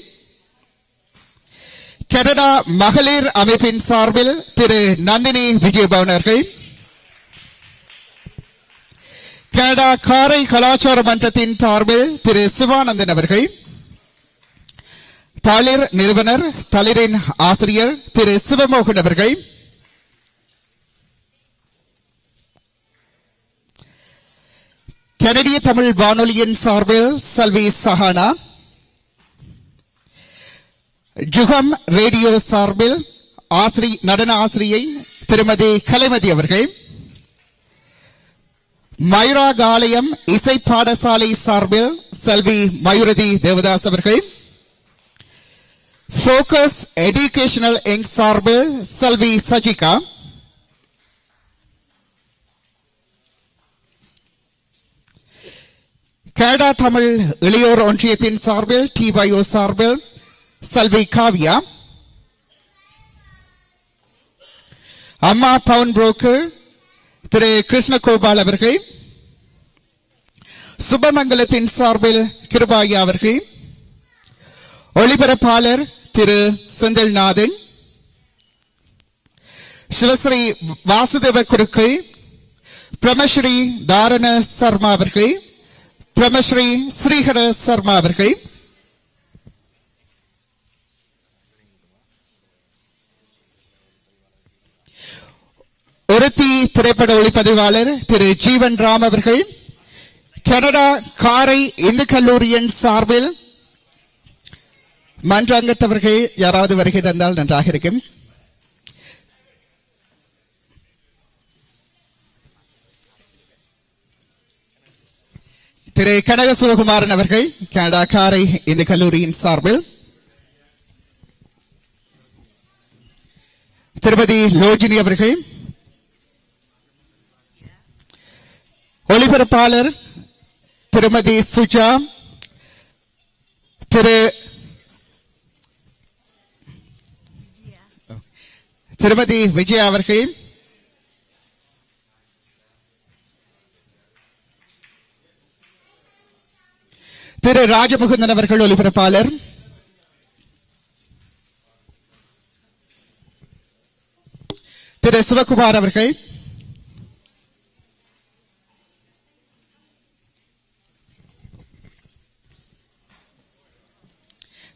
கனடா மகளிர் அமைப்பின் சார்பில் திரு நந்தினி விஜயபவன் அவர்கள், கனடா காரை கலாச்சார மன்றத்தின் சார்பில் திரு சிவானந்தன் அவர்கள், தளிர் நிறுவனர் தளிரின் ஆசிரியர் திரு சிவமோகன் அவர்கள், கனடிய தமிழ் வானொலியின் சார்பில் செல்வி சஹானா, ஜுகம் ரேடியோ சார்பில் நடன ஆசிரியை திருமதி கலைமதி அவர்கள், மயூரா காலயம் இசை பாடசாலை சார்பில் செல்வி மயூரதி தேவதாஸ் அவர்கள், போக்கஸ் எஜுகேஷனல் இங்க் சார்பில் செல்வி சஜிகா, கனடா தமிழ் இளையோர் ஒன்றியத்தின் சார்பில் டிவைஓ சார்பில் செல்வி காவியா, அம்மா பவுன் புரோக்கர் திரு கிருஷ்ணகோபால் அவர்கள், சுபமங்கலத்தின் சார்பில் கிருபாயா அவர்கள், ஒளிபரப்பாளர் திரு செந்தில்நாதன், சிவஸ்ரீ வாசுதேவ குருக்கள், பிரமஸ்ரீ தாரண சர்மா அவர்கள், பிரமஸ்ரீ ஸ்ரீஹர சர்மா அவர்கள், ஒருத்தி திரைப்பட ஒளிப்பதிவாளர் திரு ஜீவன் ராம் அவர்கள், கனடா காரை இந்து கல்லூரியின் சார்பில் மன்றாங்கத்தவர்கள் யாராவது வருகை தந்தால் நன்றாக இருக்கும். திரு கனக சிவகுமாரன் அவர்கள் கனடா காரை இந்து கல்லூரியின் சார்பில், திருமதி லோஜினி அவர்கள், ஒளிபரப்பாளர் திருமதி சுஜா, திருமதி விஜயா அவர்கள், திரு ராஜமுகுந்தன் அவர்கள் ஒளிபரப்பாளர், திரு சிவகுமார் அவர்கள்,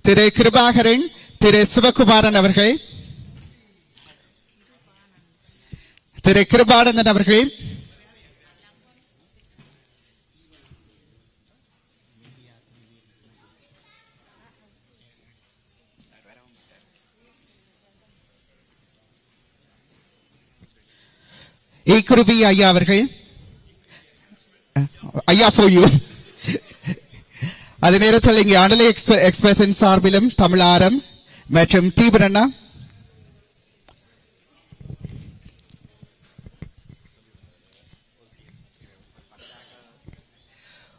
திரு கிருபாகரன், திரு சிவகுமாரன் அவர்கள், திரு கிருபானந்தன் அவர்கள், ஈக்குருவி ஐயா அவர்கள், ஐயா ஃபார் யூ. அதே நேரத்தில் இங்கே அனலை எக்ஸ்பிரஸின் சார்பிலும் தமிழாரம் மற்றும் தீபரண்ணா,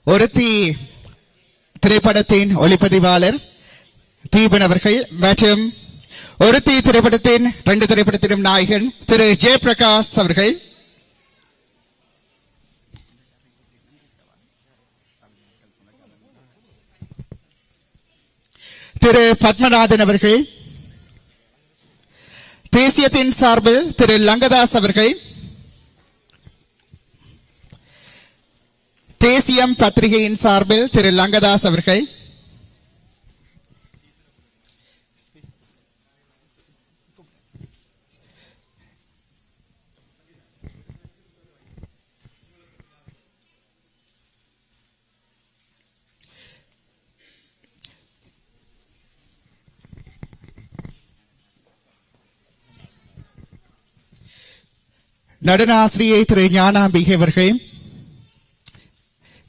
ஒருத்தி திரைப்படத்தின் ஒளிப்பதிவாளர் தீபன் அவர்கள் மற்றும் ஒருத்தி திரைப்படத்தின் 2 திரைப்படத்திலும் நாயகன் திரு ஜெயபிரகாஷ் அவர்கள், திரு பத்மநாதன் அவர்கள், தேசியத்தின் சார்பில் திரு லங்கதாஸ் அவர்கள், தேசியம் பத்திரிகையின் சார்பில் திரு லங்கதாஸ் அவர்கள், நடன ஆசிரியை திரு ஞானாம்பிகை அவர்கள்,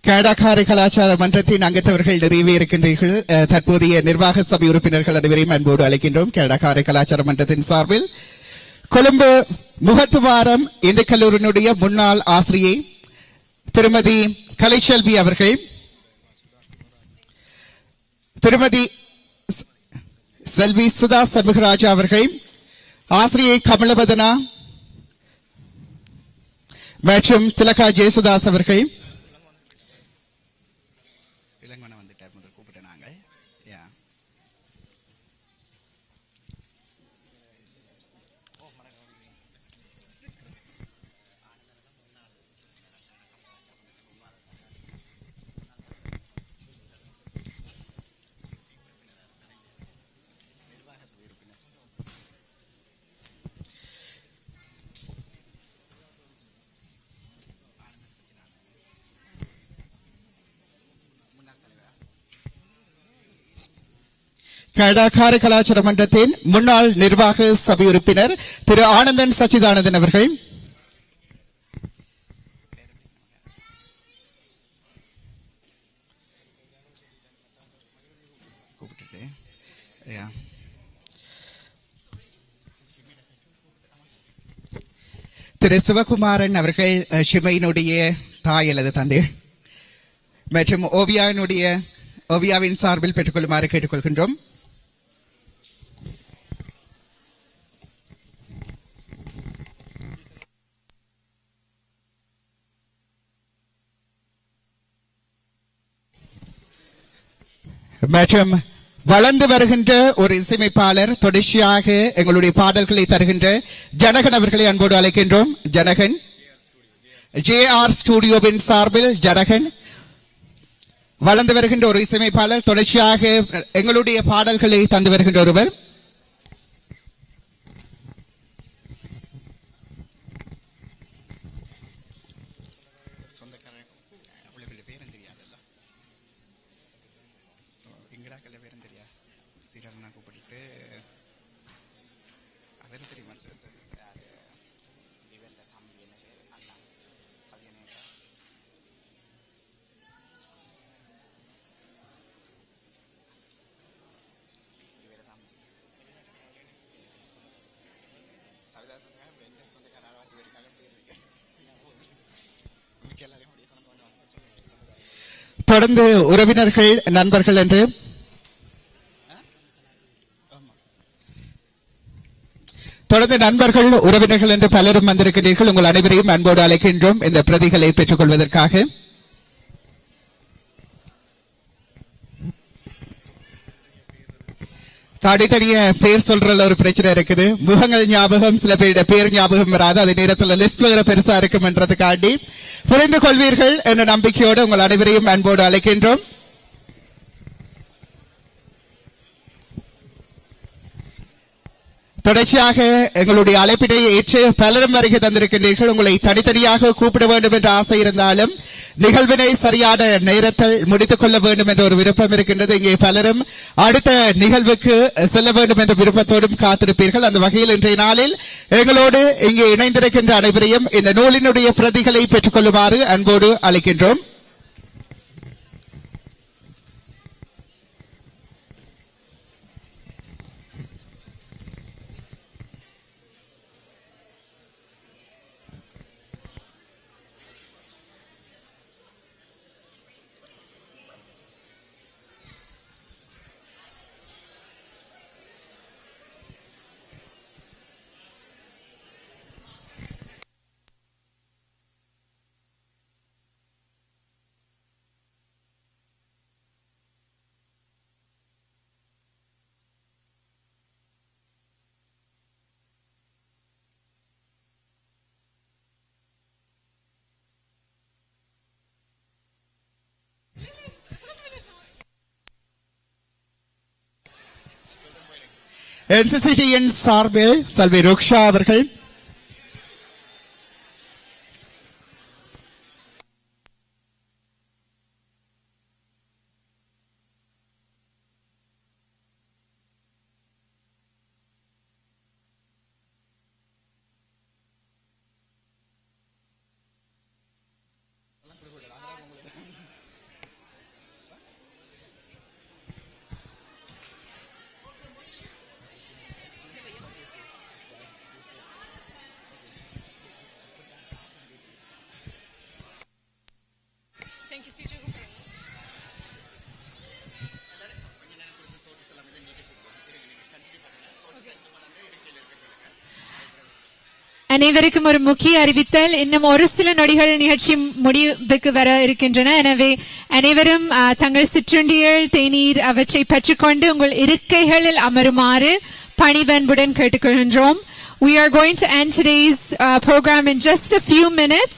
கனடாக்கார கலாச்சார மன்றத்தின் அங்கத்தவர்கள் நிறைவே இருக்கின்றீர்கள். தற்போதைய நிர்வாக சபை உறுப்பினர்கள் அனைவரையும் அன்போடு அழைக்கின்றோம். கனடாக்கார கலாச்சார மன்றத்தின் சார்பில் கொழும்பு முகத்துவாரம் இந்து கல்லூரியினுடைய முன்னாள் ஆசிரியை திருமதி கலைச்செல்வி அவர்கள், திருமதி செல்வி சுதா சண்முகராஜா அவர்கள், ஆசிரியை கமலவதனா மற்றும் திலகா ஜெயசுதாஸ் அவர்கள், கனடாக்கார கலாச்சார மன்றத்தின் முன்னாள் நிர்வாக சபை உறுப்பினர் திரு ஆனந்தன் சச்சிதானந்தன் அவர்கள், திரு சிவகுமாரன் அவர்கள், ஷிமையினுடைய தாய் அல்லது தந்தை மற்றும் ஓவியாவின் சார்பில் பெற்றுக்கொள்ளுமாறு கேட்டுக்கொள்கின்றோம். மற்றும் வளர்ந்து வருகின்ற ஒரு இசையமைப்பாளர், தொடர்ச்சியாக எங்களுடைய பாடல்களை தருகின்ற ஜனகன் அவர்களை அன்போடு அழைக்கின்றோம். ஜனகன், JR ஸ்டுடியோவின் சார்பில் ஜனகன் வளர்ந்து வருகின்ற ஒரு இசையமைப்பாளர், தொடர்ச்சியாக எங்களுடைய பாடல்களை தந்து வருகின்ற ஒருவர். தொடர்ந்து உறவினர்கள், நண்பர்கள் என்று உறவினர்கள் என்று பலரும் வந்திருக்கிறீர்கள். உங்கள் அனைவரையும் அன்போடு அழைக்கின்றோம் இந்த பிரதிகளை பெற்றுக் கொள்வதற்காக. தனித்தனிய பேர் சொல்றதுல ஒரு பிரச்சனை இருக்குது. முகங்கள் ஞாபகம், சில பேருடைய பேர் ஞாபகம் வராது. அதே நேரத்தில் லிஸ்ட் வேற பெருசா இருக்கும்ன்றதுக்காண்டி புரிந்து கொள்வீர்கள் என்ற நம்பிக்கையோடு உங்கள் அனைவரையும் அன்போடு அழைக்கின்றோம். தொடர்ச்சியாக எங்களுடைய அழைப்பினை ஏற்று பலரும் வருகை தந்திருக்கின்றீர்கள். உங்களை தனித்தனியாக கூப்பிட வேண்டும் என்ற ஆசை இருந்தாலும் நிகழ்வினை சரியான நேரத்தில் முடித்துக் கொள்ள வேண்டும் என்ற ஒரு விருப்பம் இருக்கின்றது. இங்கே பலரும் அடுத்த நிகழ்வுக்கு செல்ல வேண்டும் என்ற விருப்பத்தோடும் காத்திருப்பீர்கள். அந்த வகையில் இன்றைய நாளில் எங்களோடு இங்கே இணைந்திருக்கின்ற அனைவரையும் இந்த நூலினுடைய பிரதிகளை பெற்றுக் கொள்ளுமாறு அன்போடு அழைக்கின்றோம். NCCTயின் சார்பில் செல்வி ருக்ஷா அவர்கள், அனைவருக்கும் ஒரு முக்கிய அறிவித்தல். இன்னும் ஒரு சில நொடிகள் நிகழ்ச்சி முடிவுக்கு வர இருக்கின்றன. எனவே அனைவரும் தங்கள் சிற்றுண்டிகள், தேநீர் அவற்றை பெற்றுக்கொண்டு உங்கள் இருக்கைகளில் அமருமாறு பணிவன்புடன் கேட்டுக்கொள்கின்றோம். We are going to end today's program in just a few minutes.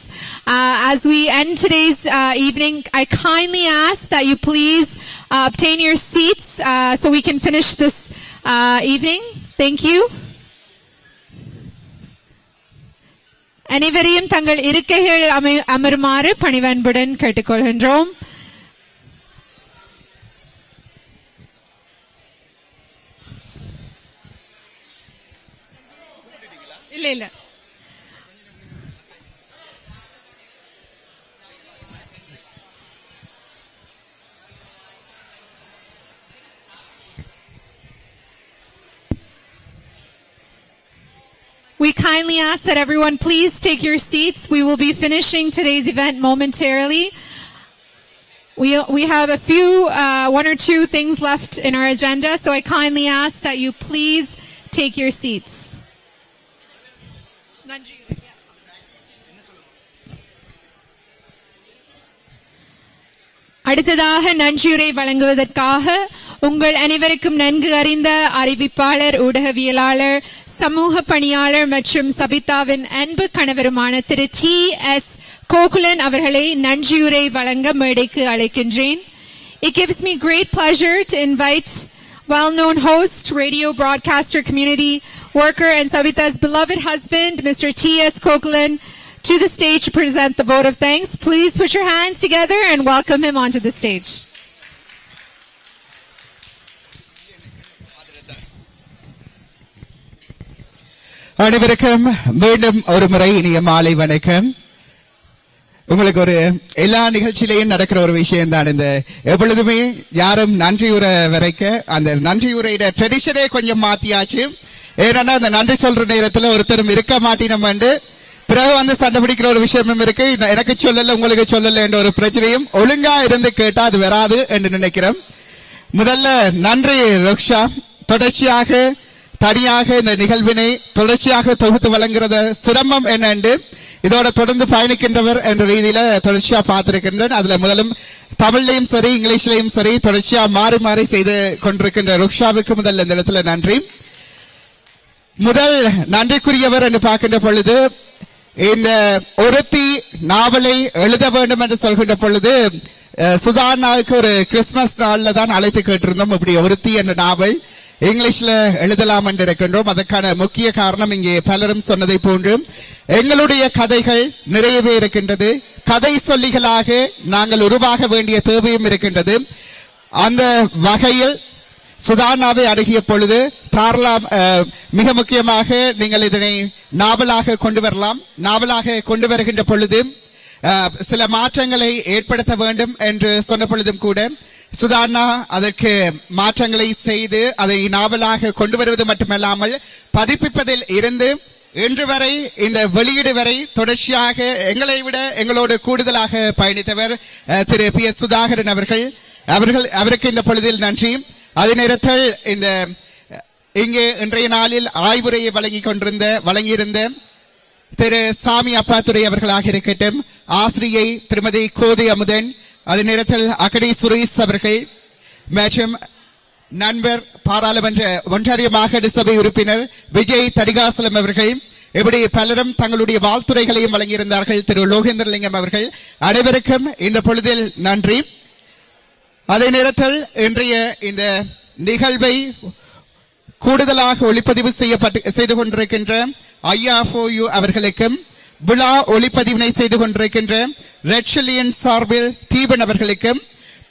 As we end today's evening, I kindly ask that you please obtain your seats so we can finish this evening. Thank you. அனைவரையும் தங்கள் இருக்கைகள் அமருமாறு பணிவன்புடன் கேட்டுக்கொள்கின்றோம். இல்ல We kindly ask that everyone please take your seats. We will be finishing today's event momentarily. We have a few, one or two things left in our agenda, so I kindly ask that you please take your seats. அடுத்ததாக நன்றியுரை வழங்குவதற்காக உங்கள் அனைவருக்கும் நன்கு அறிந்த அறிவிப்பாளர், ஊடகவியலாளர், சமூக பணியாளர் மற்றும் சபிதாவின் அன்பு கணவருமான திரு T.S. கோகுலன் அவர்களை நன்றியுரை வழங்க மேடைக்கு அழைக்கின்றேன். It gives me great pleasure to invite well-known host, radio broadcaster, community worker, and Sabita's beloved husband, Mr. T.S. Kokulan, to the stage to present the vote of thanks. Please put your hands together and welcome him onto the stage. அனைவருக்கும் மீண்டும் ஒரு முறை இனிய மாலை வணக்கம். உங்களுக்கு ஒரு எல்லா நிகழ்ச்சியிலையும் நடக்கிற ஒரு விஷயம் தான், இந்த எப்பொழுதுமே யாரும் நன்றியுரை வரைக்க அந்த நன்றியுரையிட ட்ரெடிஷனே கொஞ்சம் மாத்தியாச்சு. ஏன்னா அந்த நன்றி சொல்ற நேரத்துல ஒருத்தரும் இருக்க மாட்டினோம் என்று பிறகு வந்து சண்டை பிடிக்கிற ஒரு விஷயமும் இருக்கு. எனக்கு சொல்லல உங்களுக்கு சொல்லல என்ற ஒரு பிரச்சனையும் ஒழுங்கா இருந்து கேட்டா அது வராது என்று நினைக்கிறேன். முதல்ல நன்றி ரோக்ஷா, தொடர்ச்சியாக தனியாக இந்த நிகழ்வினை தொடர்ச்சியாக தொகுத்து வழங்குறத சிரமம் என்னென்று இதோட தொடர்ந்து பயணிக்கின்றவர் என்ற ரீதியில தொடர்ச்சியா பார்த்திருக்கின்றேன். அதுல முதலும் தமிழ்லையும் சரி இங்கிலீஷ்லையும் சரி தொடர்ச்சியா மாறி மாறி செய்து கொண்டிருக்கின்ற ருக்ஷாவுக்கு முதல்ல இந்த இடத்துல நன்றி. முதல் நன்றிக்குரியவர் என்று பார்க்கின்ற பொழுது, இந்த ஒருத்தி நாவலை எழுத வேண்டும் என்று சொல்கின்ற பொழுது சுதானாவுக்கு ஒரு கிறிஸ்துமஸ் நாள்ல தான் அழைத்து கேட்டிருந்தோம். இப்படி ஒருத்தி என்ற நாவல் இங்கிலீஷ்ல எழுதலாம் என்று இருக்கின்றோம். அதற்கான முக்கிய காரணம் இங்கே பலரும் சொன்னதை போன்று எங்களுடைய கதைகள் நிறையவே இருக்கின்றது. கதை சொல்லிகளாக நாங்கள் உருவாக வேண்டிய தேவையும் இருக்கின்றது. அந்த வகையில் சுதானாவை அணுகிய பொழுது தாராளம் மிக முக்கியமாக நீங்கள் இதனை நாவலாக கொண்டு வரலாம். நாவலாக கொண்டு வருகின்ற பொழுது சில மாற்றங்களை ஏற்படுத்த வேண்டும் என்று சொன்ன பொழுதும் கூட சுதானா அதற்கு மாற்றங்களை செய்து அதை நாவலாக கொண்டு வருவது மட்டுமல்லாமல் பதிப்பிப்பதில் இருந்து இன்று வரை இந்த வெளியீடு வரை தொடர்ச்சியாக எங்களை விட எங்களோடு கூடுதலாக பயணித்தவர் திரு P.S. சுதாகரன் அவருக்கு இந்த பொழுதில் நன்றி. அதே நேரத்தில் இந்த இங்கே இன்றைய நாளில் ஆய்வுரையை வழங்கியிருந்த திரு சாமி அப்பாத்துரை அவர்களாக இருக்கட்டும், ஆசிரியை திருமதி கோதை அமுதன், அதே நேரத்தில் அகடி சுரேஷ் அவர்கள் மற்றும் நண்பர் பாராளுமன்ற ஒன்றாரிய மாகாண சபை உறுப்பினர் விஜய் தடிகாசலம் அவர்கள், இப்படி பலரும் தங்களுடைய வாழ்த்துரைகளையும் வழங்கியிருந்தார்கள். திரு லோகேந்திரலிங்கம் அவர்கள் அனைவருக்கும் இந்த பொழுதில் நன்றி. அதே நேரத்தில் இன்றைய இந்த நிகழ்வை கூடுதலாக ஒளிப்பதிவு செய்து கொண்டிருக்கின்ற IFOU அவர்களுக்கும், விழா ஒளிப்பதிவினை செய்து கொண்டிருக்கின்ற ரெட்ஷலியன் சார்பில் தீபன் அவர்களுக்கும்,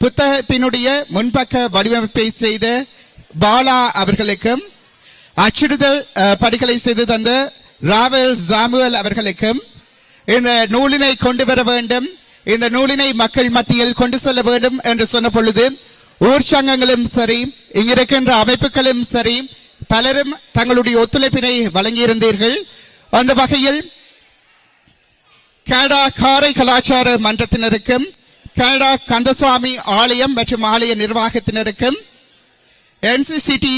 புத்தகத்தினுடைய முன்பக்க வடிவமைப்பை செய்த பாலா அவர்களுக்கும், அச்சிடுதல் படிகளை செய்து தந்த ராவல் சாமுவல் அவர்களுக்கும், இந்த நூலினை கொண்டு வர வேண்டும், இந்த நூலினை மக்கள் மத்தியில் கொண்டு செல்ல வேண்டும் என்று சொன்ன பொழுது ஊர் சங்கங்களும் சரி இங்கிருக்கின்ற அமைப்புகளும் சரி பலரும் தங்களுடைய ஒத்துழைப்பினை வழங்கியிருந்தீர்கள். அந்த வகையில் கனடா காரை கலாச்சார மன்றத்தினருக்கும், கனடா கந்தசுவாமி ஆலயம் மற்றும் ஆலய நிர்வாகத்தினருக்கும், NCCT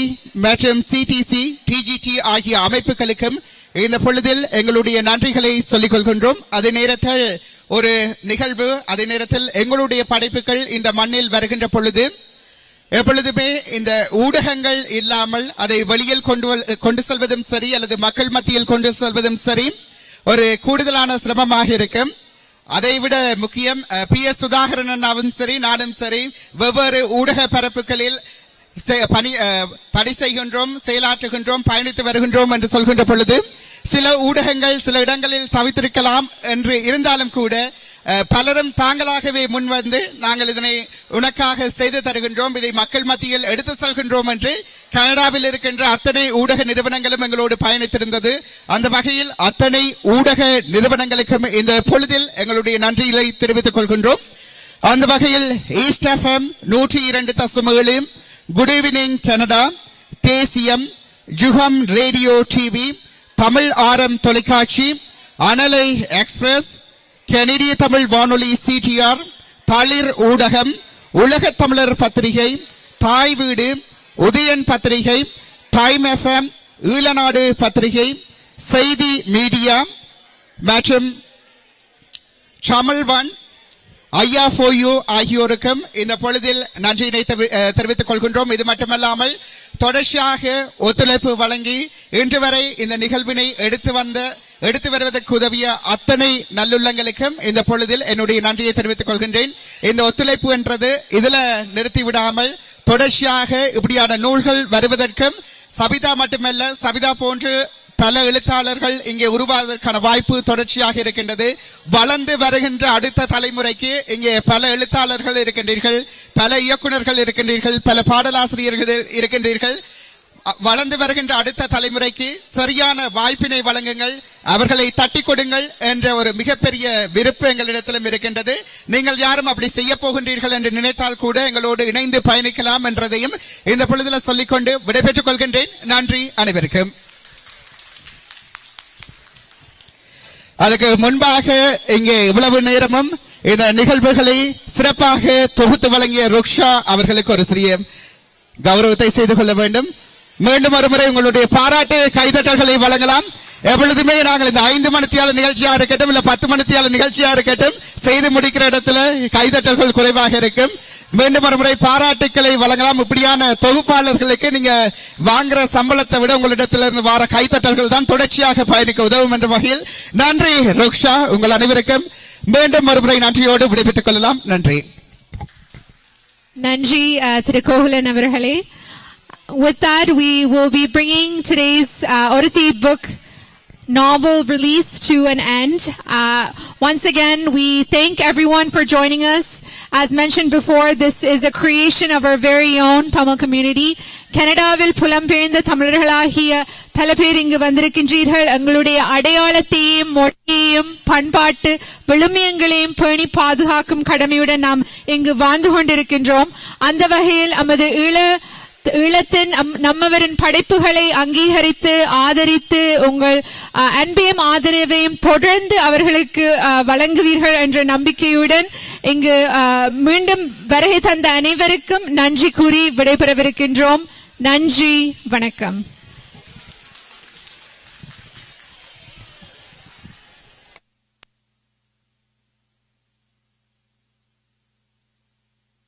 மற்றும் CTC TGT ஆகிய அமைப்புகளுக்கும் இந்த பொழுதில் எங்களுடைய நன்றிகளை சொல்லிக் கொள்கின்றோம். அதே நேரத்தில் ஒரு நிகழ்வு, அதே நேரத்தில் எங்களுடைய படைப்புகள் இந்த மண்ணில் வருகின்ற பொழுது எப்பொழுதுமே இந்த ஊடகங்கள் இல்லாமல் அதை வெளியில் கொண்டு செல்வதும் சரி அல்லது மக்கள் மத்தியில் கொண்டு செல்வதும் சரி ஒரு கூடுதலான சிரமமாக இருக்கும். அதைவிட முக்கியம் PS சுதாகரன் அண்ணாவும் சரி நானும் சரி வெவ்வேறு ஊடக பரப்புகளில் பணி செய்கின்றோம், செயலாற்றுகின்றோம், பயணித்து வருகின்றோம் என்று சொல்கின்ற பொழுது சில ஊடகங்கள் சில இடங்களில் தவித்திருக்கலாம் என்று இருந்தாலும் கூட பலரும் தாங்களாகவே முன்வந்து நாங்கள் இதனை உனக்காக செய்து தருகின்றோம், இதை மக்கள் மத்தியில் எடுத்து செல்கின்றோம் என்று கனடாவில் இருக்கின்ற அத்தனை ஊடக நிறுவனங்களும் எங்களோடு பயணித்திருந்தது. அந்த வகையில் அத்தனை ஊடக நிறுவனங்களுக்கும் இந்த பொழுதில் எங்களுடைய நன்றிகளை தெரிவித்துக் கொள்கின்றோம். அந்த வகையில் east FM 102.7, good evening Canada, தேசியம், ஜுகம் ரேடியோ டிவி, தமிழ் ஆரம் தொலைக்காட்சி, அனலை எக்ஸ்பிரஸ், கனடிய தமிழ் வானொலி CTR, தளிர் ஊடகம், உலக தமிழர் பத்திரிகை, தாய் வீடு, உதயன் பத்திரிகை, டைம் FM, ஈழநாடு பத்திரிகை, செய்தி மீடியா மற்றும் தமிழ்வான் IR4U ஆகியோருக்கும் இந்த பொழுதில் நன்றியினை தெரிவித்துக் கொள்கின்றோம். இது மட்டுமல்லாமல் தொடர்ச்சியாக ஒத்துழைப்பு வழங்கி இன்று வரை இந்த நிகழ்வினை எடுத்து வருவதற்கு உதவிய அத்தனை நல்லுள்ளங்களுக்கும் இந்த பொழுதில் என்னுடைய நன்றியை தெரிவித்துக் கொள்கின்றேன். இந்த ஒத்துழைப்பு என்றது இதுல நிறுத்திவிடாமல் தொடர்ச்சியாக இப்படியான நூல்கள் வருவதற்கும் சபிதா மட்டுமல்ல, சபிதா போன்று பல எழுத்தாளர்கள் இங்கே உருவாவதற்கான வாய்ப்பு தொடர்ச்சியாக இருக்கின்றது. வளர்ந்து வருகின்ற அடுத்த தலைமுறைக்கு இங்கே பல எழுத்தாளர்கள் இருக்கின்றீர்கள், பல இயக்குநர்கள் இருக்கின்றீர்கள், பல பாடலாசிரியர்கள் இருக்கின்றீர்கள். வளர்ந்து வருகின்ற அடுத்த தலைமுறைக்கு சரியான வாய்ப்பினை வழங்குங்கள், அவர்களை தட்டி கொடுங்கள் என்ற ஒரு மிகப்பெரிய விருப்பம் எங்களிடத்திலும் இருக்கின்றது. நீங்கள் யாரும் அப்படி செய்ய போகின்றீர்கள் என்று நினைத்தால் கூட எங்களோடு இணைந்து பயணிக்கலாம் என்றதையும் இந்த பொழுதில் சொல்லிக்கொண்டு விடைபெற்றுக் கொள்கின்றேன். நன்றி அனைவருக்கும். அதுக்கு முன்பாக இங்கே இவ்வளவு நேரமும் இந்த நிகழ்வுகளை சிறப்பாக தொகுத்து வழங்கிய ருக்ஷா அவர்களுக்கு ஒரு சிறிய கௌரவத்தை செய்து கொள்ள வேண்டும். மீண்டும் ஒரு முறை உங்களுடைய பாராட்டு கைதட்டல்களை வழங்கலாம். எப்பொழுதுமே நாங்கள் இந்த 5 மணித்தியால நிகழ்ச்சியா இருக்கட்டும் இல்ல 10 மணித்தியால நிகழ்ச்சியா இருக்கட்டும் செய்து முடிக்கிற இடத்துல கைதட்டல்கள் குறைவாக இருக்கும். மீண்டும் ஒரு முறை பாராட்டுக்களை வழங்கலாம். இப்படியான தொகுப்பாளர்களுக்கு நீங்க வாங்குற சம்பளத்தை விட உங்களிடத்திலிருந்து வர கைத்தட்டல்கள் தான் தொடர்ச்சியாக பயணிக்க உதவும் என்ற வகையில் நன்றி ருக்ஷா. உங்கள் அனைவருக்கும் மீண்டும் ஒருமுறை நன்றியோடு விடைபெற்றுக் கொள்ளலாம். நன்றி. நன்றி திரு கோகுலன் அவர்களே. With that, we will be bringing today's Oruthi book novel release to an end. Once again, we thank everyone for joining us. As mentioned before, this is a creation of our very own Tamil community. கனடாவில் புலம்பெயர்ந்த தமிழர்களாகிய பல பேர் இங்கு வந்திருக்கின்றீர்கள். எங்களுடைய அடையாளத்தையும் மொழியையும் பண்பாட்டு விழுமியங்களையும் பேணி பாதுகாக்கும் கடமையுடன் நாம் இங்கு வாழ்ந்து கொண்டிருக்கின்றோம். அந்த வகையில் நமது ஈழத்தின் நம்மவரின் படைப்புகளை அங்கீகரித்து ஆதரித்து உங்கள் அன்பையும் ஆதரவையும் தொடர்ந்து அவர்களுக்கு வழங்குவீர்கள் என்ற நம்பிக்கையுடன் இங்கு மீண்டும் வருகை தந்த அனைவருக்கும் நன்றி கூறி விடைபெறவிருக்கின்றோம். நன்றி, வணக்கம்.